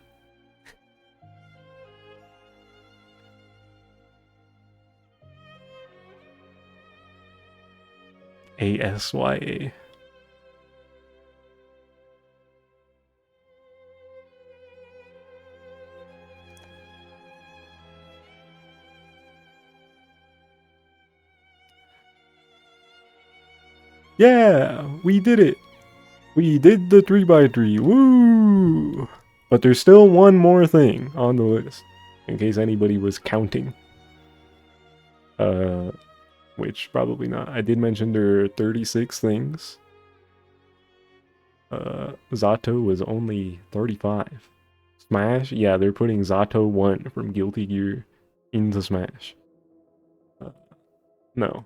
Asya. Yeah, we did it. We did the 3x3. Woo! But there's still one more thing on the list, in case anybody was counting. Uh, which probably not. I did mention there are 36 things. Zato was only 35. Smash? Yeah, they're putting Zato 1 from Guilty Gear into Smash. Uh, no.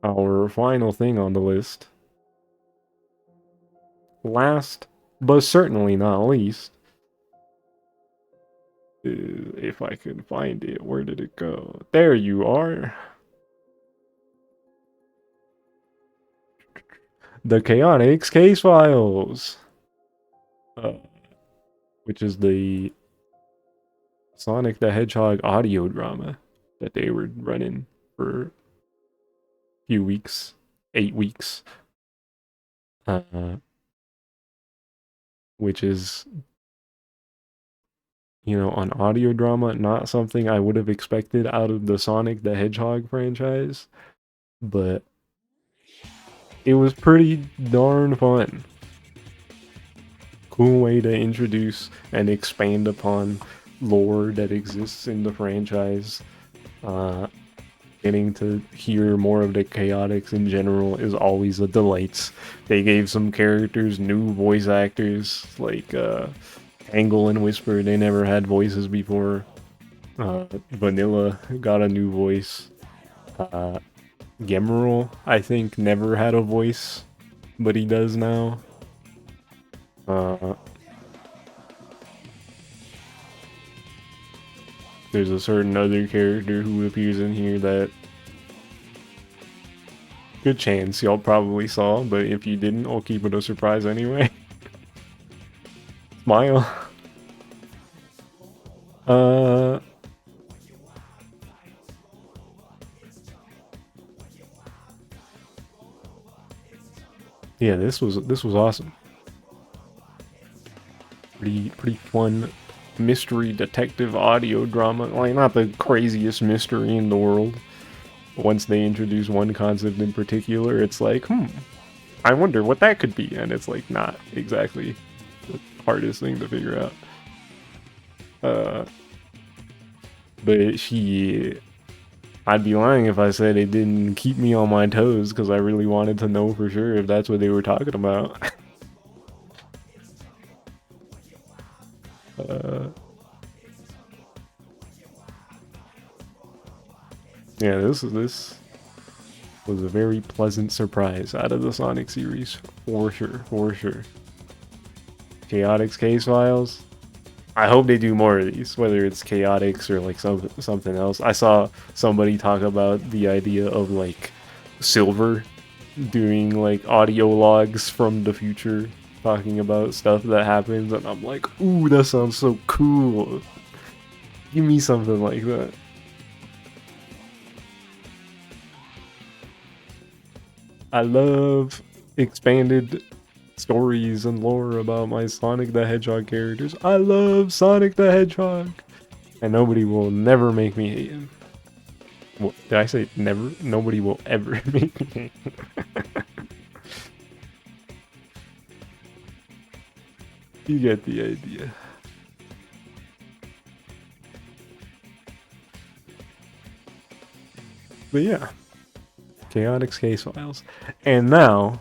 Our final thing on the list, last but certainly not least, is, if I could find it, where did it go? There you are. The Chaotix Case Files, which is the Sonic the Hedgehog audio drama that they were running for a few weeks, 8 weeks, which is, you know, an audio drama, not something I would have expected out of the Sonic the Hedgehog franchise, but it was pretty darn fun. Cool way to introduce and expand upon lore that exists in the franchise. Getting to hear more of the Chaotix in general is always a delight. They gave some characters new voice actors, like Angle and Whisper. They never had voices before. Vanilla got a new voice. Gemerald, I think, never had a voice, but he does now. Uh, there's a certain other character who appears in here that good chance y'all probably saw, but if you didn't, I'll keep it a surprise anyway. Smile. Uh, yeah, this was awesome. Pretty fun mystery detective audio drama. Like, not the craziest mystery in the world. Once they introduce one concept in particular, it's like, I wonder what that could be, and it's like not exactly the hardest thing to figure out. But I'd be lying if I said it didn't keep me on my toes, because I really wanted to know for sure if that's what they were talking about. Yeah, this was a very pleasant surprise out of the Sonic series, for sure, for sure. Chaotix Case Files. I hope they do more of these, whether it's Chaotix or like something else. I saw somebody talk about the idea of like Silver doing like audio logs from the future, talking about stuff that happens, and I'm like, ooh, that sounds so cool. Give me something like that. I love expanded stories and lore about my Sonic the Hedgehog characters. I love Sonic the Hedgehog! And nobody will never make me hate him. What, did I say never? Nobody will ever make me hate him. You get the idea. But yeah. Chaotix Case Files. And now,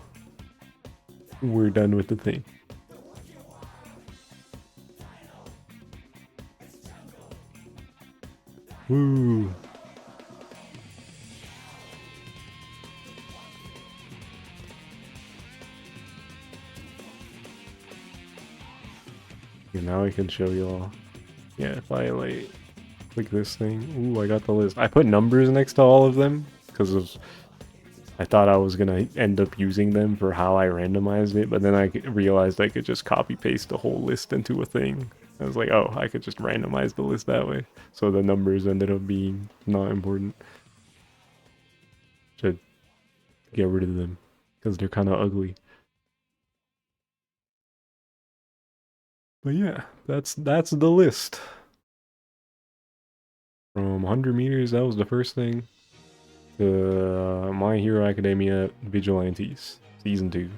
we're done with the thing. Woo! Okay, now I can show y'all. Yeah, if I like click this thing. Ooh, I got the list. I put numbers next to all of them because I thought I was gonna end up using them for how I randomized it, but then I realized I could just copy paste the whole list into a thing. I was like, oh, I could just randomize the list that way. So the numbers ended up being not important. Should get rid of them because they're kind of ugly. But yeah, that's the list. From 100 meters, that was the first thing, to My Hero Academia Vigilantes, Season 2.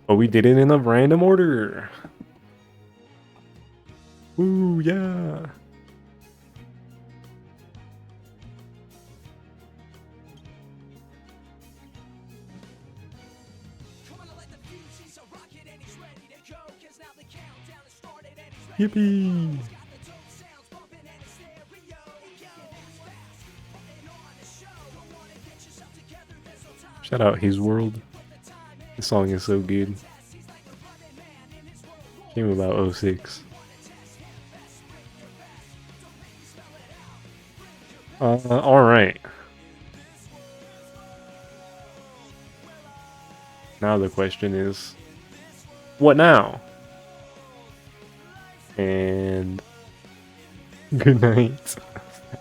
But we did it in a random order. Woo, yeah. Yippee! Shout out His World. This song is so good. Came about 06. Alright. Now the question is, what now? And good night.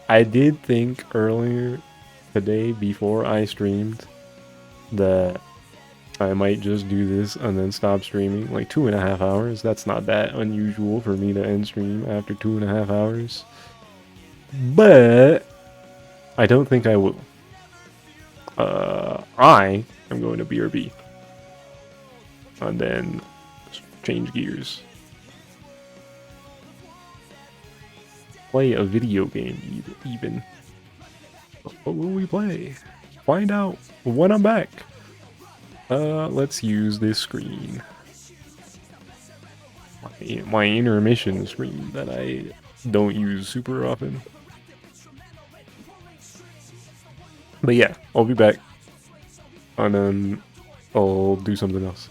I did think earlier today before I streamed that I might just do this and then stop streaming. Like 2.5 hours. That's not that unusual for me to end stream after 2.5 hours. But I don't think I will. I am going to BRB. And then change gears. Play a video game even. What will we play? Find out when I'm back. Let's use this screen. My intermission screen that I don't use super often. But yeah, I'll be back. And then I'll do something else.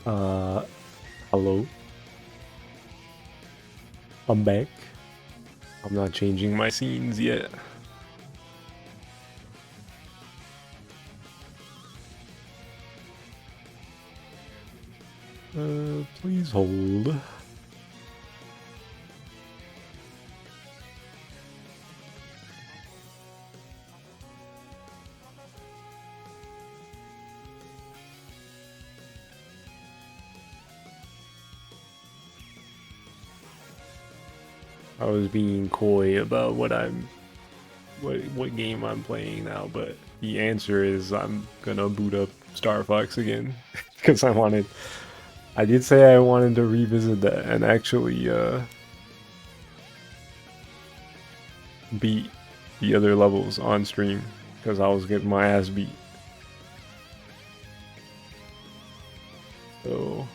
Uh, hello? I'm back. I'm not changing my scenes yet. Please hold. I was being coy about what game I'm playing now, but the answer is I'm gonna boot up Star Fox again because I did say I wanted to revisit that and actually beat the other levels on stream because I was getting my ass beat. So,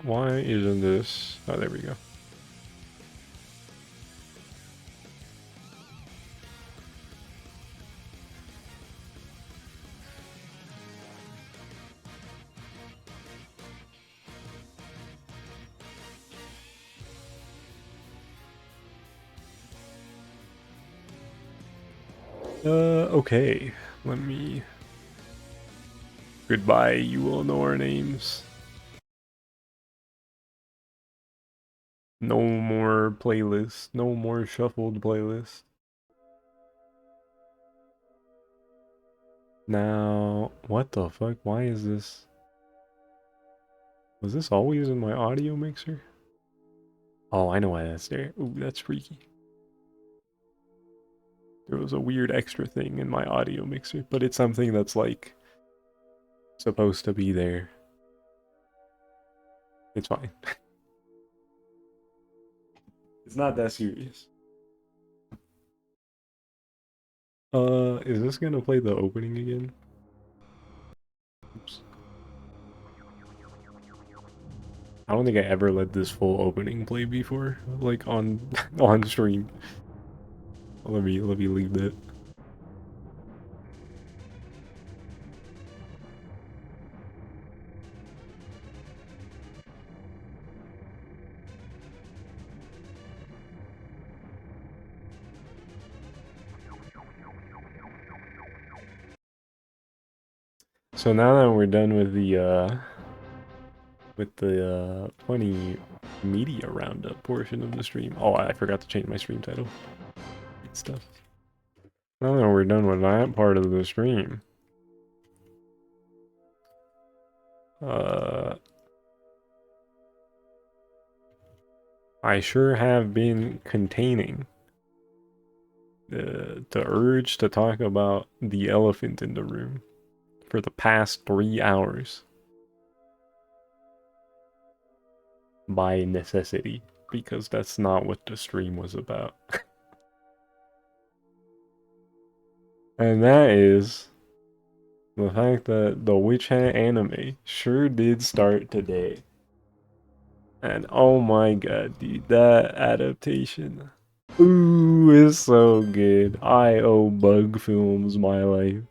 why isn't this? Oh, there we go. Okay. Let me. Goodbye, you will know our names. No more playlist. No more shuffled playlist. Now, what the fuck? Why is this? Was this always in my audio mixer? Oh, I know why that's there. Ooh, that's freaky. There was a weird extra thing in my audio mixer, but it's something that's like supposed to be there. It's fine. It's not that serious. Is this gonna play the opening again? Oops. I don't think I ever let this full opening play before, like on on stream. Let me leave that. So now that we're done with the funny media roundup portion of the stream. Oh, I forgot to change my stream title. Good stuff. Now that we're done with that part of the stream, I sure have been containing the urge to talk about the elephant in the room for the past 3 hours by necessity, because that's not what the stream was about. And that is the fact that the Witch Hat anime sure did start today. And oh my god, dude, that adaptation. Ooh, it's so good. I owe Bug Films my life.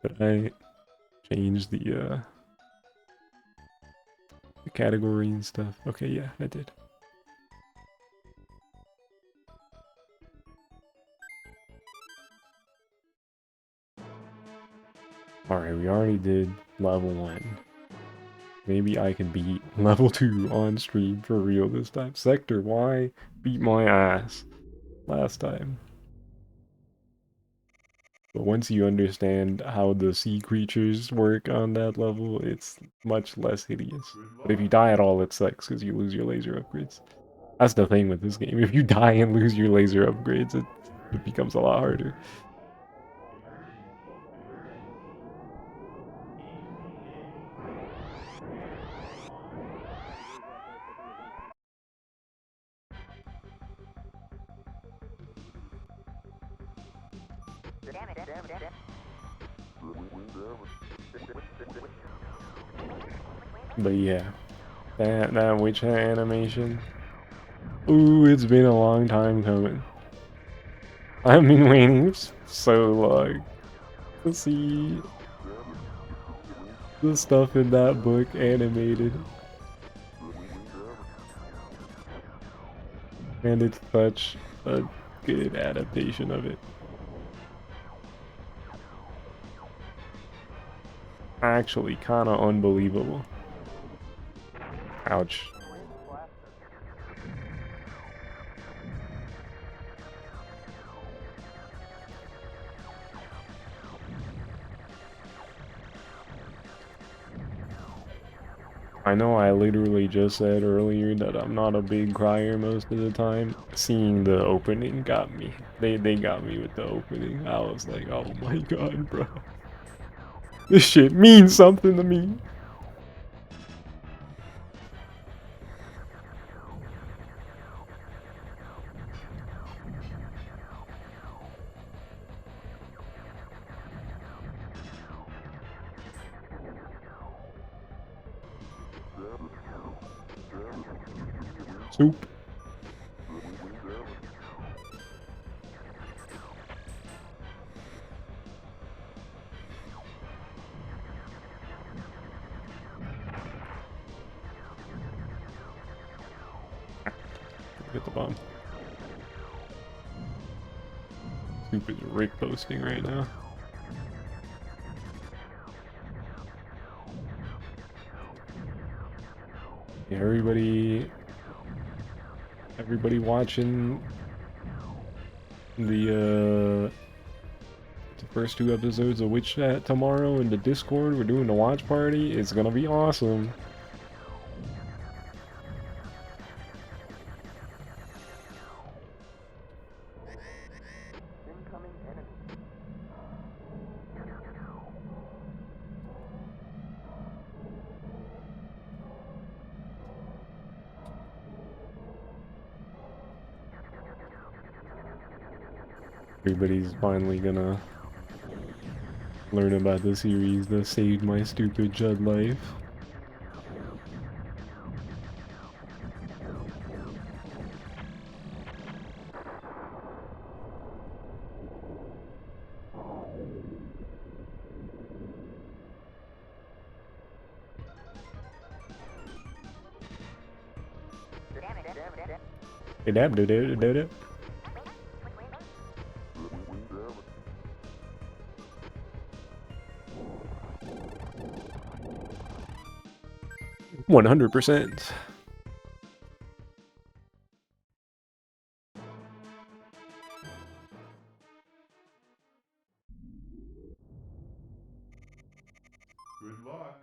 But I changed the category and stuff. Okay, yeah, I did. Alright, we already did level 1. Maybe I can beat level 2 on stream for real this time. Sector, why beat my ass last time? But once you understand how the sea creatures work on that level, it's much less hideous. But if you die at all, it sucks because you lose your laser upgrades. That's the thing with this game. If you die and lose your laser upgrades, it becomes a lot harder. But yeah, that witch hat animation. Ooh, it's been a long time coming. I've been waiting so long to see the stuff in that book animated. And it's such a good adaptation of it. Actually, kinda unbelievable. Ouch. I know I literally just said earlier that I'm not a big crier most of the time. Seeing the opening got me. They got me with the opening. I was like, oh my god, bro. This shit means something to me. Soup. Get the bomb. Soup is Rick posting right now. Yeah, everybody watching the first 2 episodes of Witch Chat tomorrow in the Discord. We're doing the watch party. It's gonna be awesome. Everybody's finally gonna learn about the series that saved my stupid Judd life. Hey, dab, do do do do. 100%. Good luck.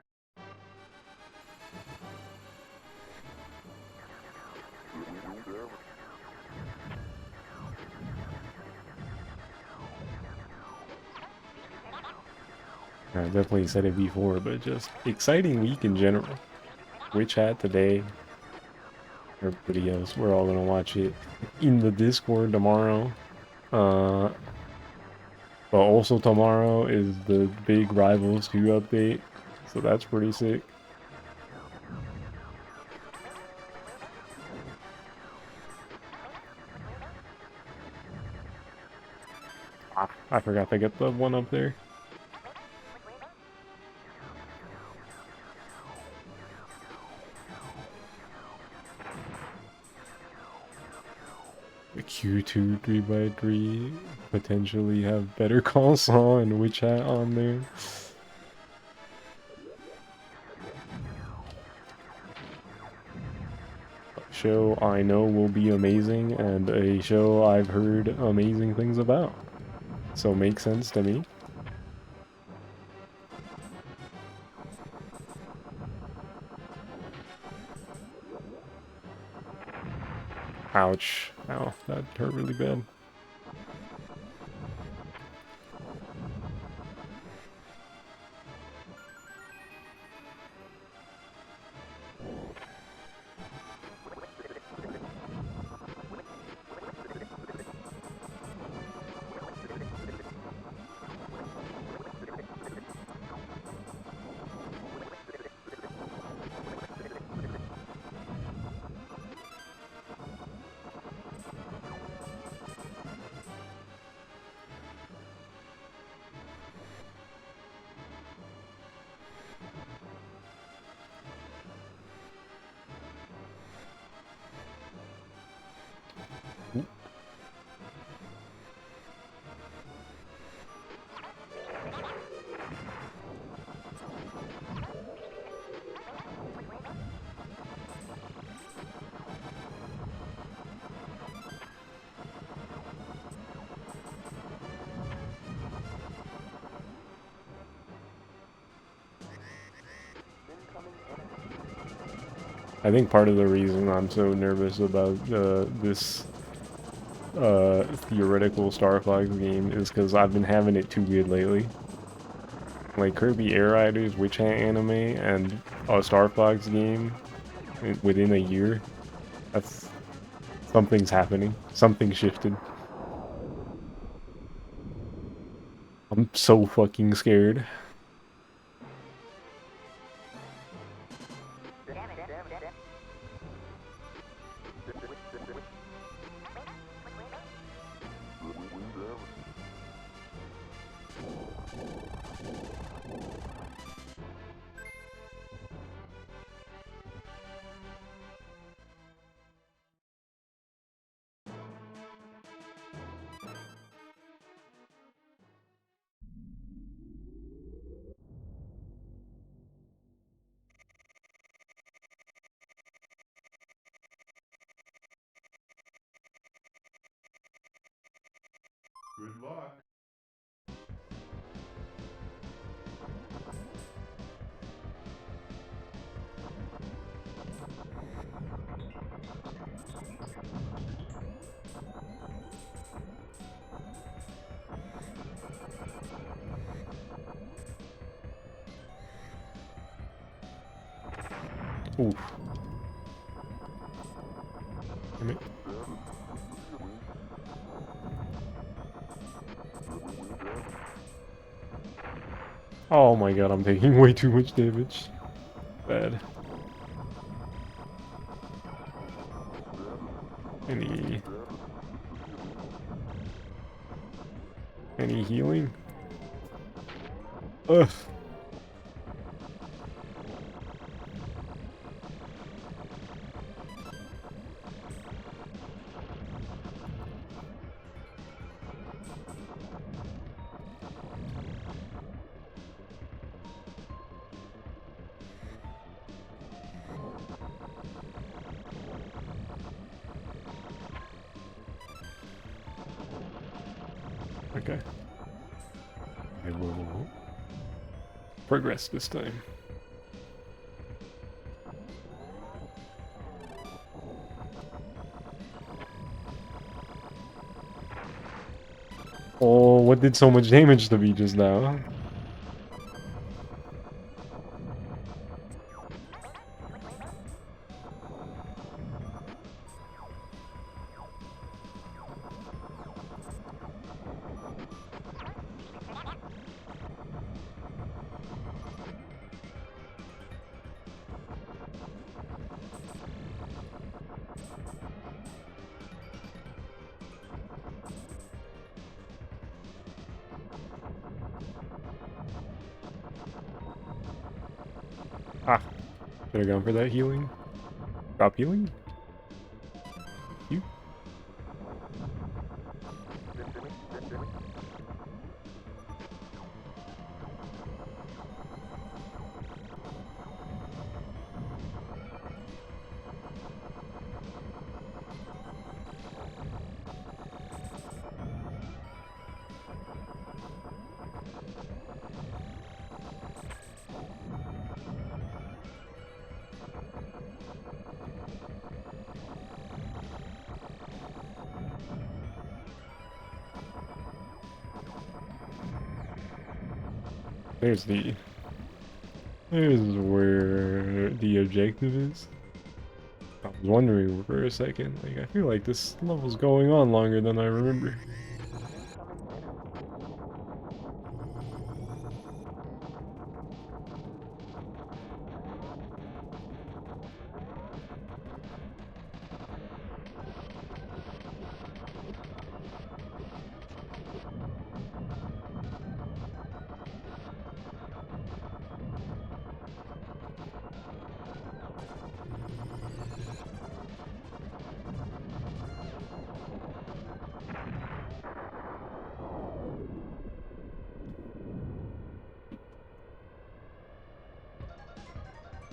I definitely said it before, but just exciting week in general. Witch Hat today. Everybody else, we're all gonna watch it in the Discord tomorrow. But also tomorrow is the big Rivals 2 update, so that's pretty sick. I forgot to get the one up there. The Q2 3x3 potentially have Better Call Saul and Witch Hat on there. A show I know will be amazing, and a show I've heard amazing things about. So makes sense to me. Ouch. Ow, that hurt really bad. I think part of the reason I'm so nervous about this theoretical Star Fox game is because I've been having it too good lately. Like Kirby Air Riders, Witch Hat anime, and a Star Fox game within a year. That's something's happening. Something shifted. I'm so fucking scared. Good luck. Oof. Damn it. Oh my god, I'm taking way too much damage. Bad. Any... Any healing? Ugh. Okay. I will progress this time. Oh, what did so much damage to me just now? Ah, should have gone for that healing. Drop healing? You? There's the... There's where the objective is. I was wondering for a second, like, I feel like this level's going on longer than I remember.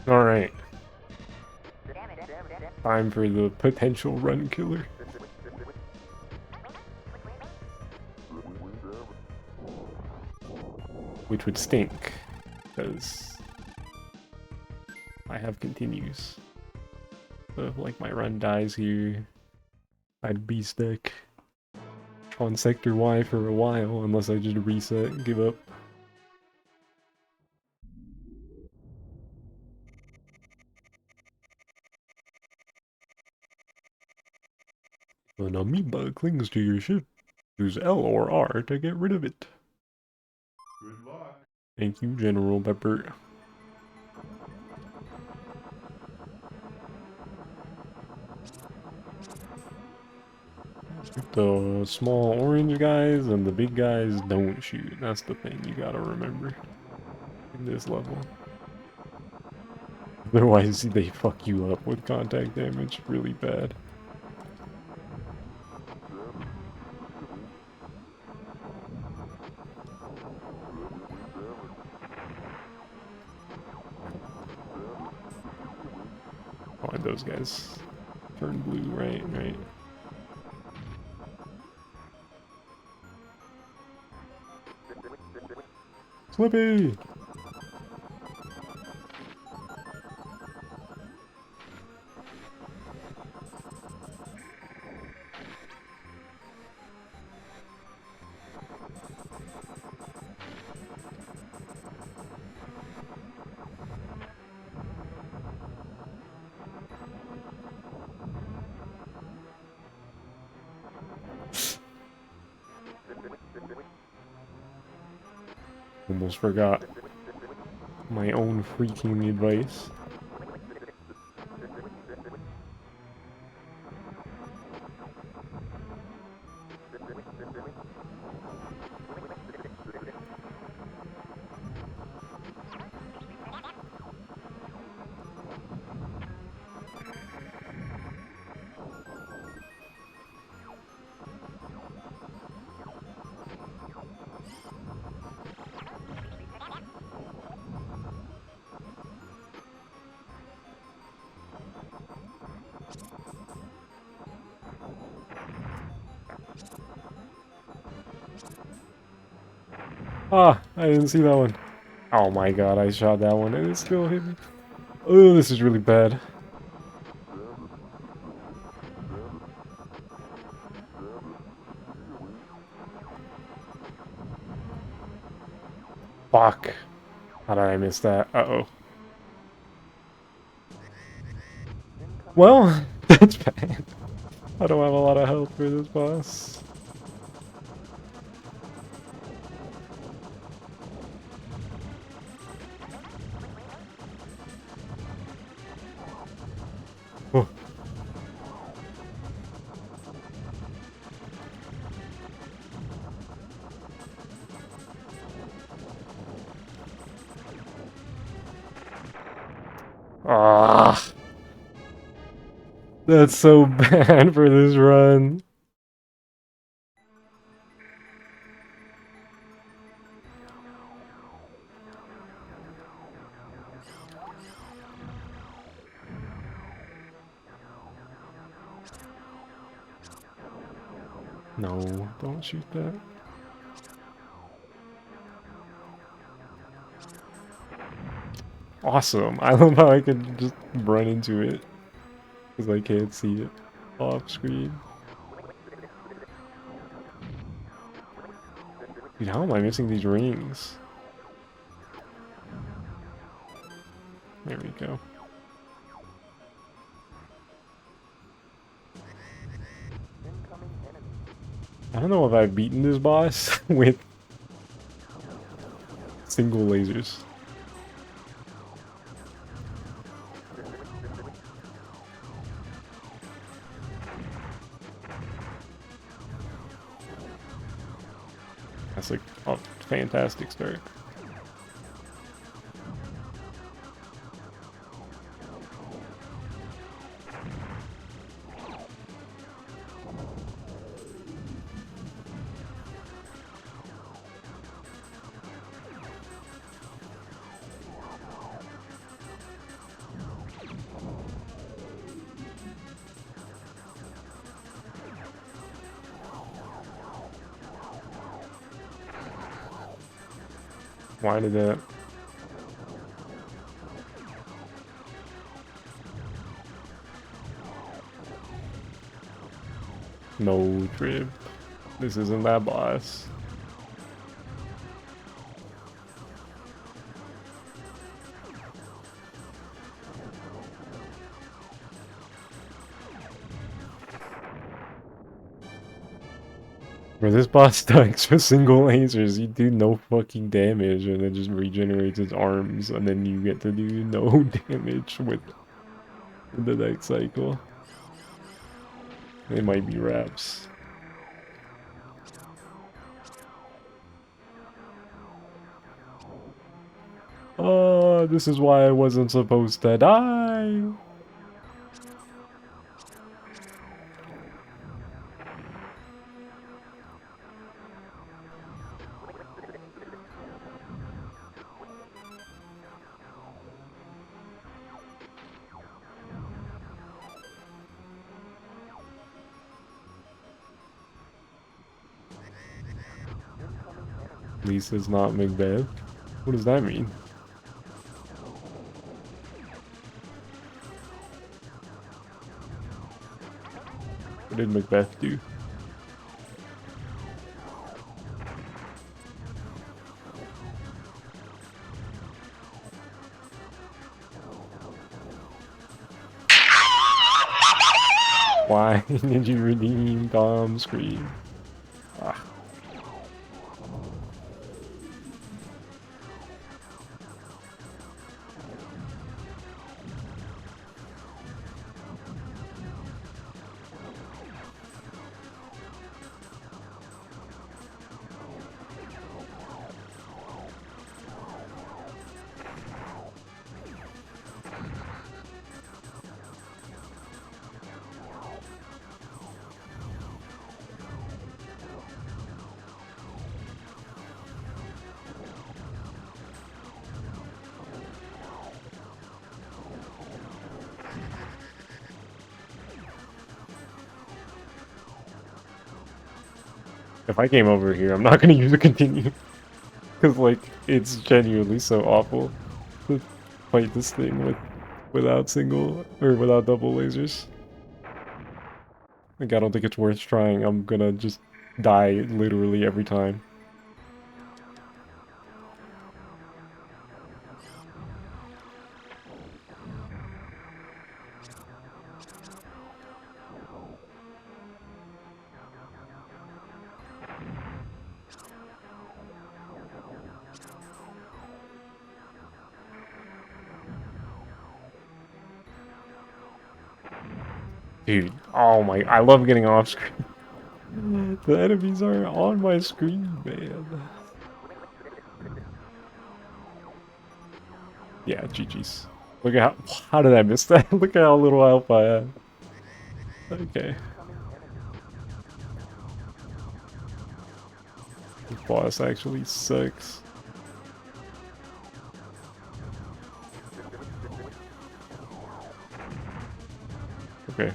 Alright. Time for the potential run killer. Which would stink, because I have continues. So if like my run dies here, I'd be stuck on Sector Y for a while unless I just reset and give up. An amoeba clings to your ship. Use L or R to get rid of it. Good luck. Thank you, General Pepper. The small orange guys and the big guys don't shoot. That's the thing you gotta remember in this level. Otherwise, they fuck you up with contact damage really bad. Oh, and those guys turn blue, right? Right. Slippy! Almost forgot my own freaking advice. Ah, I didn't see that one. Oh my god, I shot that one and it still hit me. Oh, this is really bad. Fuck. How did I miss that? Uh-oh. Well, that's bad. I don't have a lot of health for this boss. Oh. Ah, that's so bad for this run. No, don't shoot that. Awesome. I love how I can just run into it because I can't see it off screen. Dude, how am I missing these rings? There we go. I don't know if I've beaten this boss with single lasers. That's like a fantastic start. Why did that? No, Trip. This isn't that boss. Where this boss stacks with single lasers, you do no fucking damage and it just regenerates its arms, and then you get to do no damage with the next cycle. They might be wraps. Oh, this is why I wasn't supposed to die. Lisa's not Macbeth. What does that mean? What did Macbeth do? Why did you redeem Dom's screen? Ah. If I came over here, I'm not gonna use a continue. Because, like, it's genuinely so awful to fight this thing without single, or without double lasers. Like, I don't think it's worth trying. I'm gonna just die literally every time. Dude, oh my, I love getting off screen. The enemies are on my screen, man. Yeah, GG's. Look at how did I miss that? Look at how little health I have. Okay. This boss actually sucks. Okay.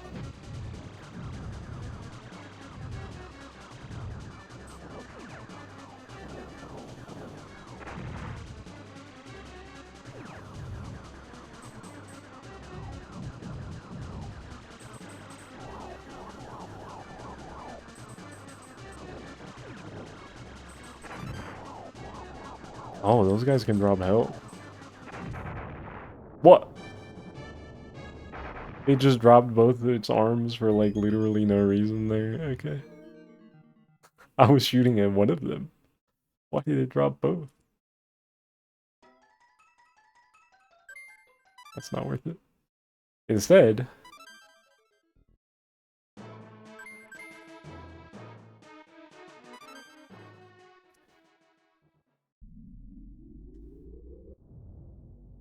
Oh, those guys can drop health. What? It just dropped both its arms for like literally no reason there. Okay. I was shooting at one of them. Why did it drop both? That's not worth it. Instead,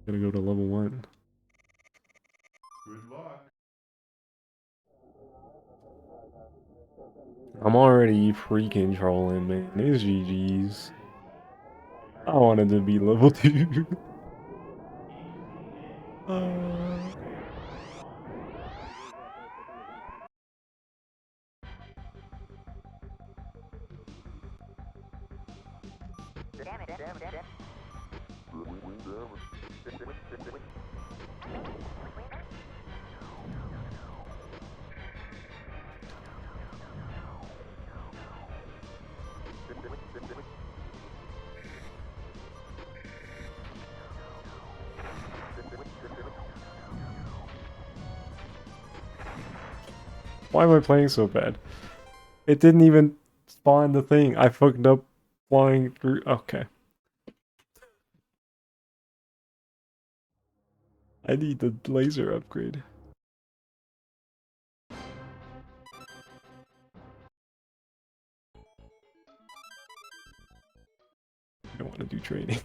I'm gonna go to level 1. Good luck. I'm already freaking trolling, man. It's GG's. I wanted to be level 2. uh... Why am I playing so bad? It didn't even spawn the thing. I fucked up flying through. Okay. I need the laser upgrade. I don't want to do training.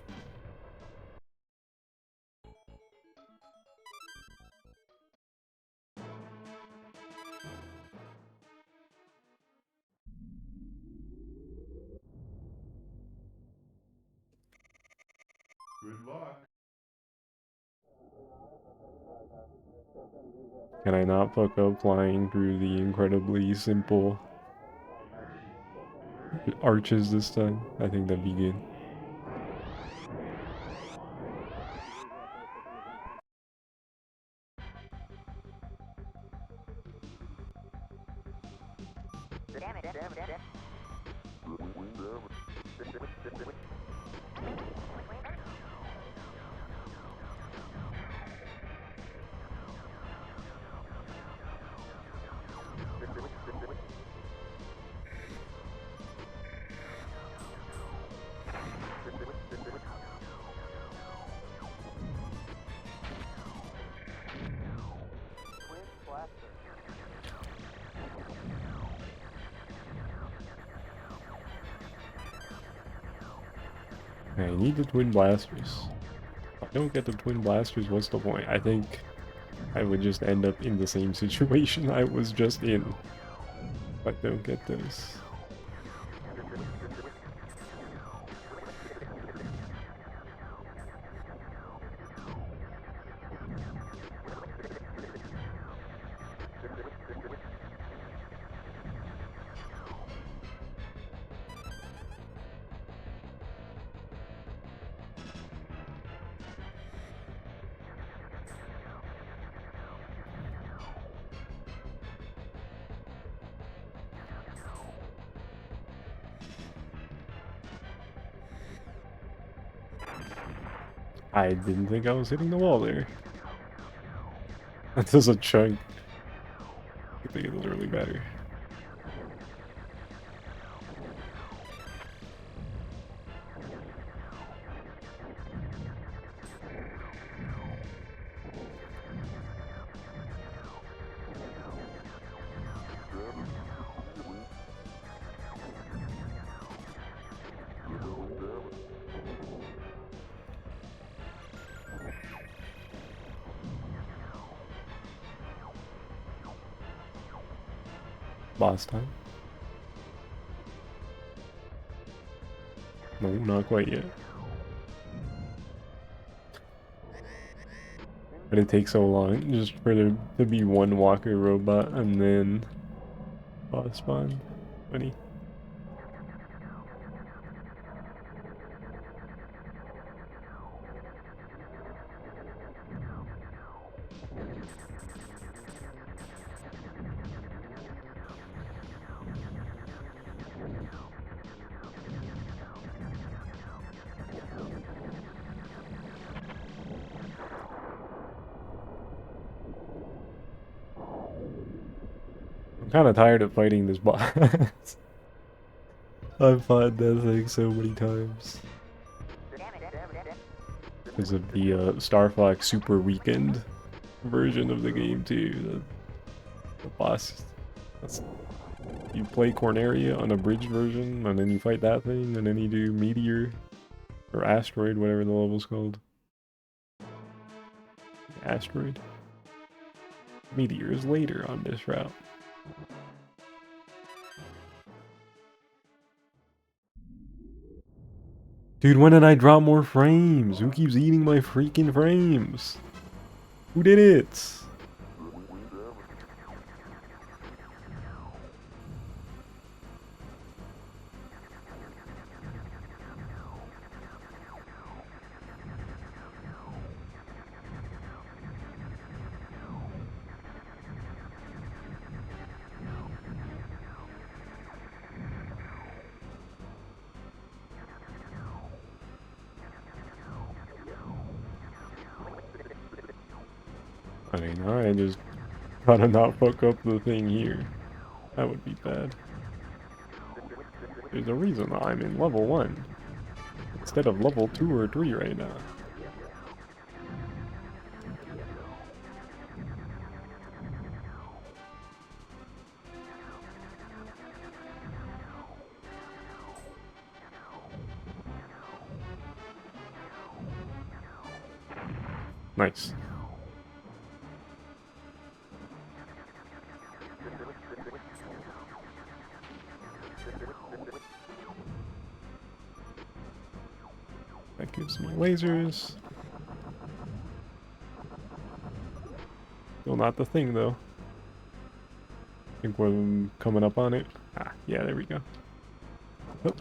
Good luck. Can I not fuck up flying through the incredibly simple arches this time? I think that'd be good. I need the twin blasters. If I don't get the twin blasters, what's the point? I think I would just end up in the same situation I was just in. If I don't get those. I didn't think I was hitting the wall there. That does a chunk. I think it's literally better. Boss time? No, not quite yet. But it takes so long just for there to be one walker robot and then boss spawn. Funny. I'm kind of tired of fighting this boss. I've fought that thing so many times. Because of the Star Fox Super Weekend version of the game too. The boss. You play Corneria on a bridge version, and then you fight that thing, and then you do Meteor or Asteroid, whatever the level's called. Asteroid. Meteor is later on this route. Dude, when did I drop more frames? Who keeps eating my freaking frames? Who did it? I mean, alright, just Gotta not fuck up the thing here. That would be bad. There's a reason I'm in level 1 instead of level 2 or 3 right now. Nice. That gives me lasers. Still not the thing though. I think we're coming up on it. Ah, yeah, there we go. Oh.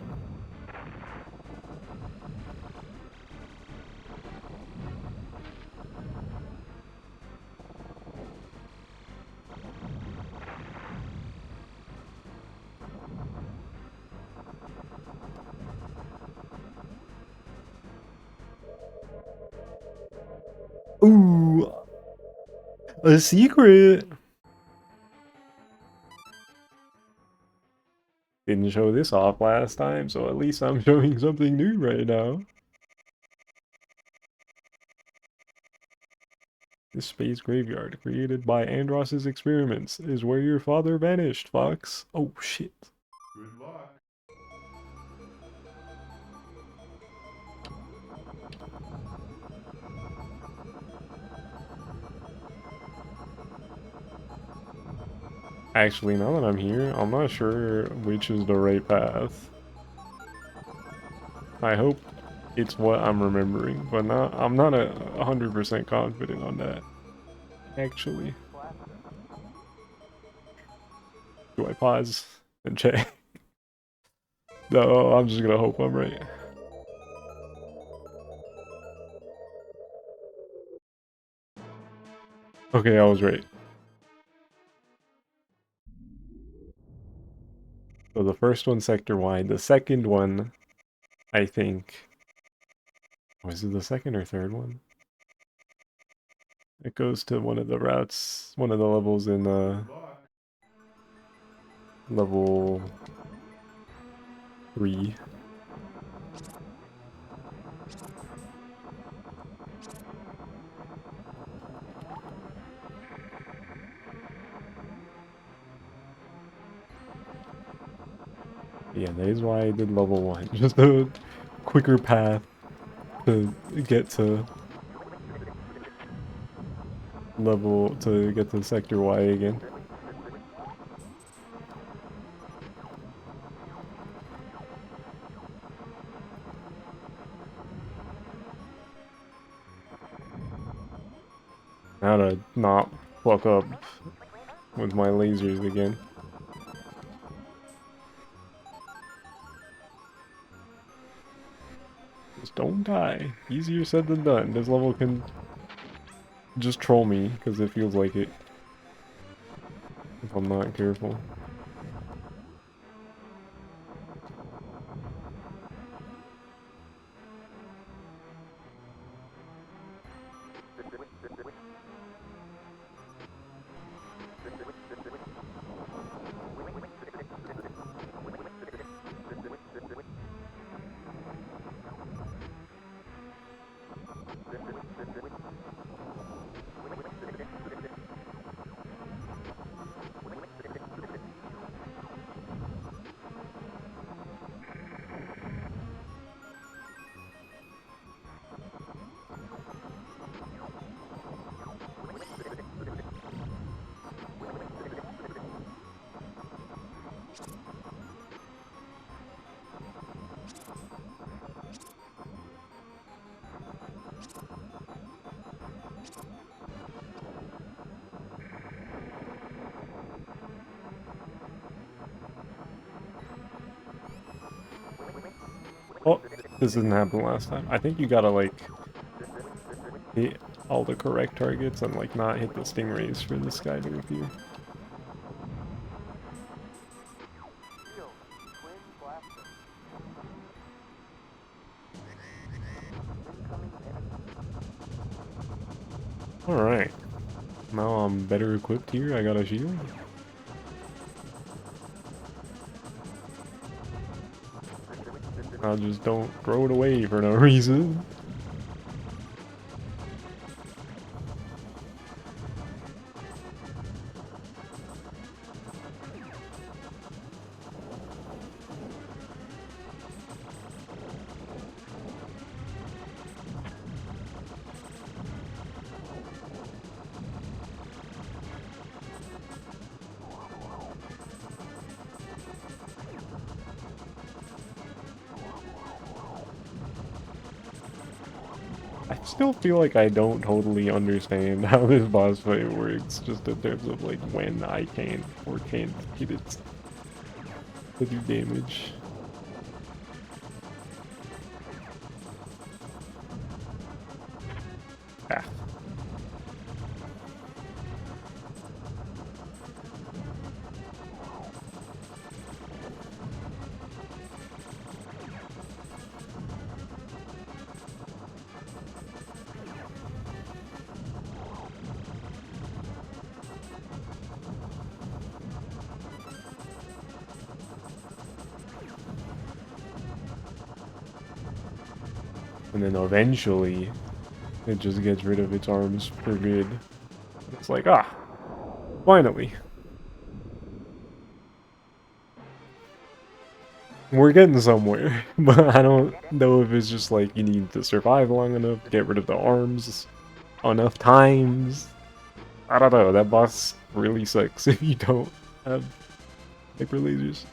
Ooh, a secret. Didn't show this off last time, so at least I'm showing something new right now. This space graveyard, created by Andross's experiments, is where your father vanished, Fox. Oh, shit. Good luck. Actually, now that I'm here, I'm not sure which is the right path. I hope it's what I'm remembering, but I'm not 100% confident on that. Actually, do I pause and check? No, I'm just gonna hope I'm right. Okay, I was right. So the first one sector wide, the second one, I think, was it the second or third one? It goes to one of the routes, one of the levels in Good luck. level 3. Yeah, that is why I did level 1. Just a quicker path to get to sector Y again. Now to not fuck up with my lasers again. Just don't die. Easier said than done. This level can just troll me because it feels like it if I'm not careful. Oh, this didn't happen last time. I think you gotta like hit all the correct targets and like not hit the stingrays for this guy to appear. Alright. Now I'm better equipped here. I got a shield. I just don't throw it away for no reason. I still feel like I don't totally understand how this boss fight works, just in terms of like when I can or can't hit it to do damage. Ah. And then eventually, it just gets rid of its arms for good. It's like, ah, finally. We're getting somewhere, but I don't know if it's just like you need to survive long enough, get rid of the arms enough times. I don't know, that boss really sucks if you don't have hyper lasers.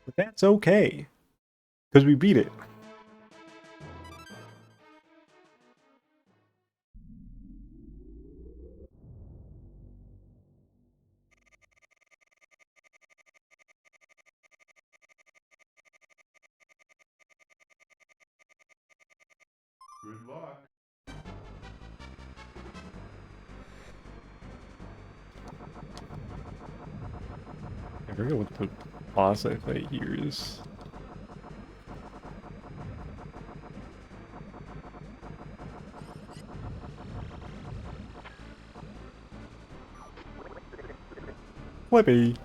But that's okay, because we beat it. Good luck. I forget what the boss I fight here is. Flippy.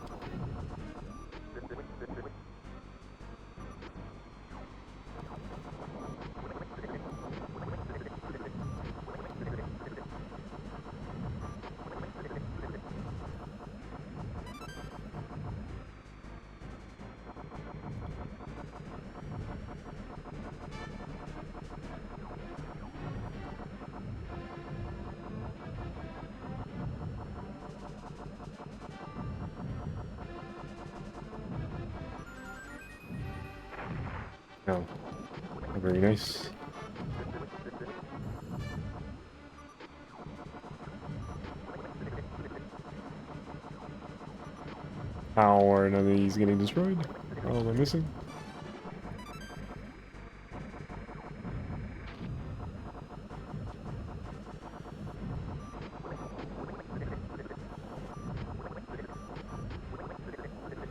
Oh, very nice. How are none of these getting destroyed? Oh, am I missing?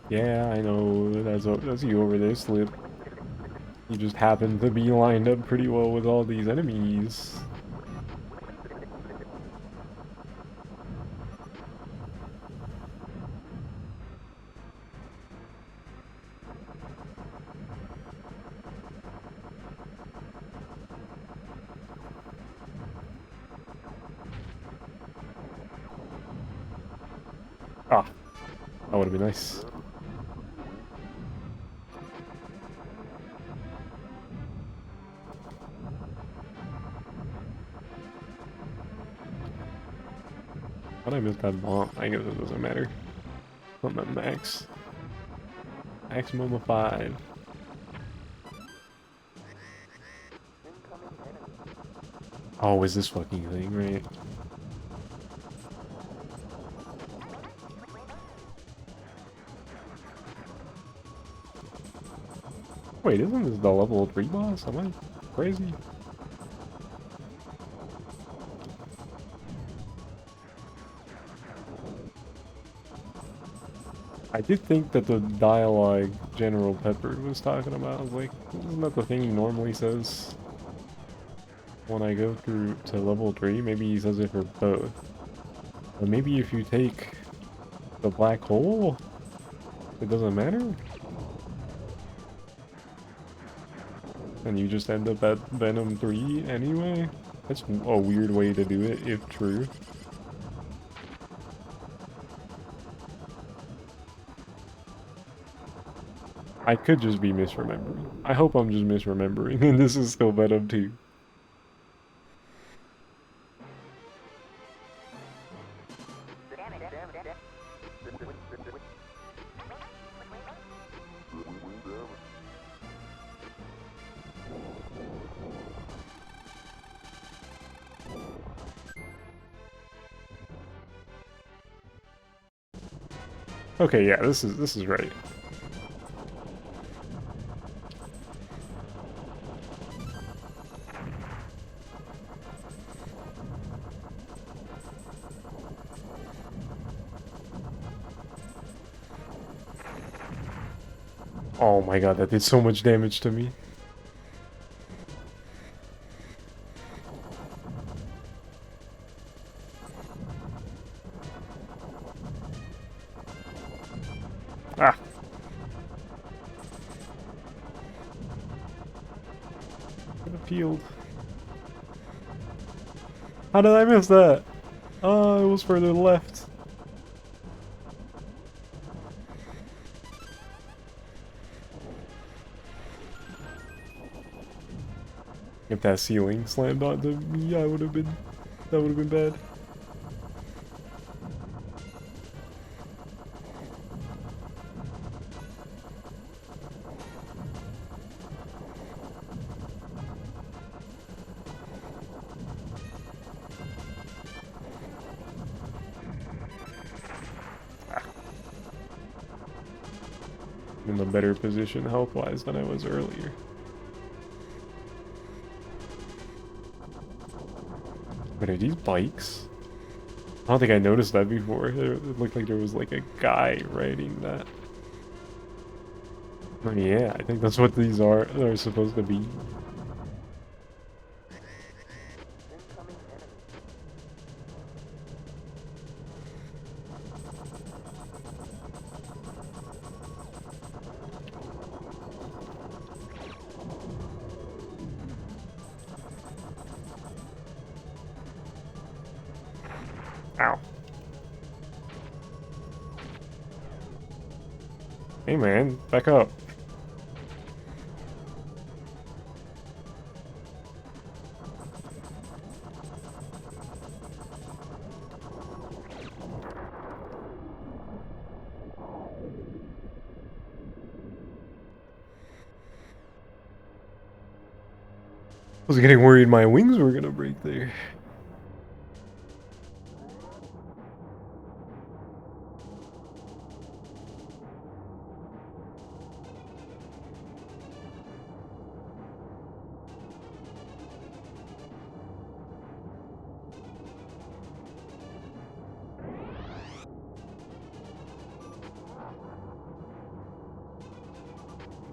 Yeah, I know. That's you over there, Slip. You just happen to be lined up pretty well with all these enemies. Ah, that would have been nice. But I missed that bomb. I guess it doesn't matter. I'm at max. Maximum of 5. Oh, is this fucking thing, right? Wait, isn't this the level 3 boss? Am I crazy? I did think that the dialogue General Pepper was talking about, I was like, isn't that the thing he normally says when I go through to level 3? Maybe he says it for both. But maybe if you take the black hole, it doesn't matter? And you just end up at Venom 3 anyway? That's a weird way to do it, if true. I could just be misremembering. I hope I'm just misremembering, and this is still Venom 2. Okay, yeah, this is right. Oh my god, that did so much damage to me. Ah. Could have peeled. How did I miss that? Oh, it was further left. If that ceiling slammed onto me, that would have been bad. I'm in a better position health-wise than I was earlier. But are these bikes? I don't think I noticed that before. It looked like there was like a guy riding that. Oh, yeah, I think that's what these are supposed to be. Ow. Hey man, back up. I was getting worried my wings were gonna break there.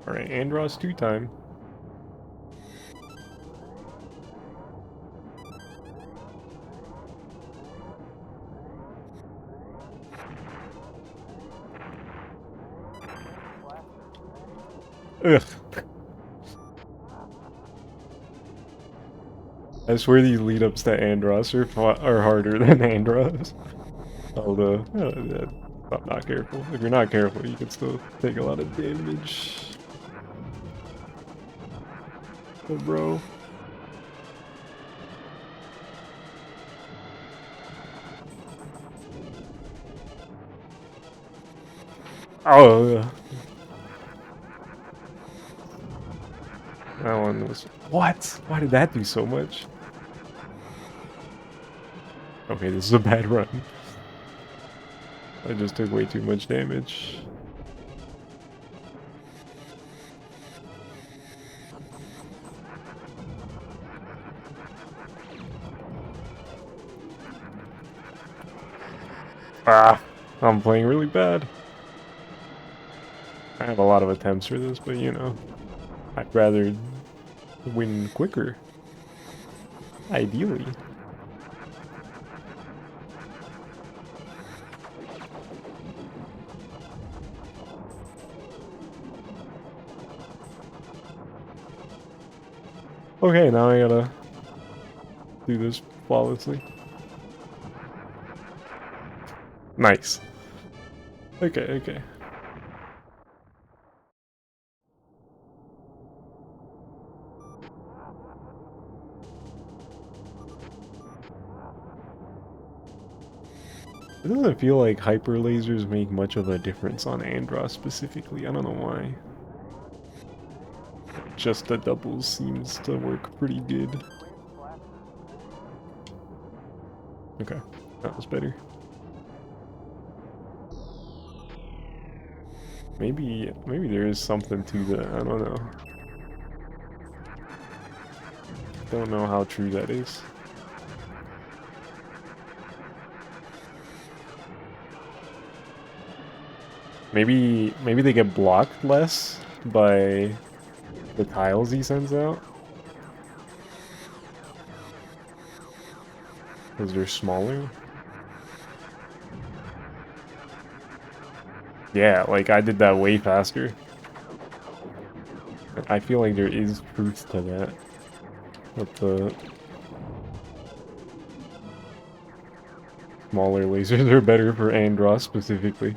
Alright, Andros 2 time. Ugh. I swear these lead-ups to Andros are harder than Andros. Although, yeah, I'm not careful. If you're not careful, you can still take a lot of damage. Oh, bro. Oh, yeah. That one was... What? Why did that do so much? Okay, this is a bad run. I just took way too much damage. Ah, I'm playing really bad. I have a lot of attempts for this, but you know, I'd rather win quicker. Ideally. Okay, now I gotta do this flawlessly. Nice. Okay, okay. It doesn't feel like hyper lasers make much of a difference on Andross specifically. I don't know why. Just the doubles seems to work pretty good. Okay, that was better. Maybe there is something to that. I don't know. Don't know how true that is. Maybe they get blocked less by the tiles he sends out. Because they're smaller. Yeah, like I did that way faster. I feel like there is truth to that. But the smaller lasers are better for Andross specifically.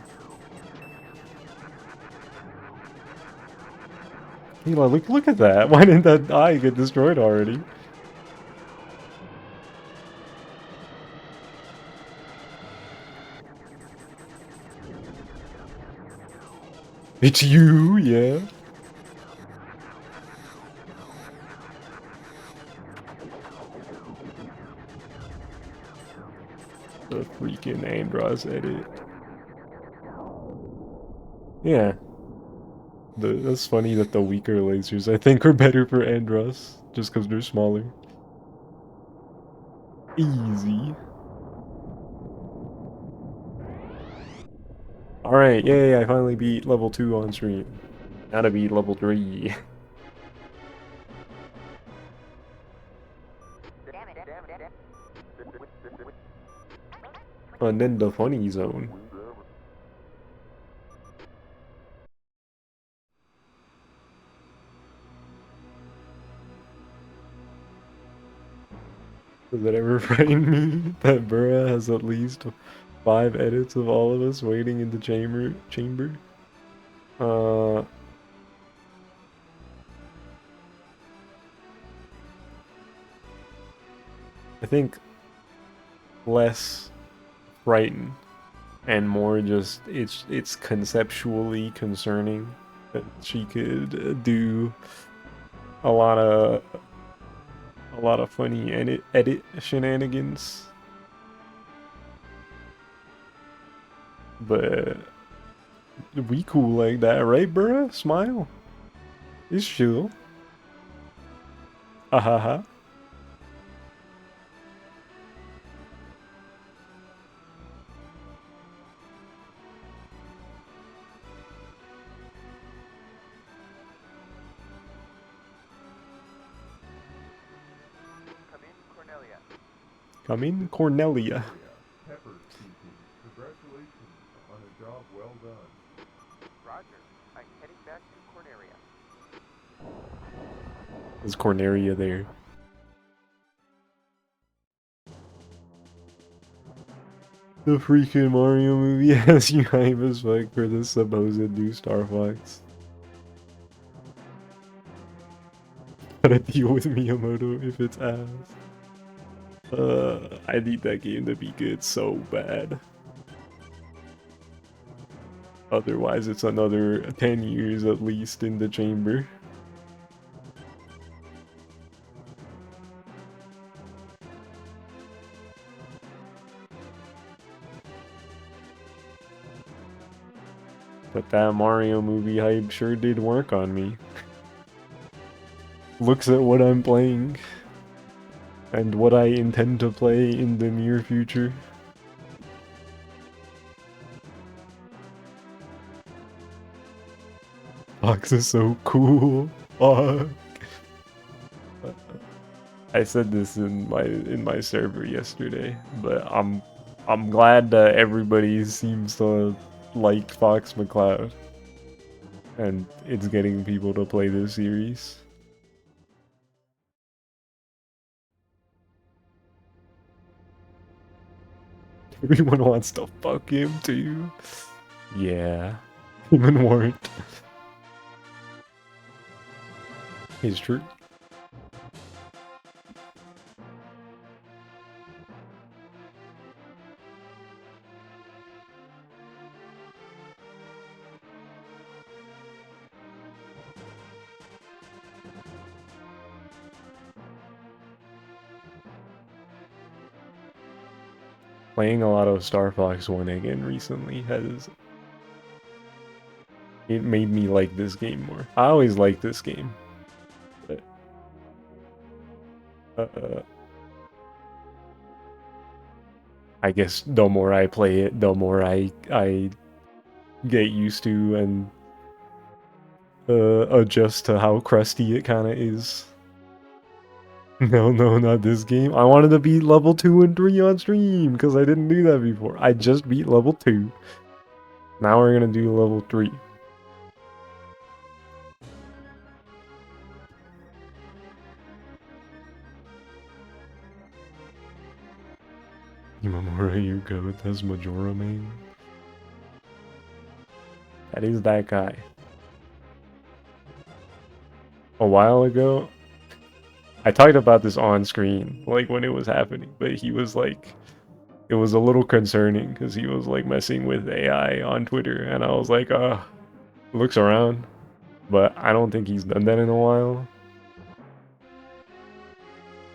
Hila, look at that. Why didn't that eye get destroyed already? It's you, yeah. The freaking Andross edit. Yeah. That's funny that the weaker lasers I think are better for Andross, just because they're smaller. Easy. Alright, yay, I finally beat level 2 on stream. Now to beat level 3. And then the funny zone. Does that ever frighten me? That Burra has at least 5 edits of all of us waiting in the chamber? I think less frightened and more just it's conceptually concerning that she could do a lot of funny edit shenanigans, but we cool like that, right, bruh? Smile. It's chill. Ahaha. Come in, Cornelia. Pepper speaking. Congratulations on a job well done. Roger. I'm heading back to Corneria. Is Cornelia there? The freaking Mario movie has you hype as fuck for the supposed new Star Fox. Gotta deal with Miyamoto if it's ass. I need that game to be good so bad. Otherwise, it's another 10 years at least in the chamber. But that Mario movie hype sure did work on me. Looks at what I'm playing. And what I intend to play in the near future. Fox is so cool. Fuck. I said this in my server yesterday, but I'm glad that everybody seems to like Fox McCloud, and it's getting people to play this series. Everyone wants to fuck him too. Yeah, him and Warrant. He's true. Playing a lot of Star Fox 1 again recently it made me like this game more. I always liked this game, but I guess the more I play it, the more I get used to and adjust to how crusty it kind of is. No, not this game. I wanted to beat level 2 and 3 on stream because I didn't do that before. I just beat level 2. Now we're gonna do level 3. Imamura Yuko, that's Majora main. That is that guy. A while ago, I talked about this on screen, like when it was happening, but he was like, it was a little concerning because he was like messing with AI on Twitter, and I was like, looks around, but I don't think he's done that in a while.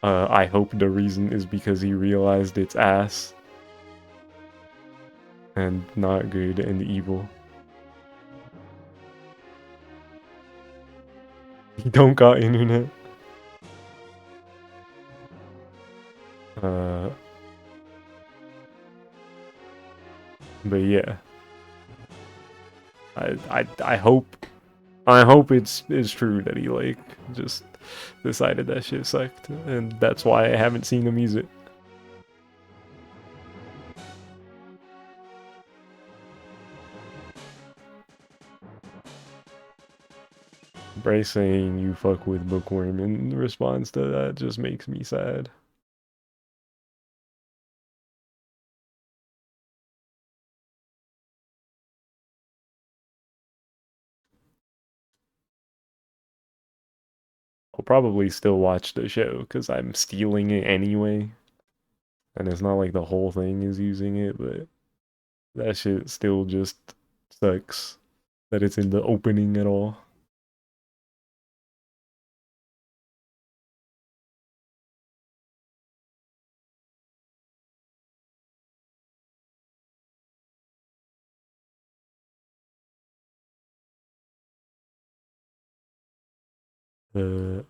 I hope the reason is because he realized it's ass and not good and evil. He don't got internet. But yeah, I hope it's true that he like just decided that shit sucked, and that's why I haven't seen him use it. Bryce saying you fuck with Bookworm in response to that just makes me sad. I'll probably still watch the show because I'm stealing it anyway. And it's not like the whole thing is using it, but that shit still just sucks that it's in the opening at all.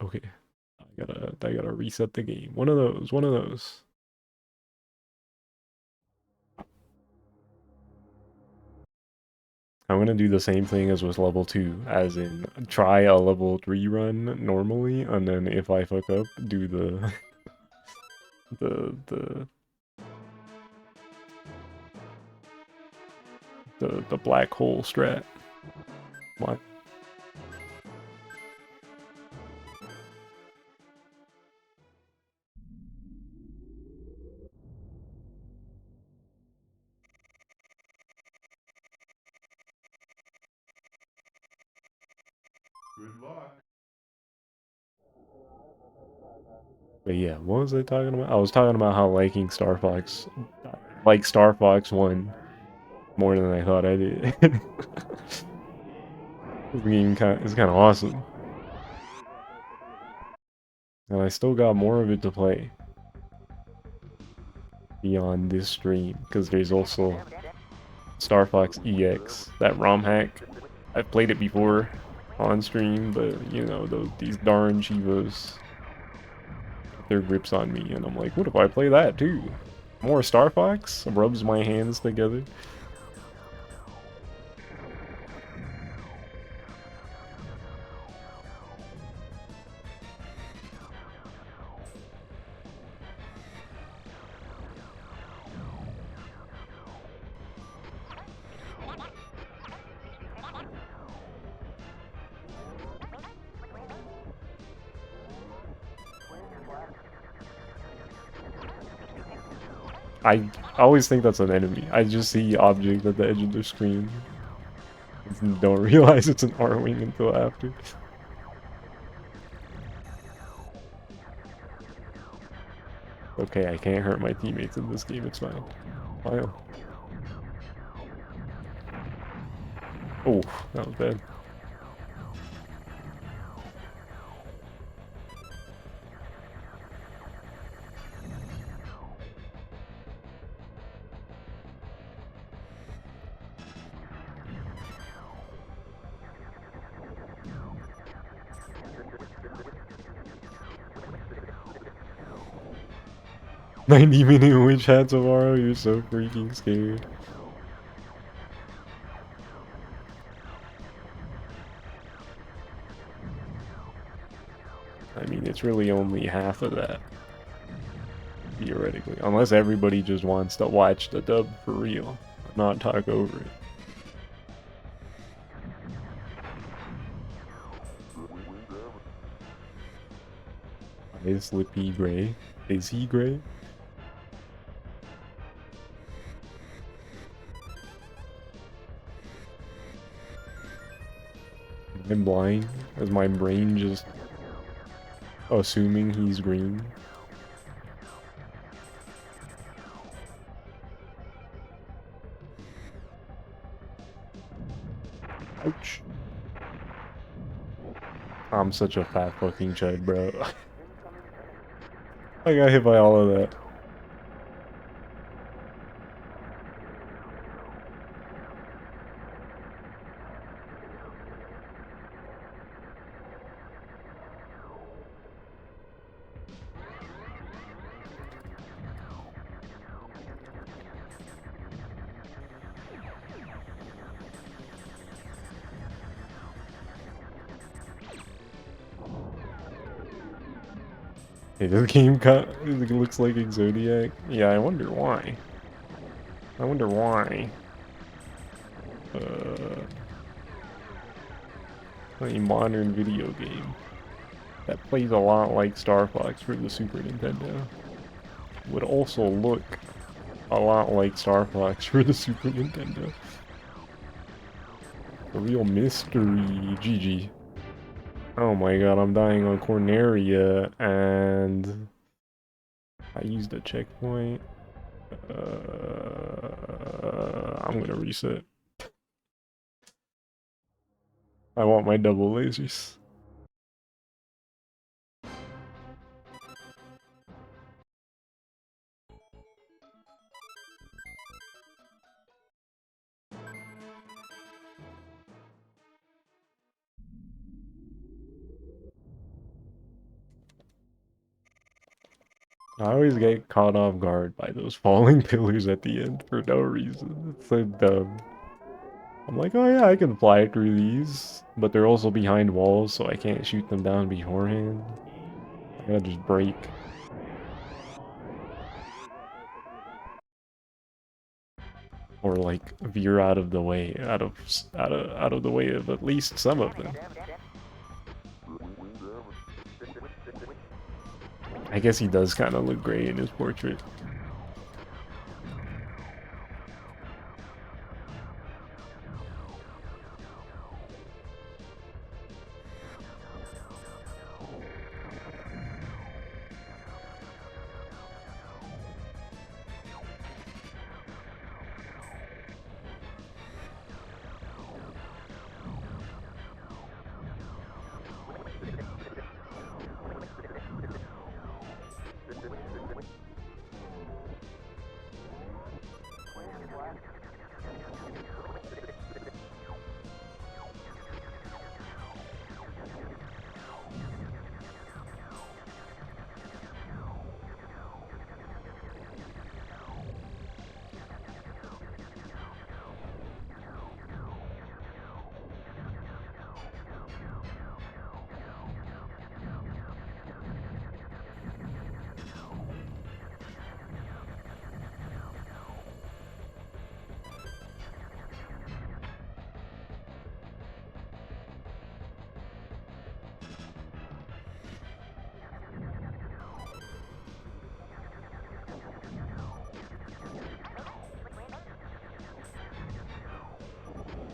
Okay. I gotta reset the game. One of those. I'm gonna do the same thing as with level 2, as in try a level 3 run normally, and then if I fuck up, do the the black hole strat. What? Good luck. But yeah, what was I talking about? I was talking about how liking Star Fox, like Star Fox 1 more than I thought I did. This game is kind of awesome. And I still got more of it to play beyond this stream, because there's also Star Fox EX, that ROM hack. I've played it before on stream, but you know, these darn Chivas, their grips on me, and I'm like, what if I play that too? More Star Fox? Rubs my hands together. I always think that's an enemy. I just see object at the edge of the screen. And don't realize it's an R-wing until after. Okay, I can't hurt my teammates in this game, it's fine. Fine. Oh, that was bad. "90-minute witch hat tomorrow, you're so freaking scared." I mean, it's really only half of that, theoretically. Unless everybody just wants to watch the dub for real, not talk over it. Is Lippy gray? Is he gray? I'm blind? Is my brain just assuming he's green? Ouch. I'm such a fat fucking chud, bro. I got hit by all of that. Hey, this game it looks like Zodiac. Yeah, I wonder why. I wonder why. A modern video game that plays a lot like Star Fox for the Super Nintendo would also look a lot like Star Fox for the Super Nintendo. A real mystery. GG. Oh my god, I'm dying on Corneria, and I used a checkpoint. I'm gonna reset. I want my double lasers. I always get caught off guard by those falling pillars at the end for no reason. It's so dumb. I'm like, oh yeah, I can fly through these, but they're also behind walls, so I can't shoot them down beforehand. I gotta just break. Or like veer out of the way, out of the way of at least some of them. I guess he does kind of look gray in his portrait.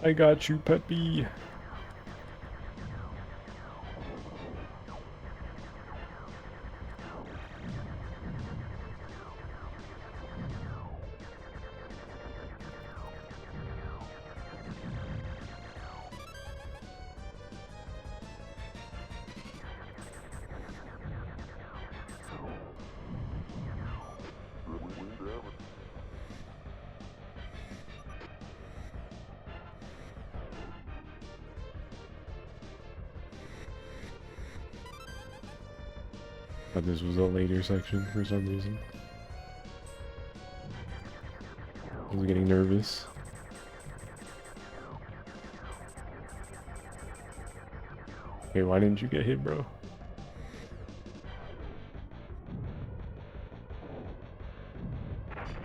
I got you, Peppy. But this was a later section for some reason. I was getting nervous. Okay, why didn't you get hit, bro?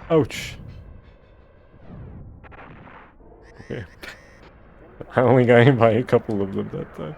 Ouch. Okay. I only got hit by a couple of them that time.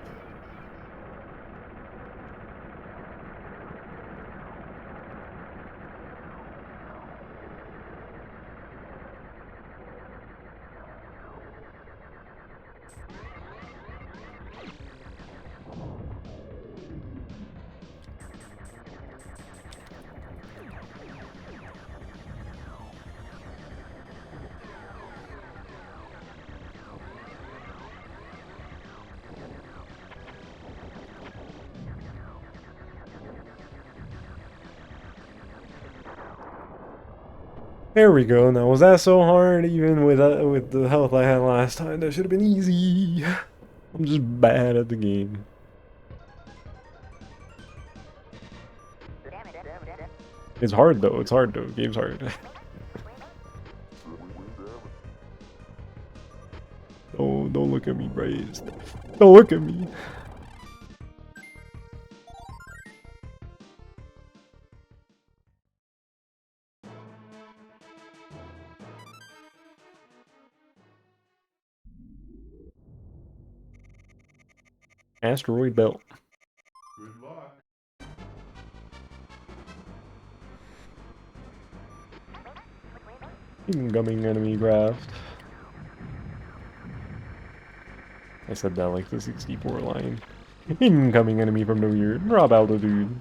There we go. Now, was that so hard? Even with the health I had last time, that should have been easy. I'm just bad at the game. It's hard though. It's hard though. Game's hard. Oh, don't look at me, Braze. Don't look at me. Asteroid belt. Good luck. Incoming enemy craft. I said that like the 64 line. Incoming enemy from New Year. Drop altitude.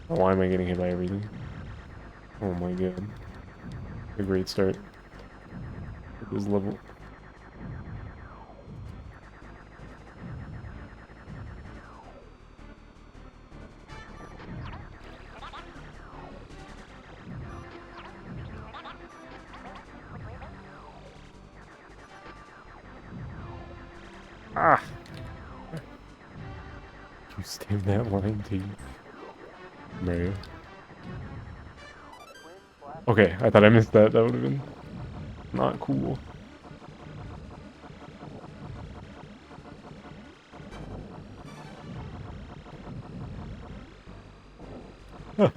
Oh, why am I getting hit by everything? Oh my god. A great start. At this level. Ah! You stamp that line too. Mario. Okay, I thought I missed that. That would have been not cool. Huh.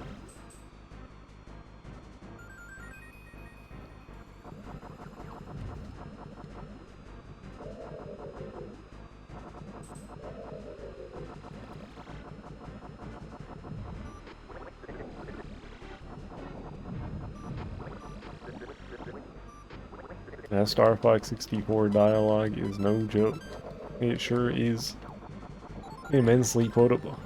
That Star Fox 64 dialogue is no joke. It sure is immensely quotable.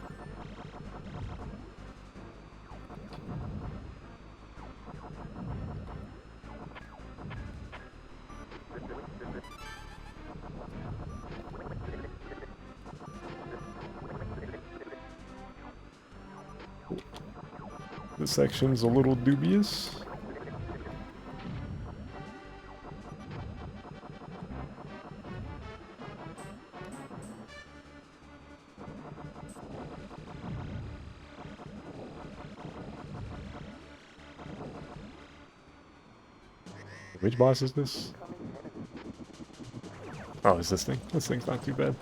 This section's a little dubious. Which boss is this? Oh, it's this thing. This thing's not too bad.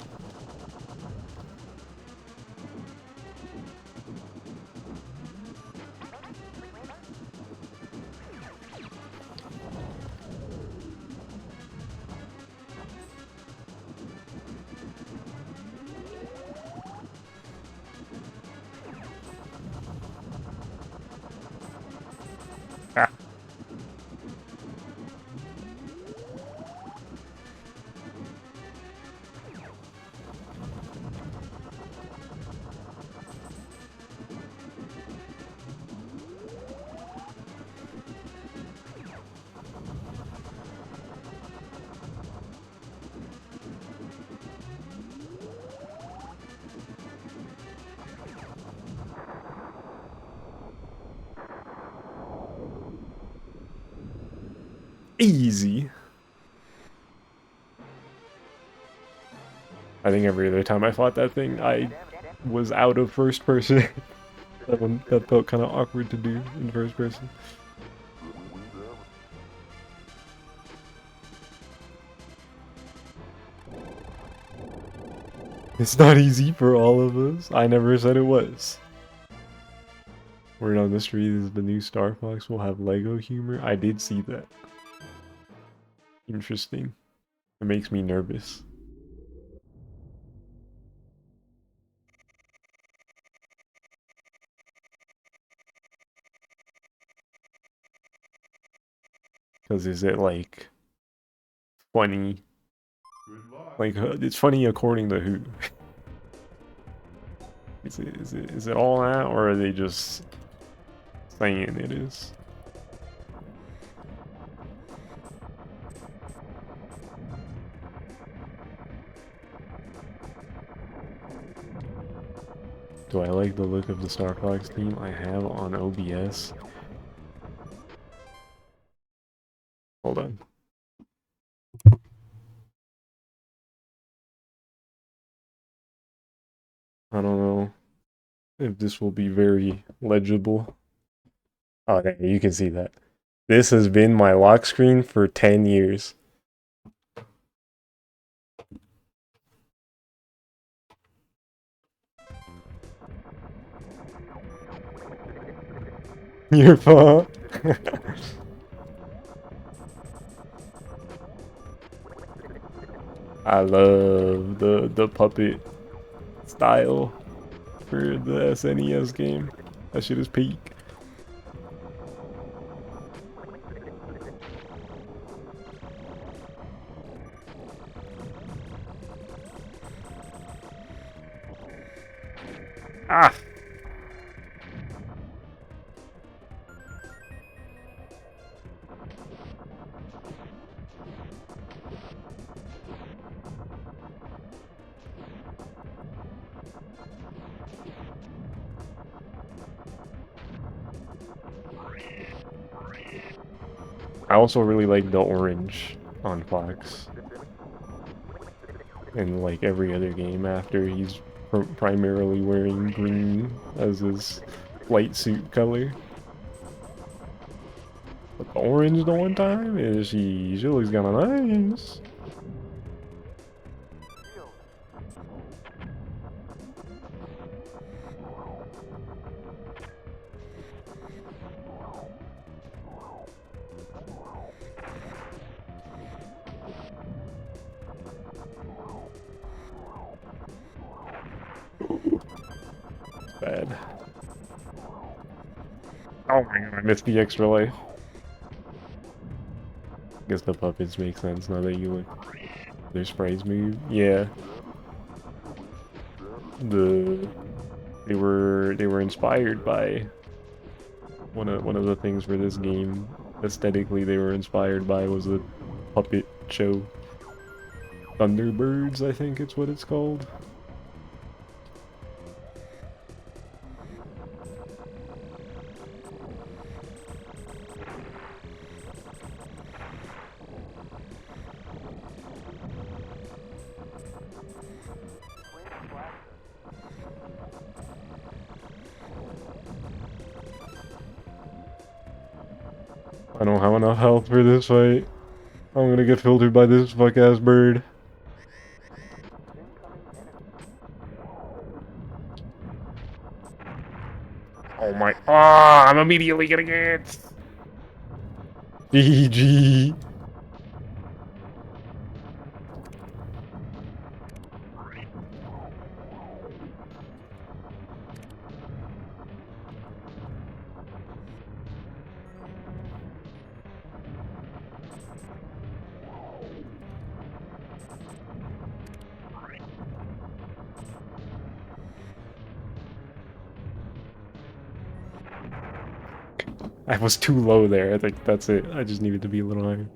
Easy. I think every other time I fought that thing, I was out of first person. That felt kind of awkward to do in first person. It's not easy for all of us. I never said it was. Word on the street is the new Star Fox will have Lego humor. I did see that. Interesting. It makes me nervous. Because is it like funny? Good luck. Like it's funny according to who? Is it all that, or are they just saying it is? Do I like the look of the Star Fox team I have on OBS? Hold on. I don't know if this will be very legible. Oh, there, you can see that. This has been my lock screen for 10 years. Your fault. I love the puppet style for the SNES game. That shit is peak. Ah! I also really like the orange on Fox. And like every other game after, he's primarily wearing green as his flight suit color. But the orange the one time is she looks kinda nice. Bad. Oh my god, I missed the extra life. Guess the puppets make sense now that you look. Their sprays move. Yeah. They were inspired by one of the things for this game. Aesthetically, they were inspired by was a puppet show. Thunderbirds, I think it's what it's called. I don't have enough health for this fight. I'm gonna get filtered by this fuck-ass bird. Oh my... Ah, I'm immediately gonna get... GG. I was too low there. I think that's it. I just needed to be a little higher.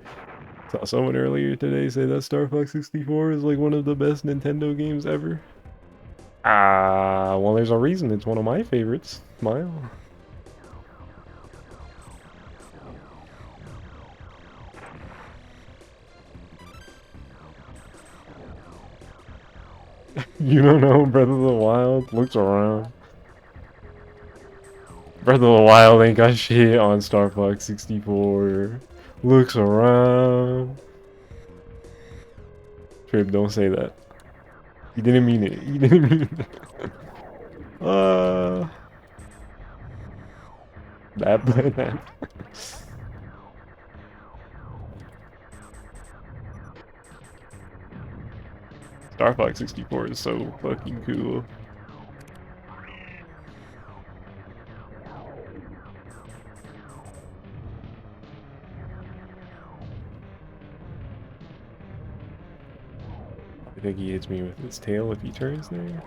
Saw someone earlier today say that Star Fox 64 is like one of the best Nintendo games ever. Ah, well, there's a reason it's one of my favorites. Smile. You don't know Breath of the Wild? Looks around. Breath of the Wild ain't got shit on Star Fox 64. Looks around. Trip, don't say that. You didn't mean it. You didn't mean it. That. Star Fox 64 is so fucking cool. I think he hits me with his tail if he turns there.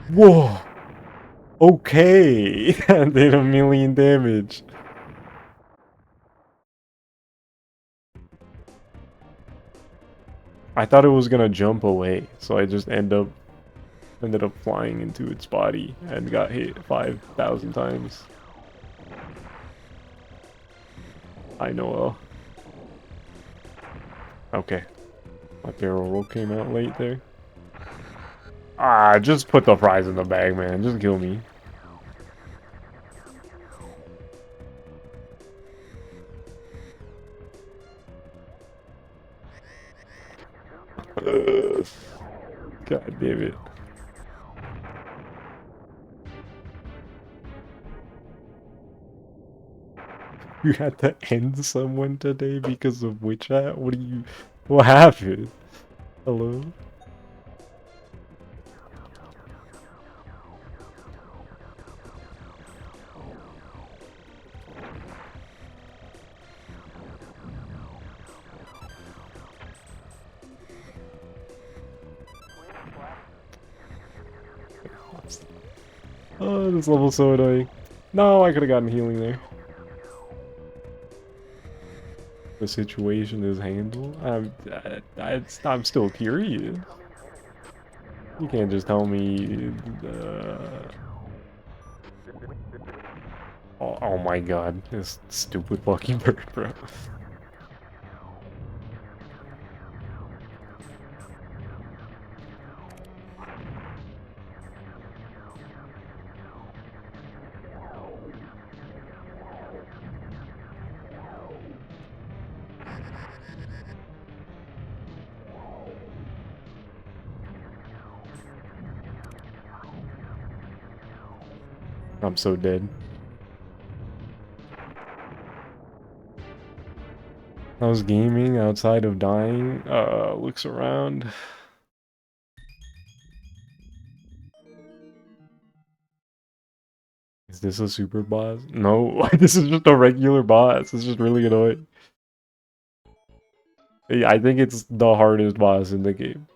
Whoa! Okay! I did 1,000,000 damage. I thought it was gonna jump away, so I just ended up flying into its body and got hit 5,000 times. I know. Okay. My barrel roll came out late there. Ah, just put the fries in the bag, man. Just kill me. God damn it. You had to end someone today because of witch hat? What happened? Hello? Oh, this level's so annoying. No, I could have gotten healing there. The situation is handled. I'm still curious. You can't just tell me. Oh my god, this stupid fucking bird, bro. I'm so dead. I was gaming outside of dying. Looks around. Is this a super boss? No, this is just a regular boss. It's just really annoying. I think it's the hardest boss in the game.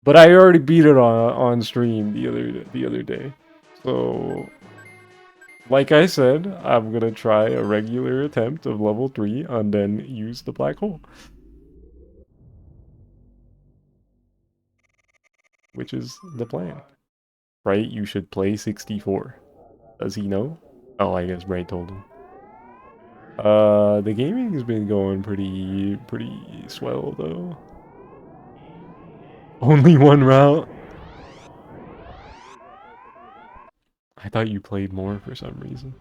But I already beat it on stream the other day. So, like I said, I'm gonna try a regular attempt of level 3 and then use the black hole. Which is the plan. Right? You should play 64. Does he know? Oh, I guess Bray told him. The gaming has been going pretty swell though. Only one route? I thought you played more for some reason.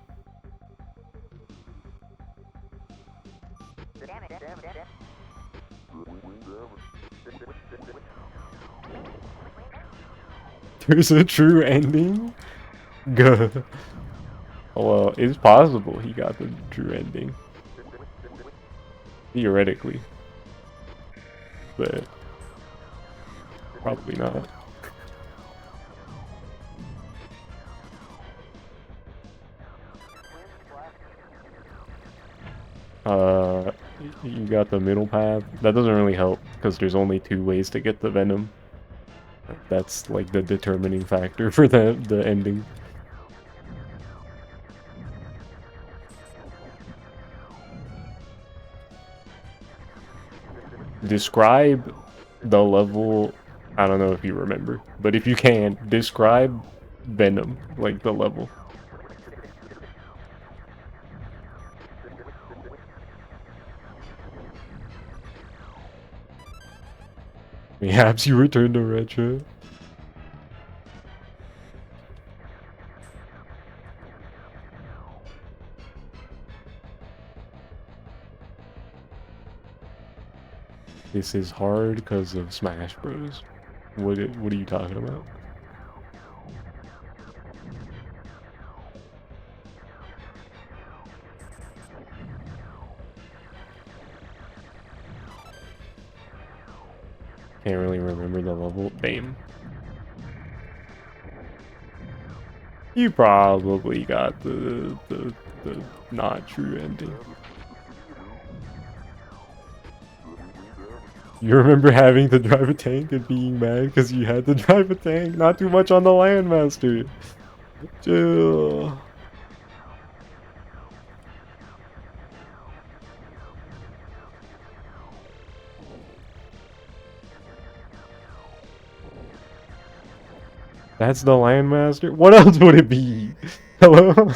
There's a true ending? Good. Well, it's possible he got the true ending. Theoretically. But probably not. You got the middle path. That doesn't really help because there's only 2 ways to get the venom. That's like the determining factor for the ending. Describe the level. I don't know if you remember, but if you can, describe Venom, like the level. Perhaps you return to retro. This is hard because of Smash Bros. What are you talking about? Can't really remember the level. Damn. You probably got the not true ending. You remember having to drive a tank and being mad because you had to drive a tank? Not too much on the Landmaster. Chill. That's the Landmaster? What else would it be? Hello?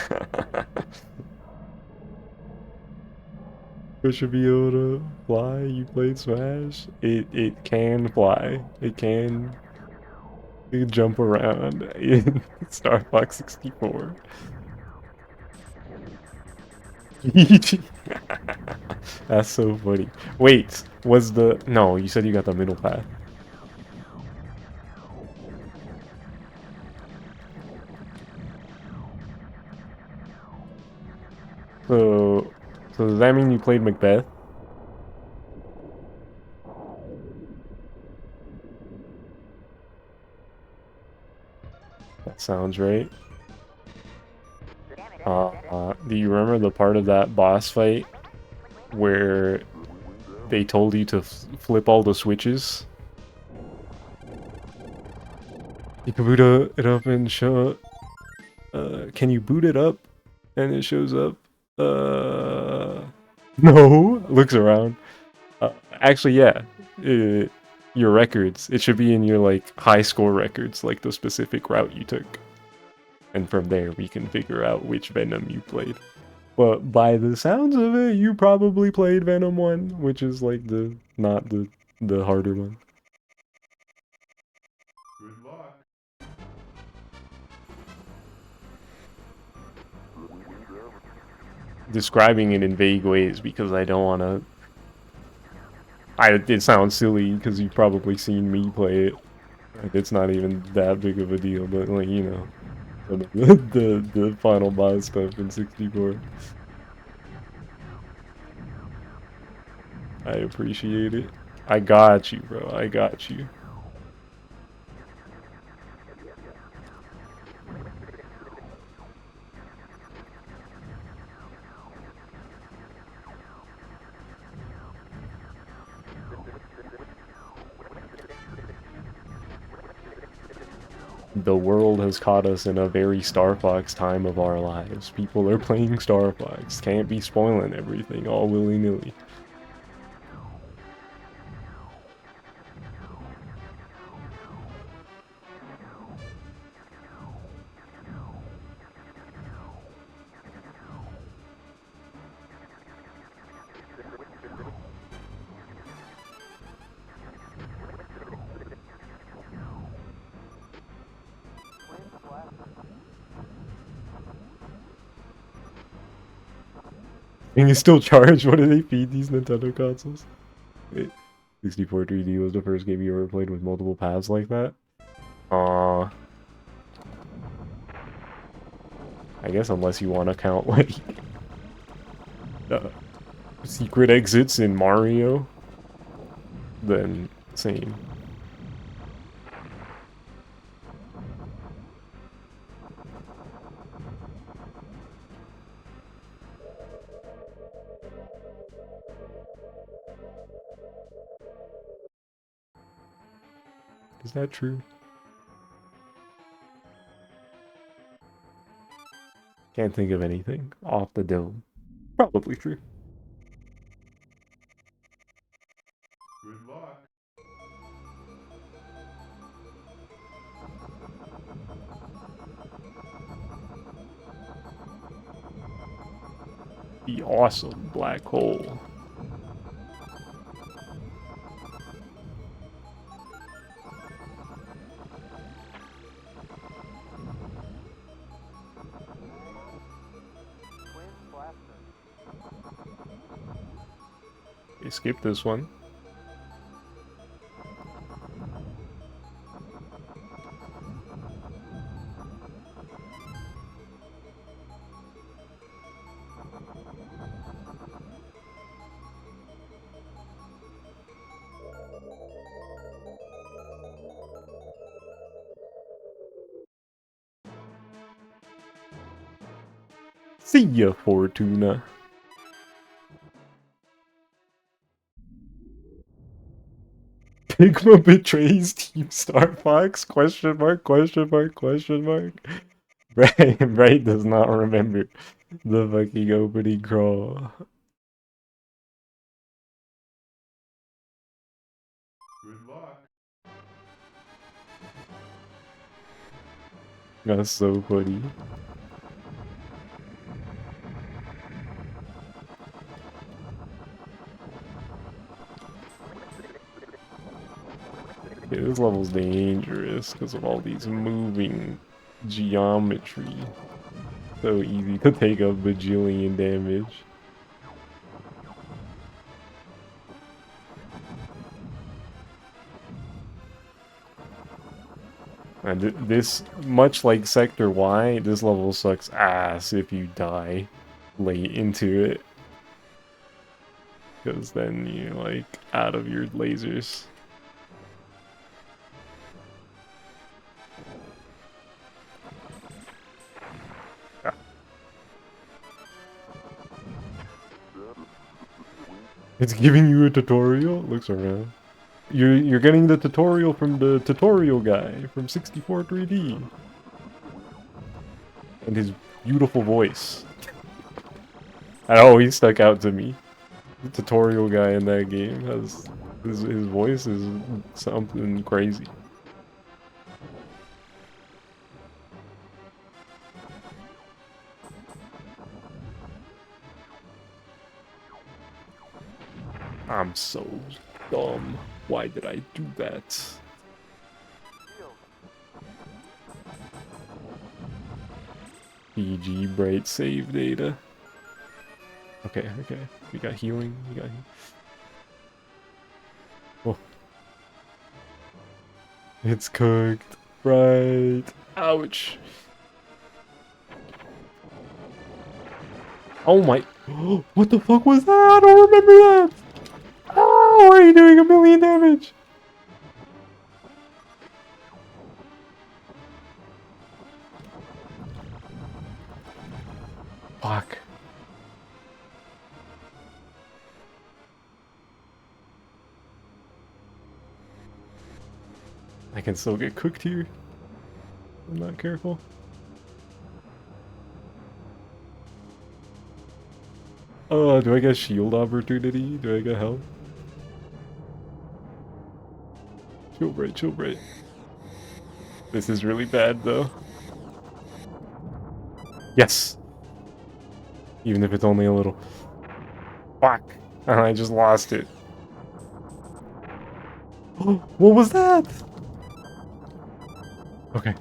It should be able to fly. You played Smash. It can fly. It can jump around in Star Fox 64. That's so funny. Wait, was the no? You said you got the middle path. So does that mean you played Macbeth? That sounds right. Do you remember the part of that boss fight where they told you to flip all the switches? You can boot it up and show. Can you boot it up and it shows up? No. Looks around. Actually, yeah. Your records. It should be in your like high score records, like the specific route you took. And from there, we can figure out which Venom you played. But by the sounds of it, you probably played Venom 1, which is like not the harder one. Good luck. Describing it in vague ways because I don't want to. It sounds silly because you've probably seen me play it. Like, it's not even that big of a deal, but like you know, the final boss stuff in 64. I appreciate it. I got you, bro. I got you. The world has caught us in a very Star Fox time of our lives. People are playing Star Fox. Can't be spoiling everything all willy-nilly. And you still charged? What do they feed these Nintendo consoles? Wait, 64 3D was the first game you ever played with multiple paths like that? I guess unless you want to count like uh, secret exits in Mario, then same. Is that true? Can't think of anything off the dome. Probably true. Good luck. The awesome black hole. Okay, skip this one. See ya, Fortuna. Pigma betrays Team Star Fox? Question mark, question mark, question mark. Right does not remember the fucking opening crawl. Good luck. That's so funny. Yeah, this level's dangerous because of all these moving geometry. So easy to take a bajillion damage. And this, much like Sector Y, this level sucks ass if you die late into it. Because then you're like out of your lasers. It's giving you a tutorial? Looks around. You're getting the tutorial from the tutorial guy from 64 3D. And his beautiful voice. That always stuck out to me. The tutorial guy in that game has his voice is something crazy. I'm so dumb. Why did I do that? Shield. PG bright save data. Okay, okay. We got healing. We got. Oh, it's cooked. Right. Ouch. Oh my. What the fuck was that? I don't remember that. Oh, why are you doing a million damage? Fuck. I can still get cooked here. I'm not careful. Do I get shield opportunity? Do I get help? Chill bright, chill bright. This is really bad though. Yes! Even if it's only a little. Fuck! And I just lost it. What was that? Okay.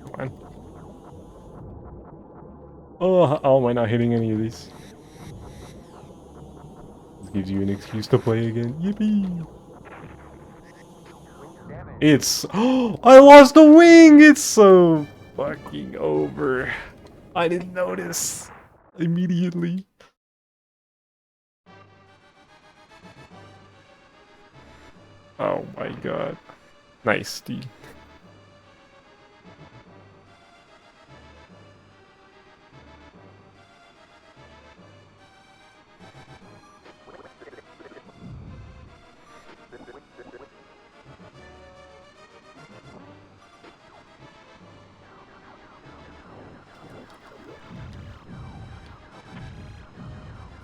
Come on. Oh, how am I not hitting any of these? This gives you an excuse to play again. Yippee! Wings damage. It's... Oh, I lost a wing! It's so fucking over. I didn't notice immediately. Oh my god. Nice, dude.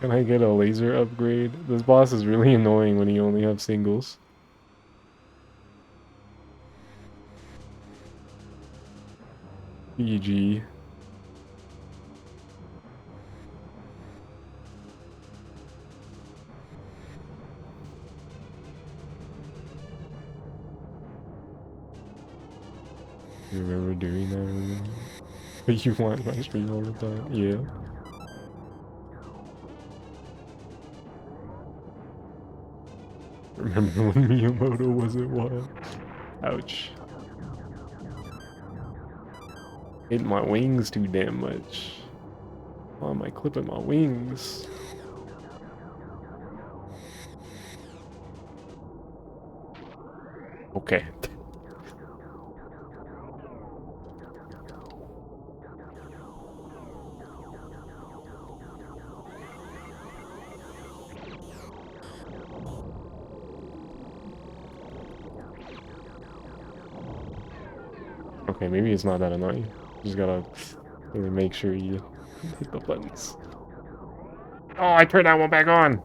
Can I get a laser upgrade? This boss is really annoying when you only have singles. PG. You remember doing that? Remember? You watch my stream all the time. Yeah. Remember when Miyamoto wasn't wild? Ouch. Hitting my wings too damn much. Why am I clipping my wings? Okay. Okay, maybe it's not that annoying. Just gotta really make sure you hit the buttons. Oh, I turned that one back on!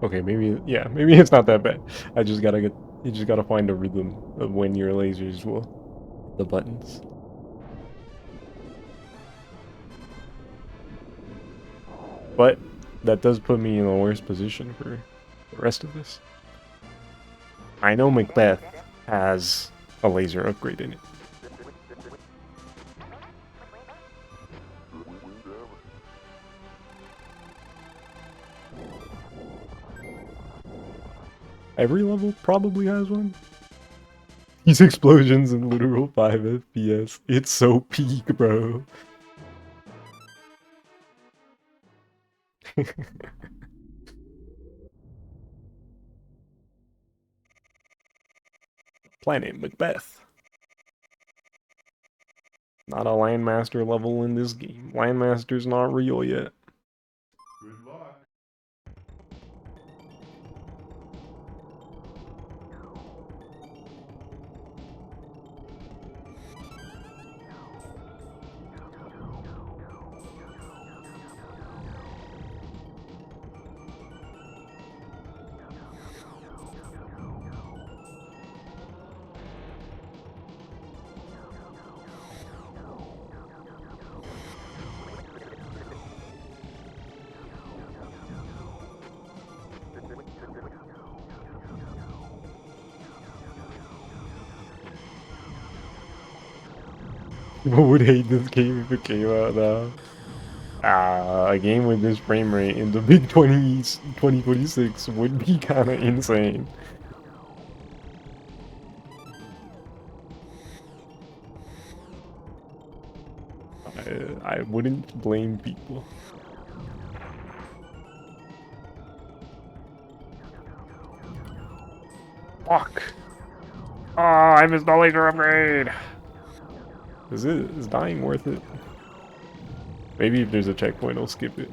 Okay, maybe, yeah, maybe it's not that bad. I just gotta get, you just gotta find a rhythm of when your lasers will hit the buttons. But that does put me in a worse position for the rest of this. I know Macbeth has a laser upgrade in it. Every level probably has one. These explosions in literal 5 FPS. It's so peak, bro. Planet Macbeth. Not a Landmaster level in this game. Landmaster's not real yet. Good luck. People would hate this game if it came out now. A game with this frame rate in the big 20s, 2026 would be kinda insane. I wouldn't blame people. Fuck! Oh, I missed the laser upgrade! Is dying worth it? Maybe if there's a checkpoint, I'll skip it.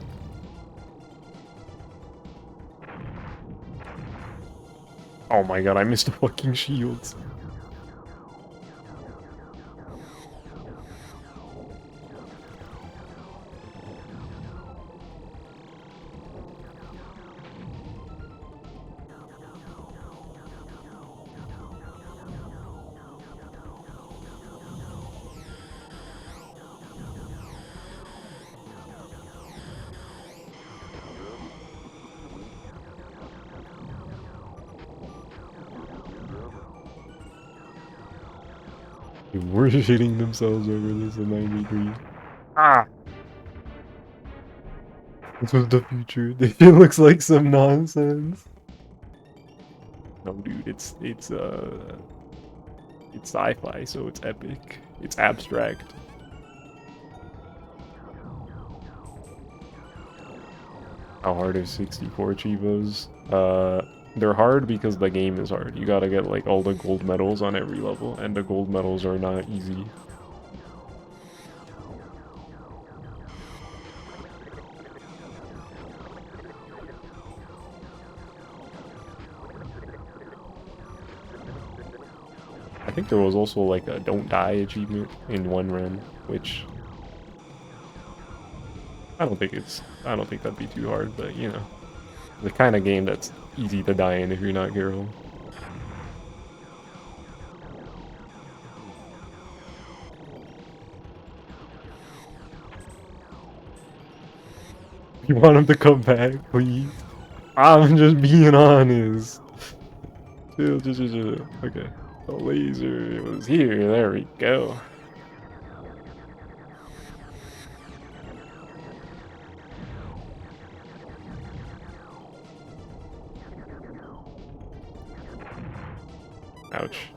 Oh my god, I missed the fucking shields. We're shitting themselves over this in 93. Ah! This was the future. It looks like some nonsense. No, dude, it's sci-fi, so it's epic. It's abstract. How hard is 64 Chivos? They're hard because the game is hard. You gotta get like all the gold medals on every level, and the gold medals are not easy. I think there was also like a don't die achievement in one run, which I don't think that'd be too hard, but you know, the kind of game that's easy to die in if you're not careful. You want him to come back, please? I'm just being honest. Chill, chill, chill, chill. Okay. The laser was here. There we go. Ouch.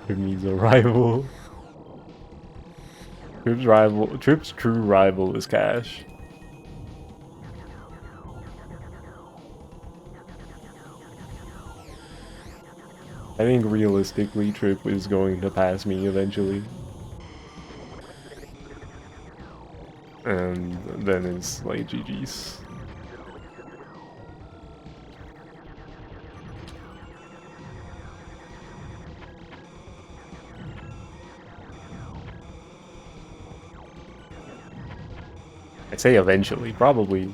Trip needs a rival. Trip's true rival is Cash. I think realistically, Trip is going to pass me eventually. And then it's like GG's. I'd say eventually, probably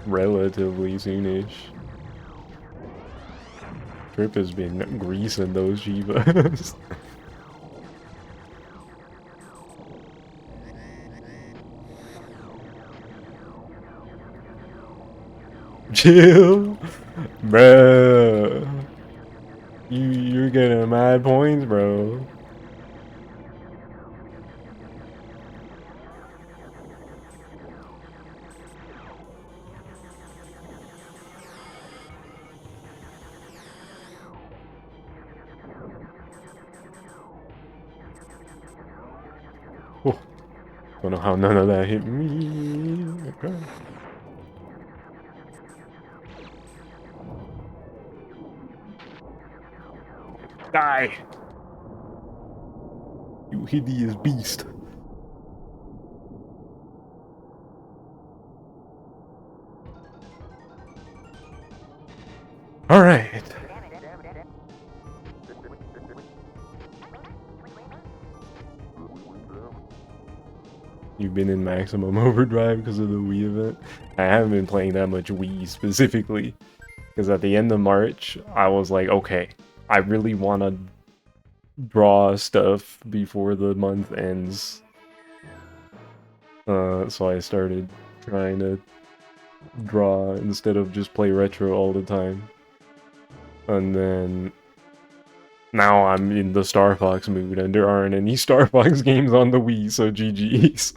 relatively soonish. Trip has been greasing those Chivas. Chill, bruh. You're getting mad points, bro. Oh, don't know how none of that hit me. Okay. Die! You hideous beast. Alright. You've been in maximum overdrive because of the Wii event. I haven't been playing that much Wii specifically. Because at the end of March, I was like, okay, I really want to draw stuff before the month ends. So I started trying to draw instead of just play retro all the time. And then now I'm in the Star Fox mood, and there aren't any Star Fox games on the Wii, so GG's.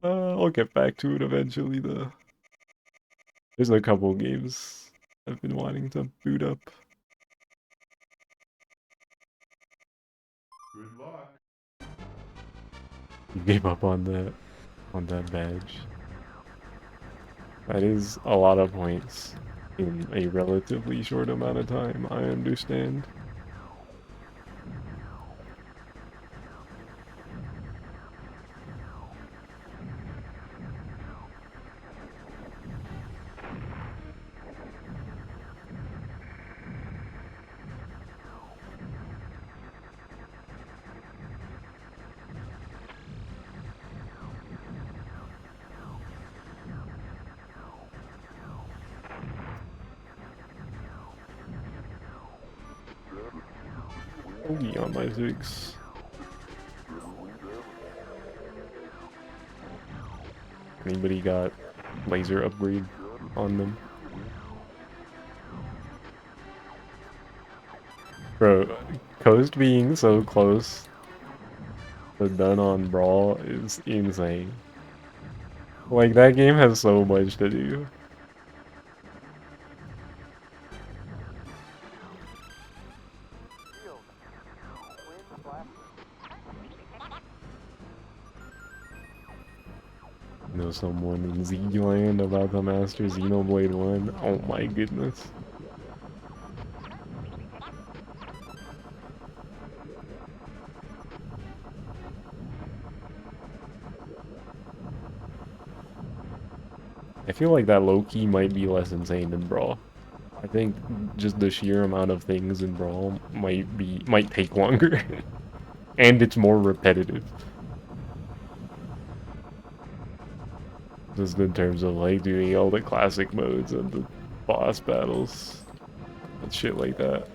I'll get back to it eventually, though. There's a couple games I've been wanting to boot up. Good luck. You gave up on that badge. That is a lot of points in a relatively short amount of time, I understand. Bogey on my 6. Anybody got laser upgrade on them? Bro, Coast being so close to done on Brawl is insane. Like, that game has so much to do. Shield. Twin blaster. Know someone in Z-Land about the Master Xenoblade 1? Oh my goodness. I feel like that low-key might be less insane than Brawl. I think just the sheer amount of things in Brawl might take longer. And it's more repetitive. Just in terms of like doing all the classic modes and the boss battles and shit like that.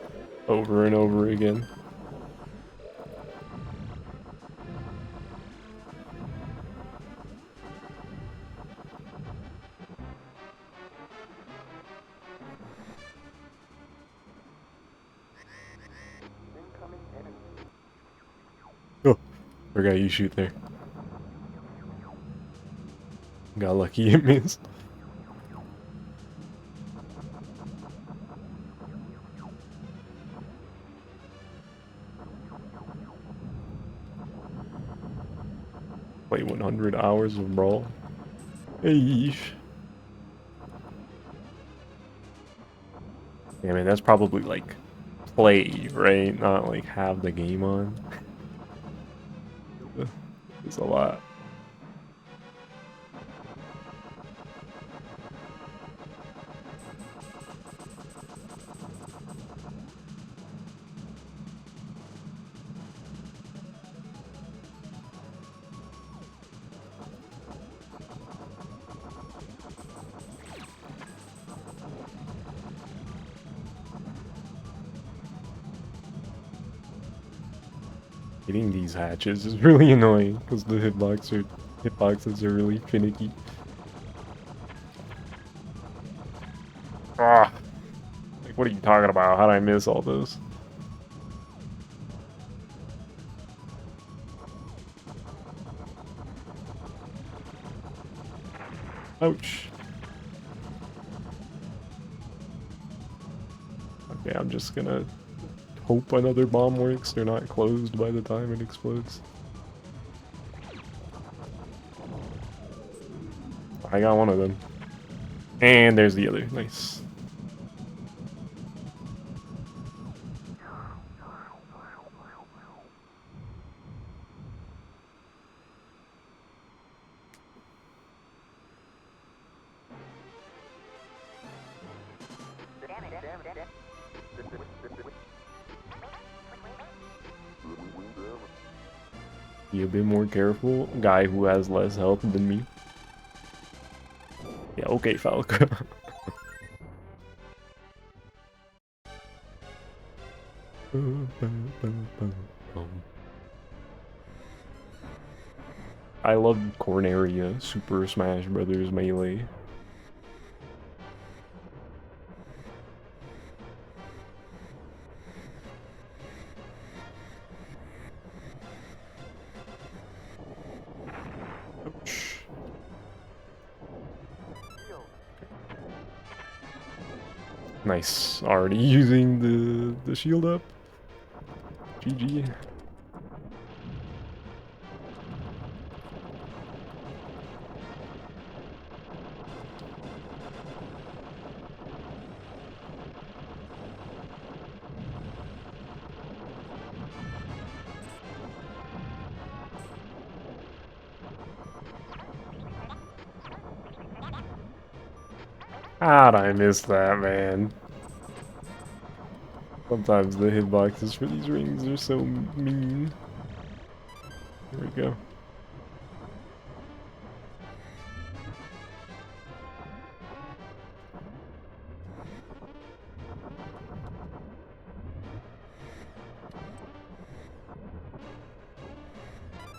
over and over again. Incoming enemy. Oh, forgot you shoot there. Got lucky it missed. Play 100 hours of Brawl. Eesh. Yeah, man, that's probably like play, right? Not like have the game on. It's a lot. Hitting these hatches is really annoying because the hitboxes are really finicky. Ah, like what are you talking about? How did I miss all those? Ouch. Okay, I'm just gonna hope another bomb works. They're not closed by the time it explodes. I got one of them. And there's the other. Nice. Be a bit more careful. Guy who has less health than me. Yeah, okay, Falco. I love Corneria, Super Smash Brothers Melee. Ouch. Shield. Nice. Already using the shield up. GG. How'd I miss that, man? Sometimes the hitboxes for these rings are so mean. Here we go.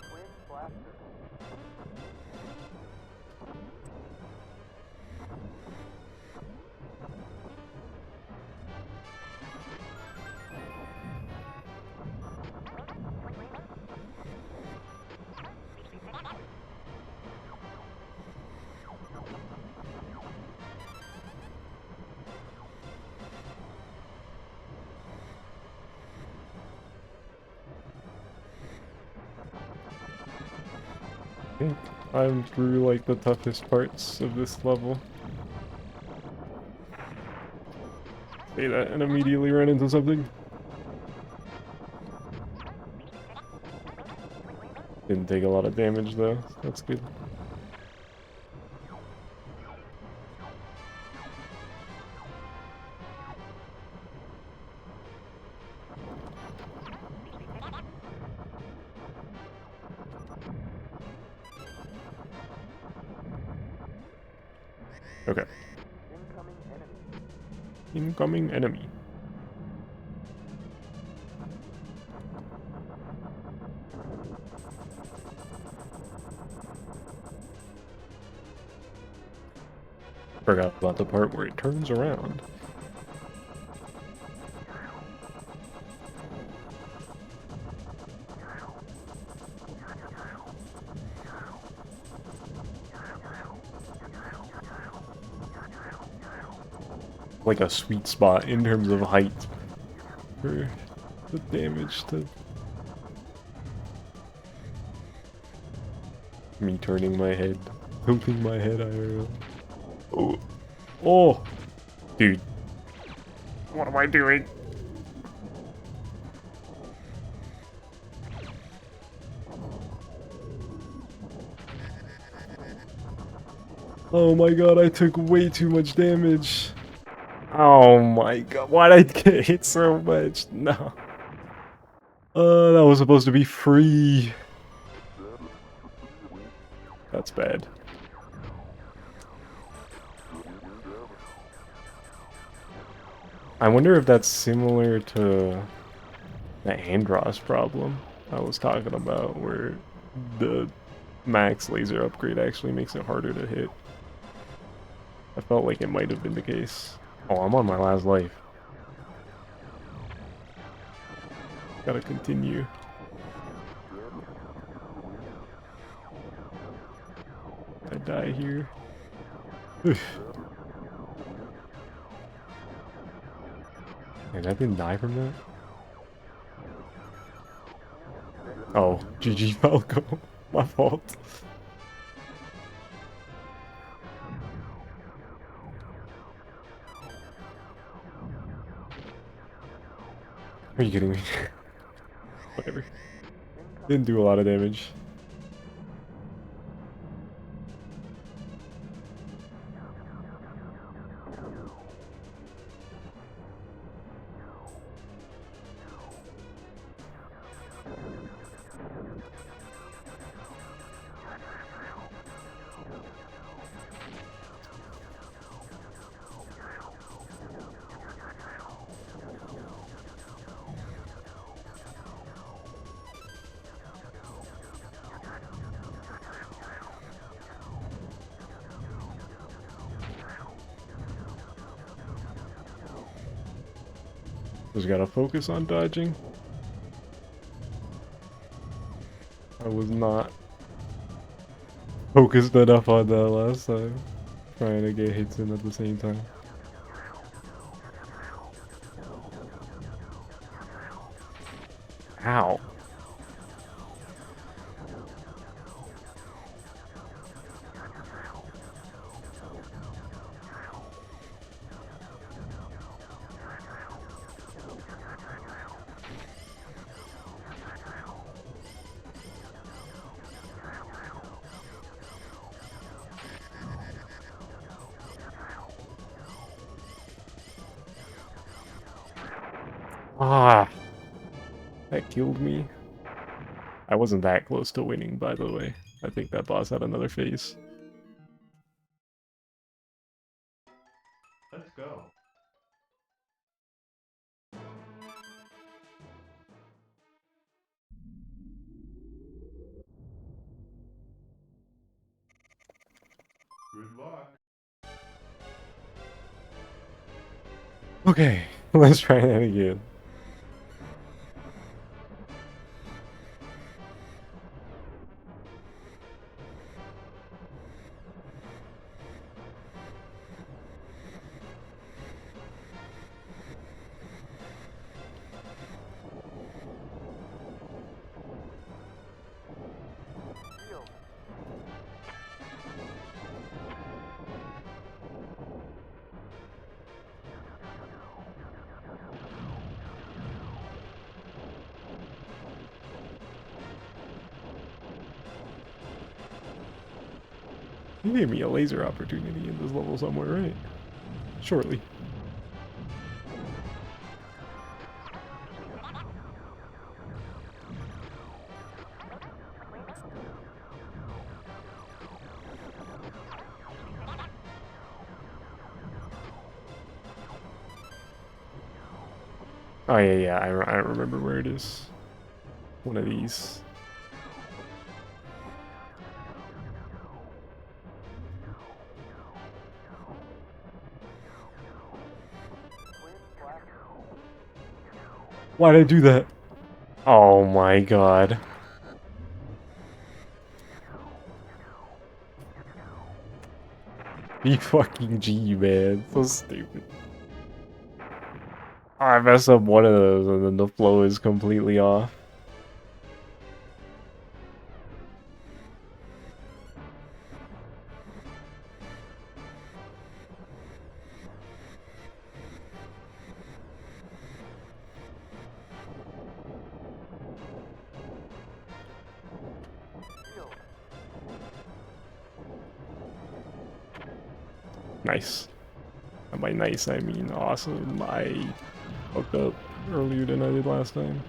Twin blaster. I think I'm through like the toughest parts of this level. Say that and immediately run into something. Didn't take a lot of damage though. That's good. Okay. Incoming enemy. Incoming enemy. Forgot about the part where it turns around. Like a sweet spot in terms of height for the damage to me turning my head, tilting my head IRL. Oh, oh, dude, what am I doing? Oh my god, I took way too much damage. Oh my god, why'd I get hit so much? No. That was supposed to be free. That's bad. I wonder if that's similar to the Andros problem I was talking about, where the max laser upgrade actually makes it harder to hit. I felt like it might have been the case. Oh, I'm on my last life. Gotta continue. I die here. And I didn't die from that? Oh, GG Falco. My fault. Are you kidding me? Whatever. Didn't do a lot of damage. Just gotta focus on dodging. I was not focused enough on that last time. Trying to get hits in at the same time. Ow. Ah, that killed me. I wasn't that close to winning, by the way. I think that boss had another phase. Let's go. Good luck. Okay, let's try that again. Shield. You gave me a laser opportunity in this level somewhere, right? Shortly. Oh yeah, I remember where it is. One of these. Why'd I do that? Oh my god. Be fucking G, man. So stupid. I messed up one of those and then the flow is completely off. Nice. And by nice, I mean awesome. I fucked up earlier than I did last time.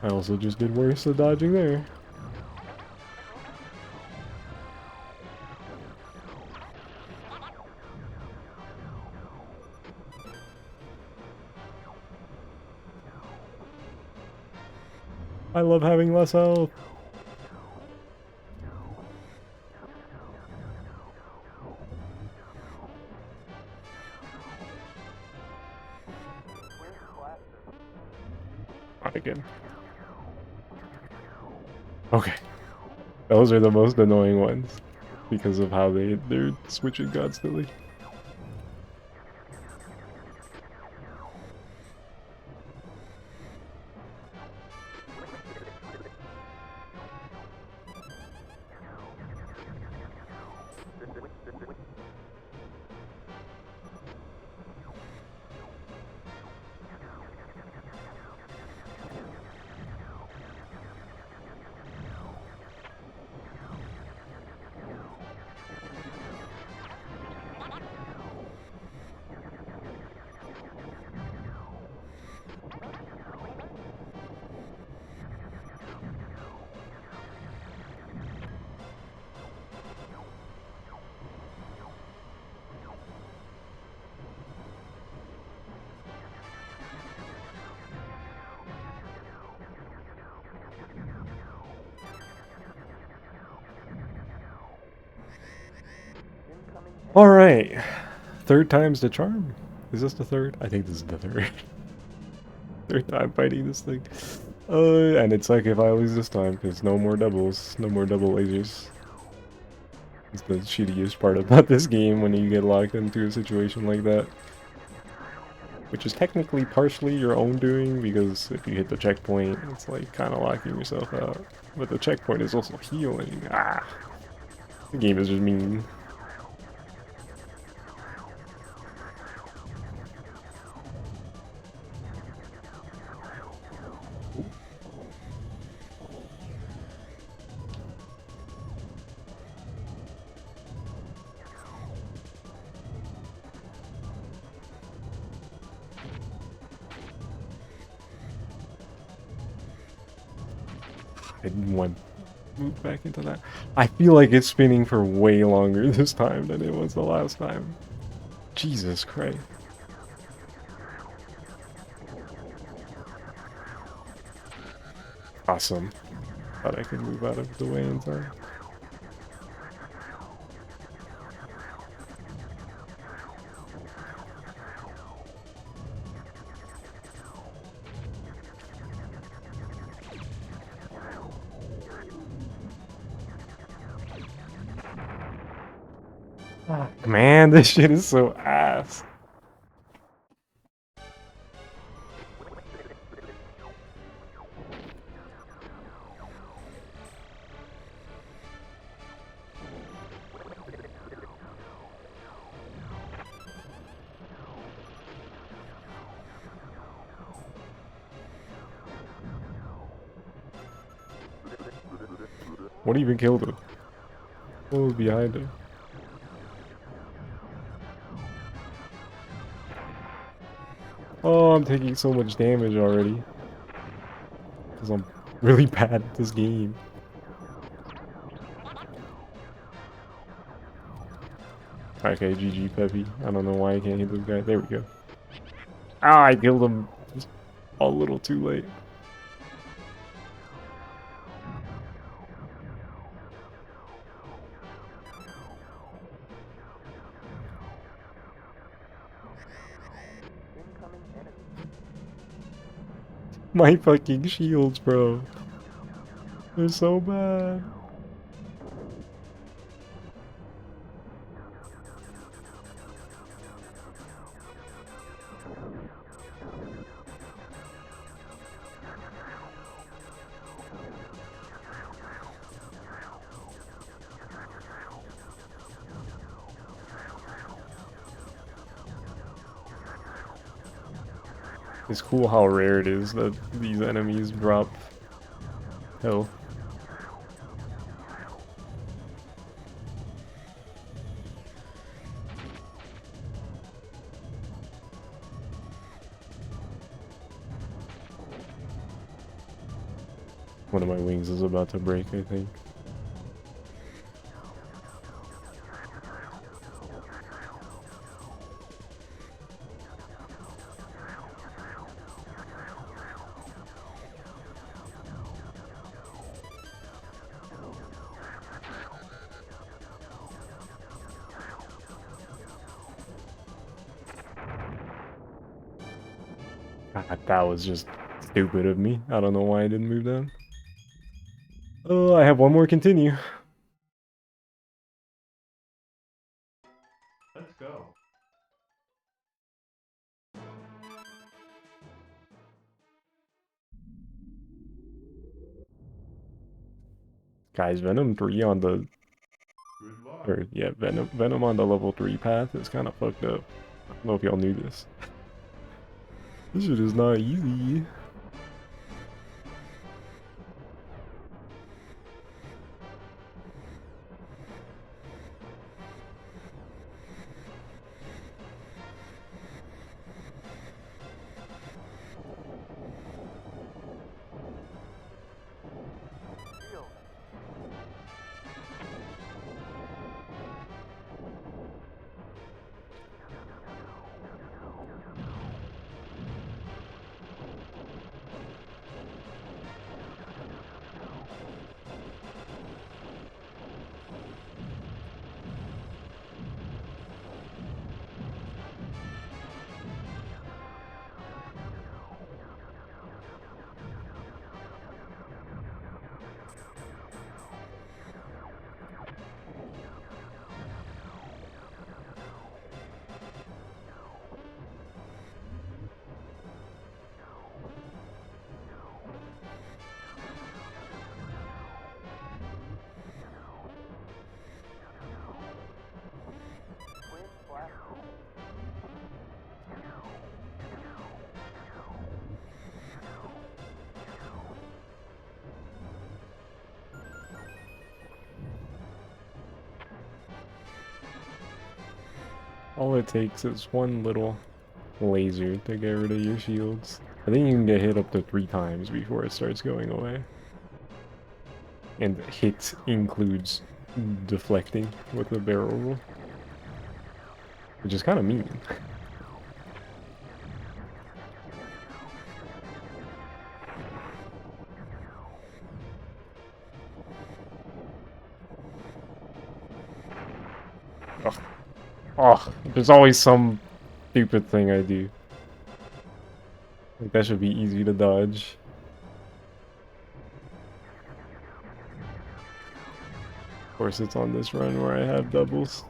I also just did worse at dodging there. I love having less health. Not again. Okay. Those are the most annoying ones. Because of how they're switching constantly. Alright. Third time's the charm. Is this the third? I think this is the third. Third time fighting this thing. And it's like if I lose this time, because no more doubles. No more double lasers. It's the shittiest part about this game when you get locked into a situation like that. Which is technically partially your own doing, because if you hit the checkpoint, it's like kind of locking yourself out. But the checkpoint is also healing. Ah! The game is just mean. I didn't want to move back into that. I feel like it's spinning for way longer this time than it was the last time. Jesus Christ. Awesome. Thought I could move out of the way in time. Man, this shit is so ass. What even killed him? What was behind him? Oh, I'm taking so much damage already. Because I'm really bad at this game. Okay, GG Peppy. I don't know why I can't hit this guy. There we go. Ah, I killed him just a little too late. My fucking shields, bro. They're so bad. It's cool how rare it is that these enemies drop health. One of my wings is about to break, I think. God, that was just stupid of me. I don't know why I didn't move down. Oh, I have one more continue. Let's go. Guys, Venom 3 on the... Good luck. Or, yeah, Venom on the level 3 path is kind of fucked up. I don't know if y'all knew this. This shit is not easy. Shield. Twin blast. All it takes is one little laser to get rid of your shields. I think you can get hit up to 3 times before it starts going away. And hit includes deflecting with the barrel roll. Which is kind of mean. Ugh. Oh, there's always some stupid thing I do. Like, that should be easy to dodge. Of course, it's on this run where I have doubles.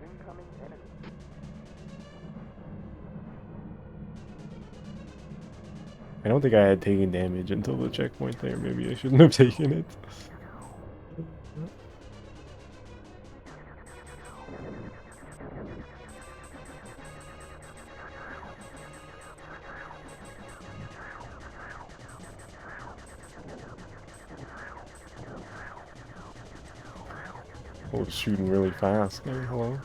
Incoming enemy. I don't think I had taken damage until the checkpoint there. Maybe I shouldn't have taken it. Oh, it's shooting really fast. Hey, hello.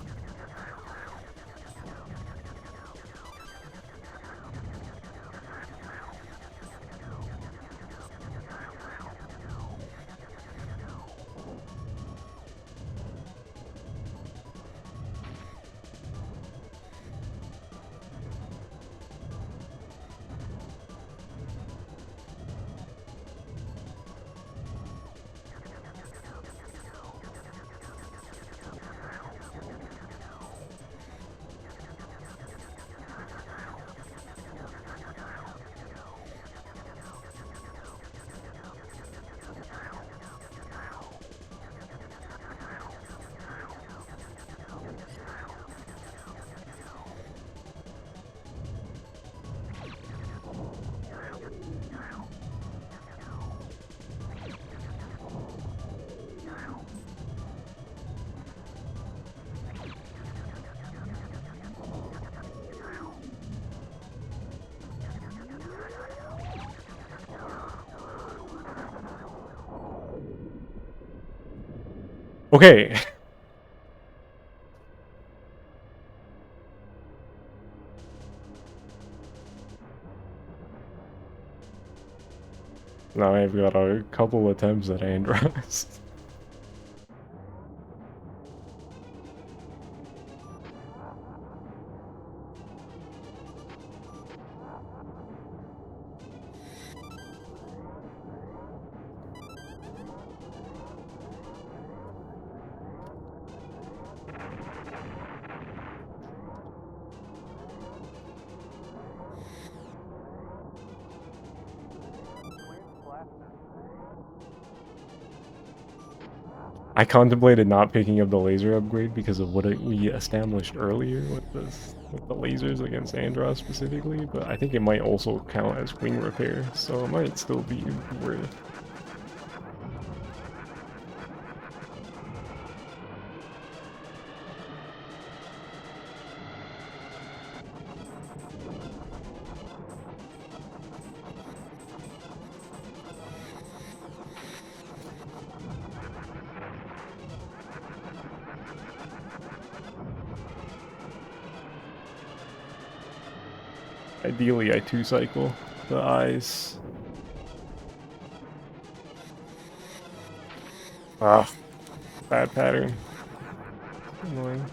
Okay. Now I've got a couple attempts at Andros. I contemplated not picking up the laser upgrade because of what we established earlier with the lasers against Andros specifically, but I think it might also count as wing repair, so it might still be worth. Ideally, I 2-cycle the eyes. Ah, bad pattern. Annoying.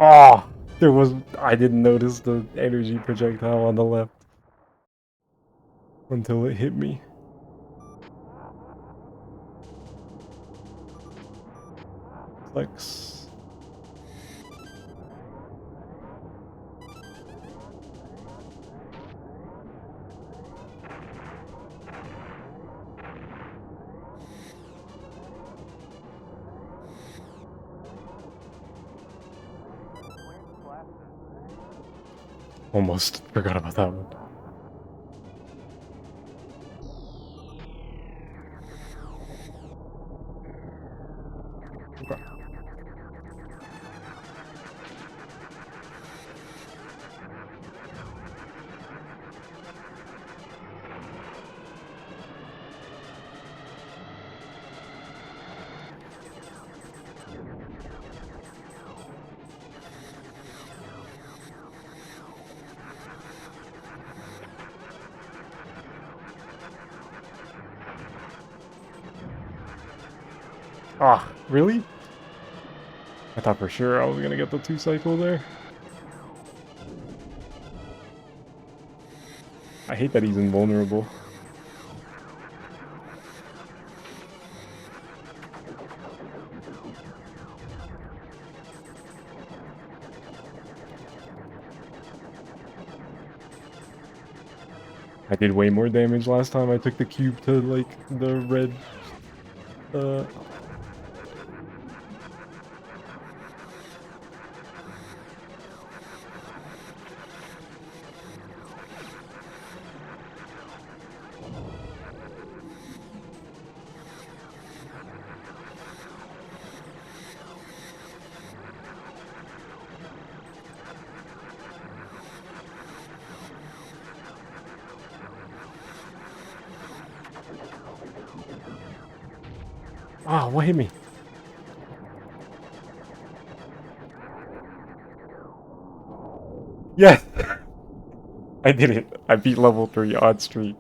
Oh, I didn't notice the energy projectile on the left until it hit me. Flex. Almost forgot about that one. Okay. Ah, really? I thought for sure I was gonna get the 2-cycle there. I hate that he's invulnerable. I did way more damage last time I took the cube to, like, the red, uh... Ah, what hit me? Yes! I did it. I beat level 3 odd streak.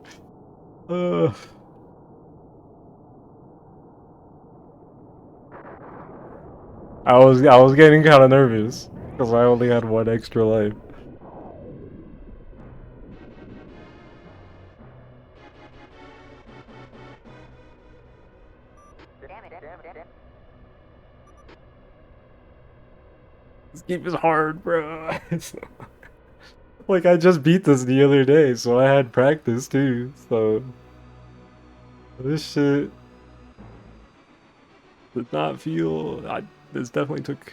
Uh... I was getting kind of nervous because I only had 1 extra life. This game is hard, bro. Like, I just beat this the other day, so I had practice too, so... This shit did not feel... this definitely took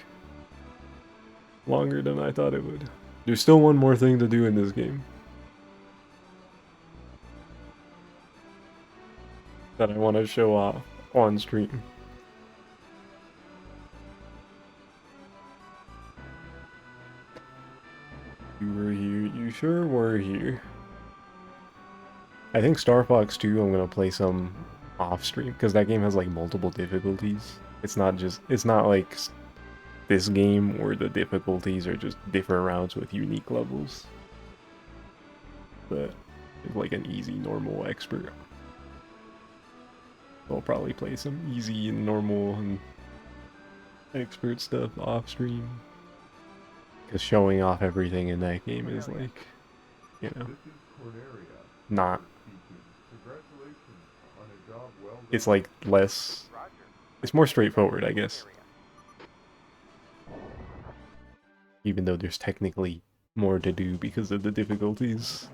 longer than I thought it would. There's still one more thing to do in this game that I want to show off on stream. You were here. You sure were here. I think Star Fox 2 I'm gonna play some off stream because that game has like multiple difficulties. It's not like this game where the difficulties are just different rounds with unique levels. But it's like an easy, normal, expert. I'll probably play some easy and normal and expert stuff off stream. Because showing off everything in that game is like, you know, This is Corneria not. speaking. Congratulations on a job well done. It's like less. Roger. It's more straightforward, I guess. Even though there's technically more to do because of the difficulties.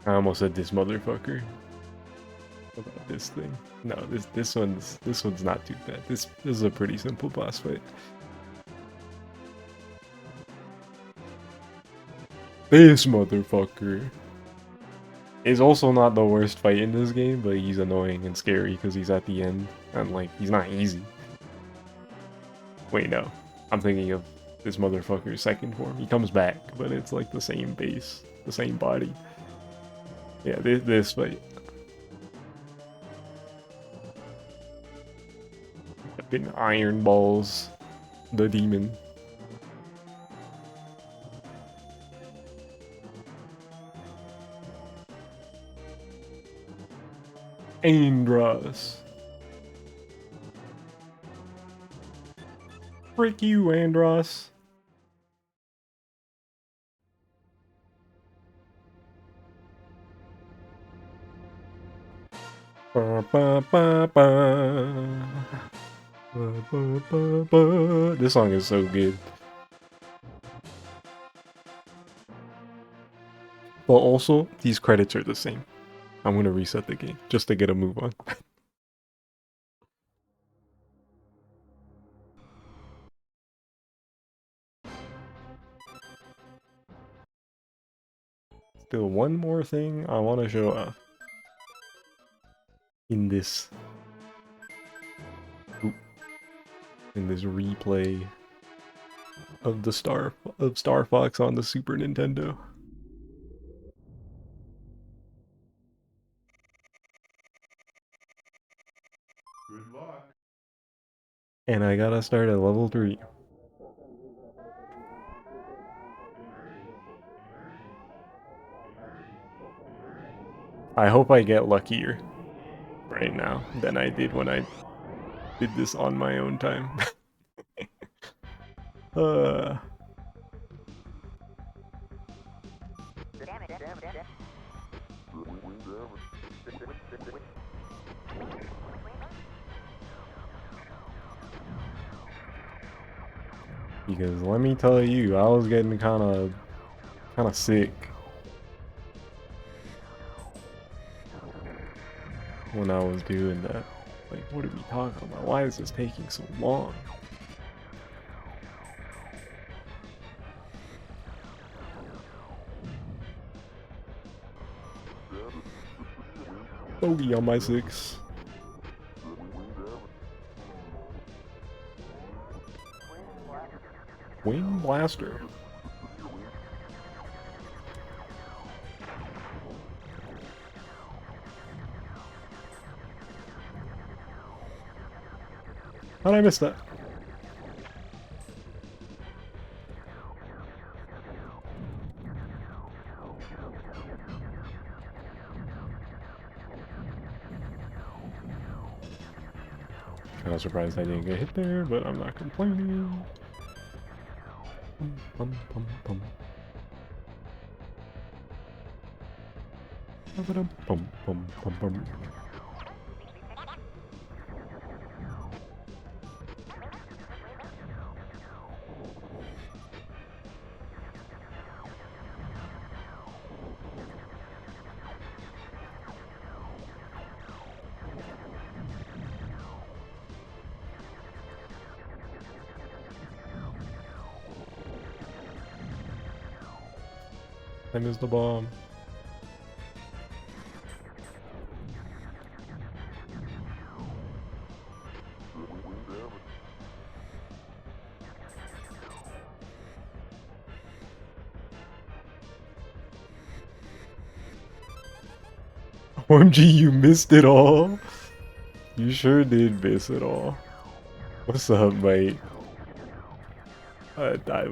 I almost said this motherfucker. What about this thing? No, this one's not too bad. This is a pretty simple boss fight. This motherfucker is also not the worst fight in this game, but he's annoying and scary because he's at the end and like he's not easy. Wait, no, I'm thinking of this motherfucker's second form. He comes back, but it's like the same base, the same body. Yeah, this fight. Fucking Iron Balls, the demon. Andros. Frick you, Andros. Ba, ba, ba, ba. Ba, ba, ba, ba. This song is so good. But also, these credits are the same. I'm gonna reset the game just to get a move on. Still one more thing I want to show off in this replay of the Star Fox on the Super Nintendo. Good luck. And I gotta start at level 3. I hope I get luckier right now than I did when I did this on my own time. Because let me tell you, I was getting kind of sick when I was doing that. Like, what are we talking about? Why is this taking so long? Bogey on my 6. Wind Blaster. How'd I miss that? Kind of surprised I didn't get hit there, but I'm not complaining. Bum, bum, bum. Bum, bum, bum, bum. I missed the bomb. OMG, you missed it all. You sure did miss it all. What's up, mate?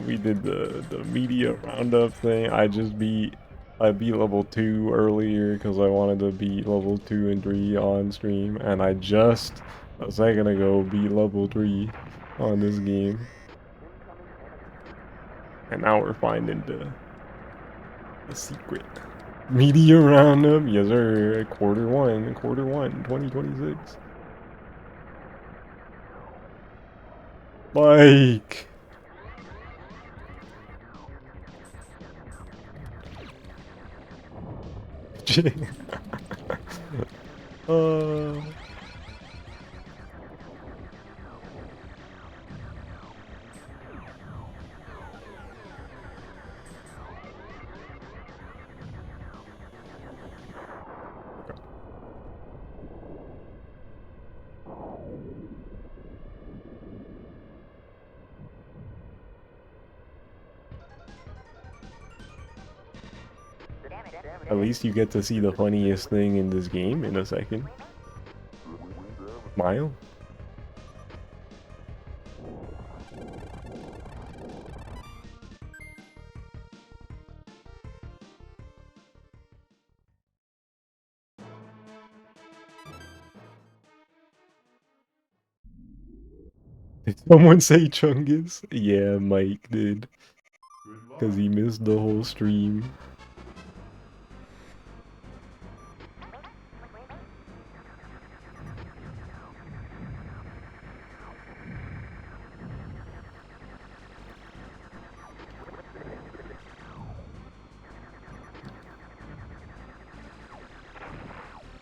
We did the media roundup thing. I beat level 2 earlier because I wanted to beat level 2 and 3 on stream, and I just a second ago beat level 3 on this game. And now we're finding the secret. Media roundup, yes sir. Quarter one, 2026. Like. uh. At least you get to see the funniest thing in this game in a second. Smile. Did someone say Chungus? Yeah, Mike did. Because he missed the whole stream.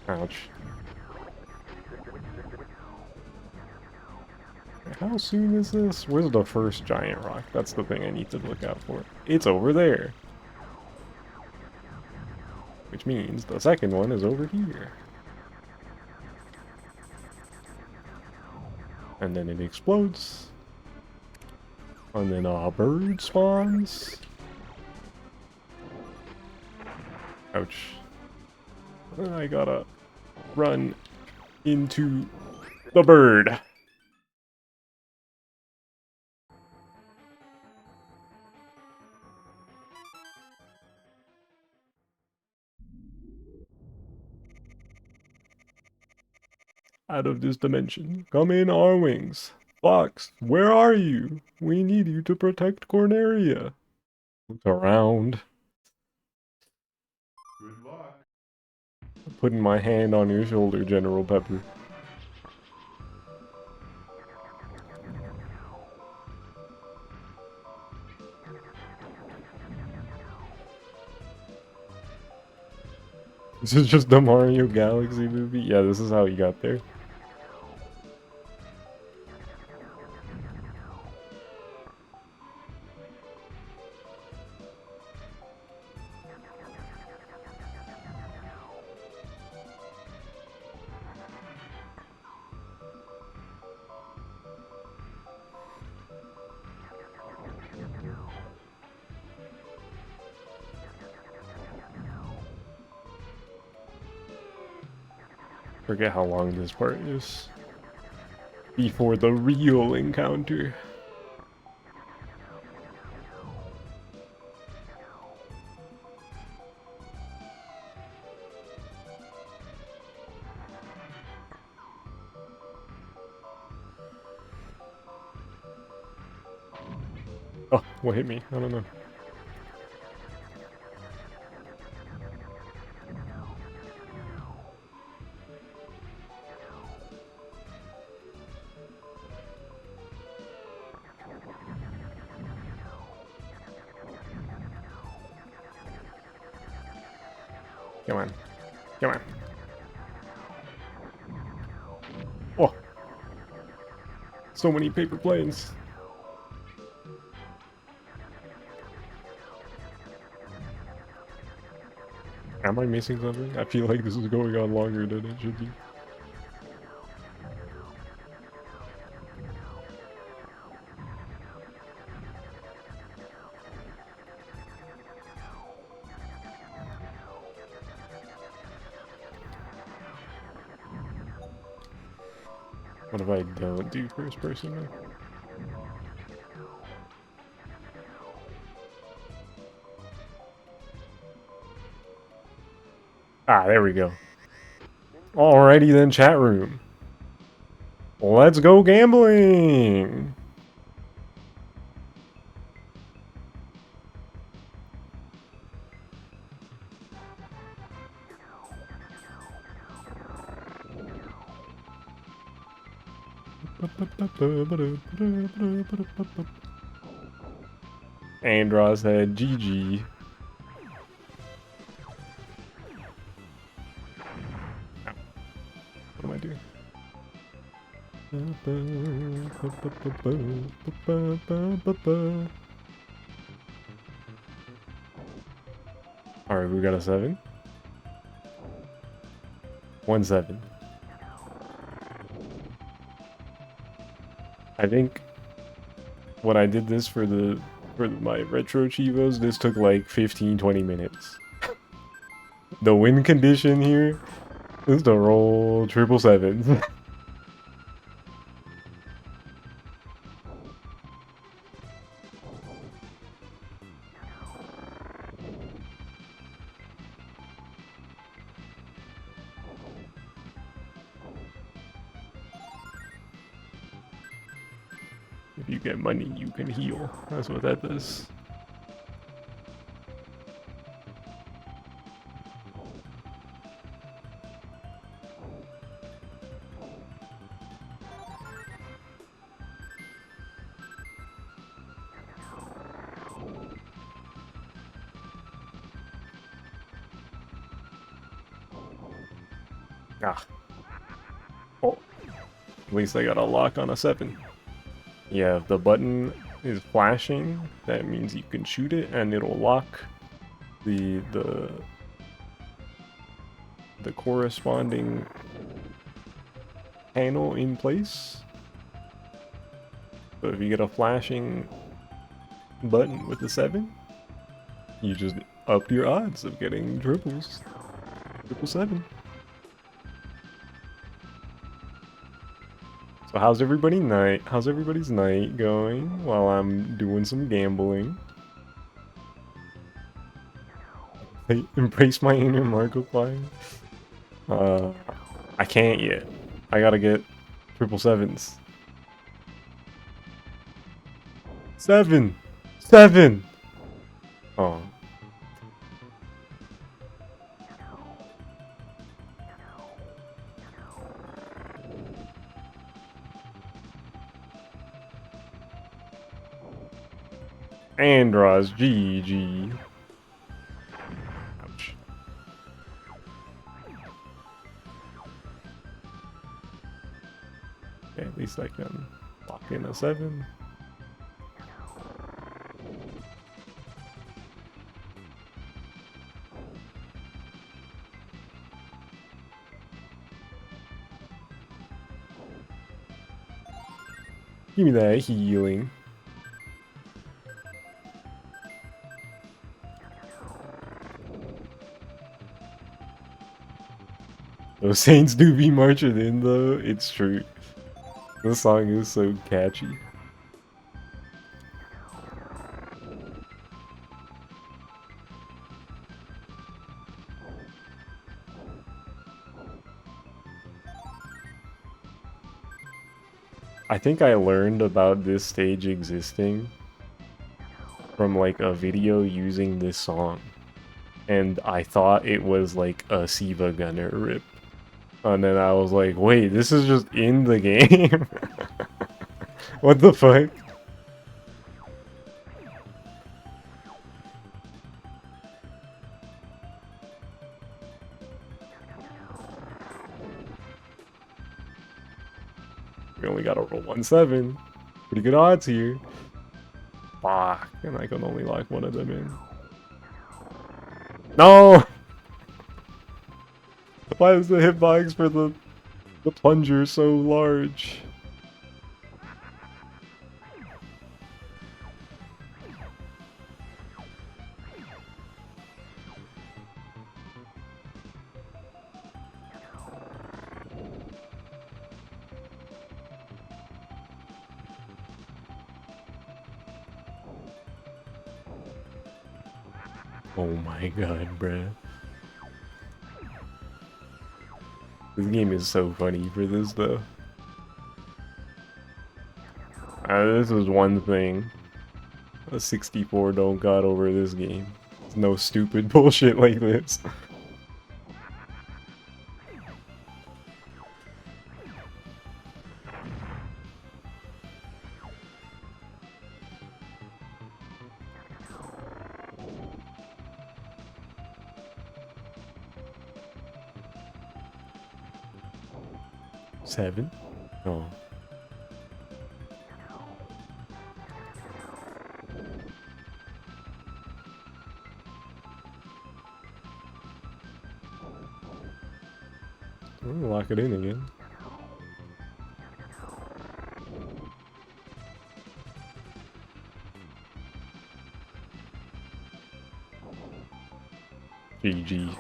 Ouch. How soon is this? Where's the first giant rock? That's the thing I need to look out for. It's over there. Which means the second one is over here. And then it explodes. And then a bird spawns. Ouch. And I gotta run into the bird. Out of this dimension. Come in, our wings. Fox, where are you? We need you to protect Corneria. Look around. Good luck. Putting my hand on your shoulder, General Pepper. This is just the Mario Galaxy movie? Yeah, this is how he got there. Forget how long this part is. Before the real encounter. Oh, what hit me? I don't know. Come on. Come on. Oh! So many paper planes. Am I missing something? I feel like this is going on longer than it should be. What if I don't do first person though? Ah, there we go. Alrighty then, chat room. Let's go gambling! Andros had GG. What am I doing? Alright, we got a 7. 1-7. I think when I did this for my retro Chivos, this took like 15-20 minutes. The win condition here is to roll 777s. If you get money, you can heal. That's what that does. Ah. Oh. At least I got a lock on a 7. Yeah, if the button is flashing, that means you can shoot it and it'll lock the corresponding panel in place. But if you get a flashing button with the 7, you just up your odds of getting triples. 777. So how's everybody's night going while I'm doing some gambling? Embrace my inner Markiplier. I can't yet. I gotta get 777s. 7! 7! Oh. Andros, GG. Ouch. Okay, at least I can lock in a 7. Give me that healing. Those Saints do be marching in though, it's true. This song is so catchy. I think I learned about this stage existing from like a video using this song, and I thought it was like a Siva Gunner rip. And then I was like, wait, this is just in the game? What the fuck? We only gotta roll 1-7. Pretty good odds here. Fuck, and I can only lock one of them in. No! Why is the hitbox for the plunger so large? Oh my god, bruh. This game is so funny for this, though. This is one thing. A 64 don't got over this game. There's no stupid bullshit like this. Seven? Oh. I'm gonna lock it in again. GG.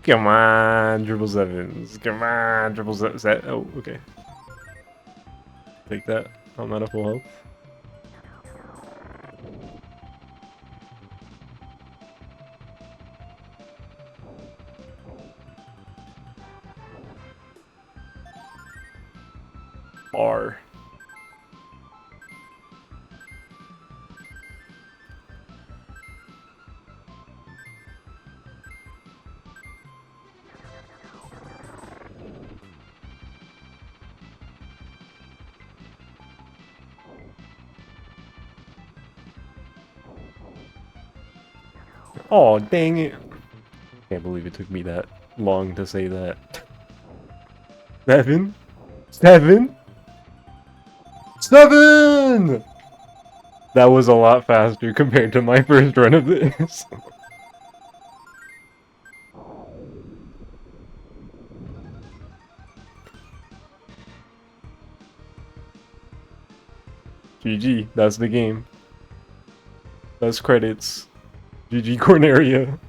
Come on, triple sevens. Come on, triple sevens. Oh, okay. Take that. I'm not at full health. R. Oh, dang it. Can't believe it took me that long to say that. 7? 7? 7! That was a lot faster compared to my first run of this. GG, that's the game. That's credits. GG Corneria.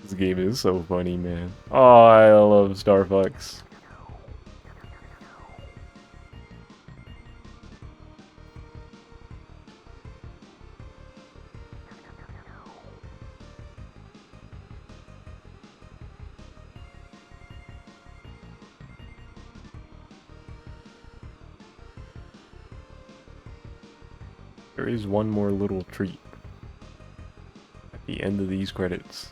This game is so funny, man. Oh, I love Star Fox. There is one more little treat at the end of these credits.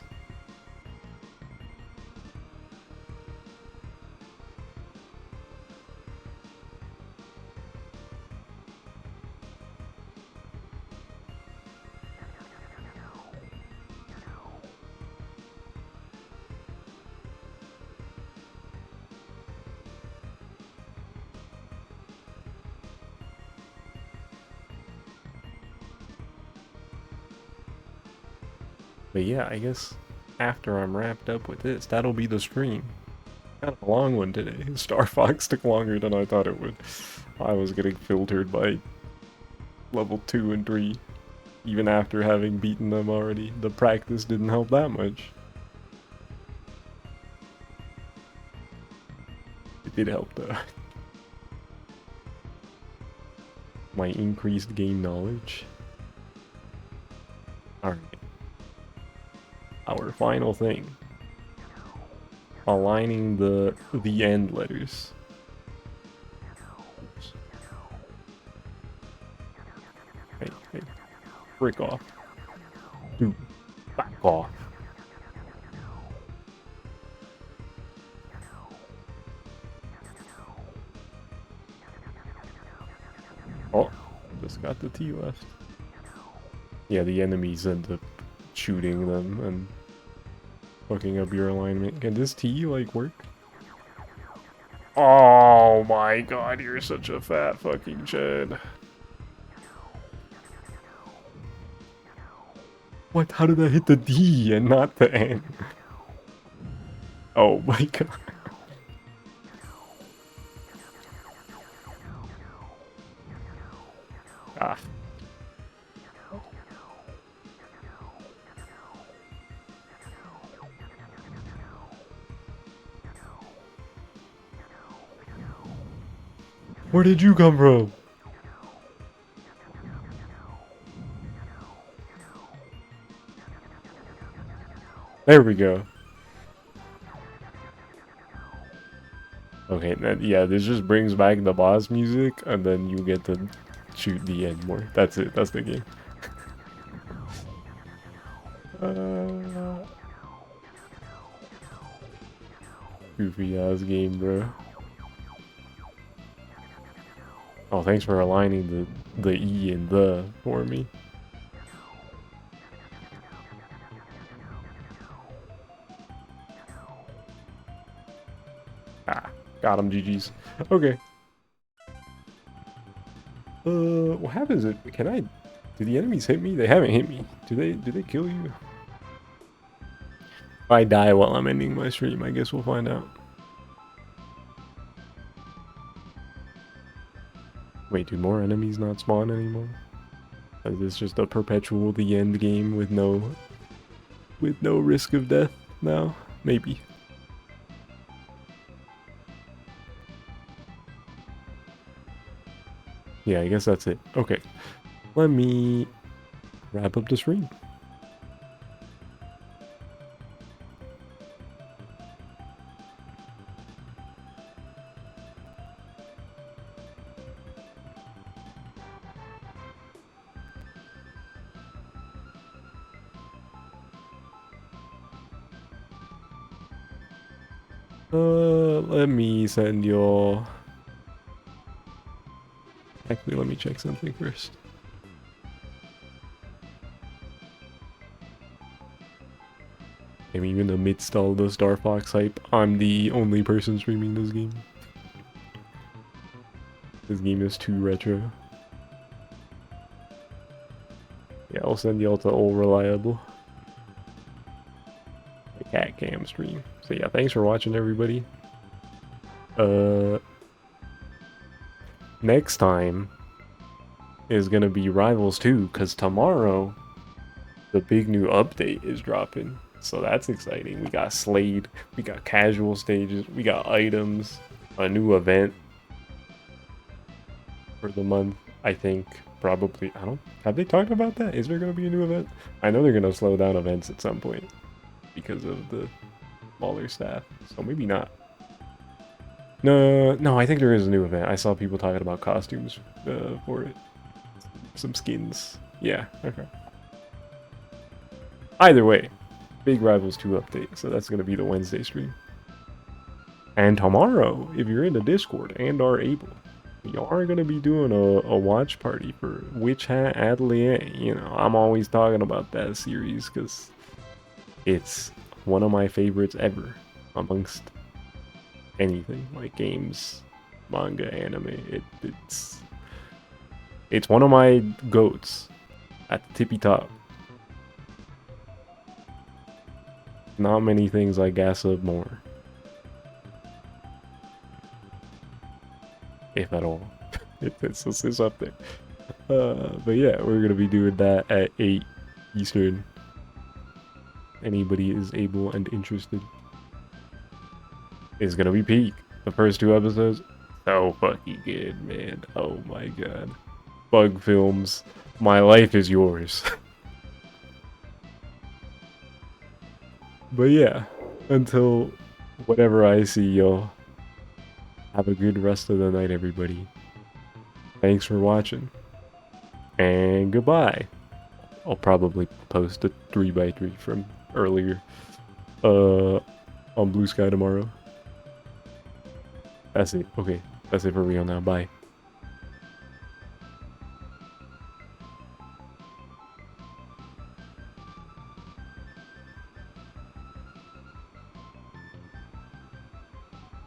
But yeah, I guess after I'm wrapped up with this, that'll be the stream. Kind of a long one today. Star Fox took longer than I thought it would. I was getting filtered by level 2 and 3. Even after having beaten them already. The practice didn't help that much. It did help though. My increased game knowledge. Alright. Our final thing. aligning the end letters. Oops. Hey, break off. Dude, back off. Oh, just got the T left. Yeah, the enemies end up shooting them and fucking up your alignment. Can this T, like, work? Oh my god, you're such a fat fucking Chad. What? How did I hit the D and not the N? Oh my god. Ah. Where did you come from? There we go. Okay, then, yeah, this just brings back the boss music, and then you get to shoot the end more. That's it. That's the game. Goofy ass game, bro. Oh, thanks for aligning the E and the for me. Ah, got him, GG's. Okay. What happens if can I? Do the enemies hit me? They haven't hit me. Do they kill you? If I die while I'm ending my stream, I guess we'll find out. Wait, do more enemies not spawn anymore? Is this just a perpetual the end game with no risk of death now? Maybe. Yeah, I guess that's it. Okay. Let me wrap up the stream. Let me send y'all. Actually, let me check something first. And even amidst all the Star Fox hype, I'm the only person streaming this game. This game is too retro. Yeah, I'll send y'all to Old Reliable. The cat cam stream. So yeah, thanks for watching, everybody. Next time is gonna be Rivals 2, because tomorrow the big new update is dropping. So that's exciting. We got Slade, we got casual stages, we got items, a new event for the month, I think. Probably, I don't, have they talked about that? Is there gonna be a new event? I know they're gonna slow down events at some point because of the smaller staff, so maybe not. No, I think there is a new event. I saw people talking about costumes for it. Some skins. Yeah, okay. Either way, big Rivals 2 update. So that's going to be the Wednesday stream. And tomorrow, if you're in the Discord and are able, we are going to be doing a watch party for Witch Hat Atelier. You know, I'm always talking about that series because it's one of my favorites ever amongst anything like games, manga, anime. It's one of my goats at the tippy top. Not many things I gas up more, if at all. It's up there. But yeah, we're gonna be doing that at 8 Eastern. Anybody is able and interested. It's gonna be peak. The first 2 episodes, so fucking good, man. Oh my god. Bug films, my life is yours. But yeah, until whatever I see, y'all. Have a good rest of the night, everybody. Thanks for watching. And goodbye. I'll probably post a 3x3 from earlier on Blue Sky tomorrow. That's it. Okay, that's it for real now. Bye.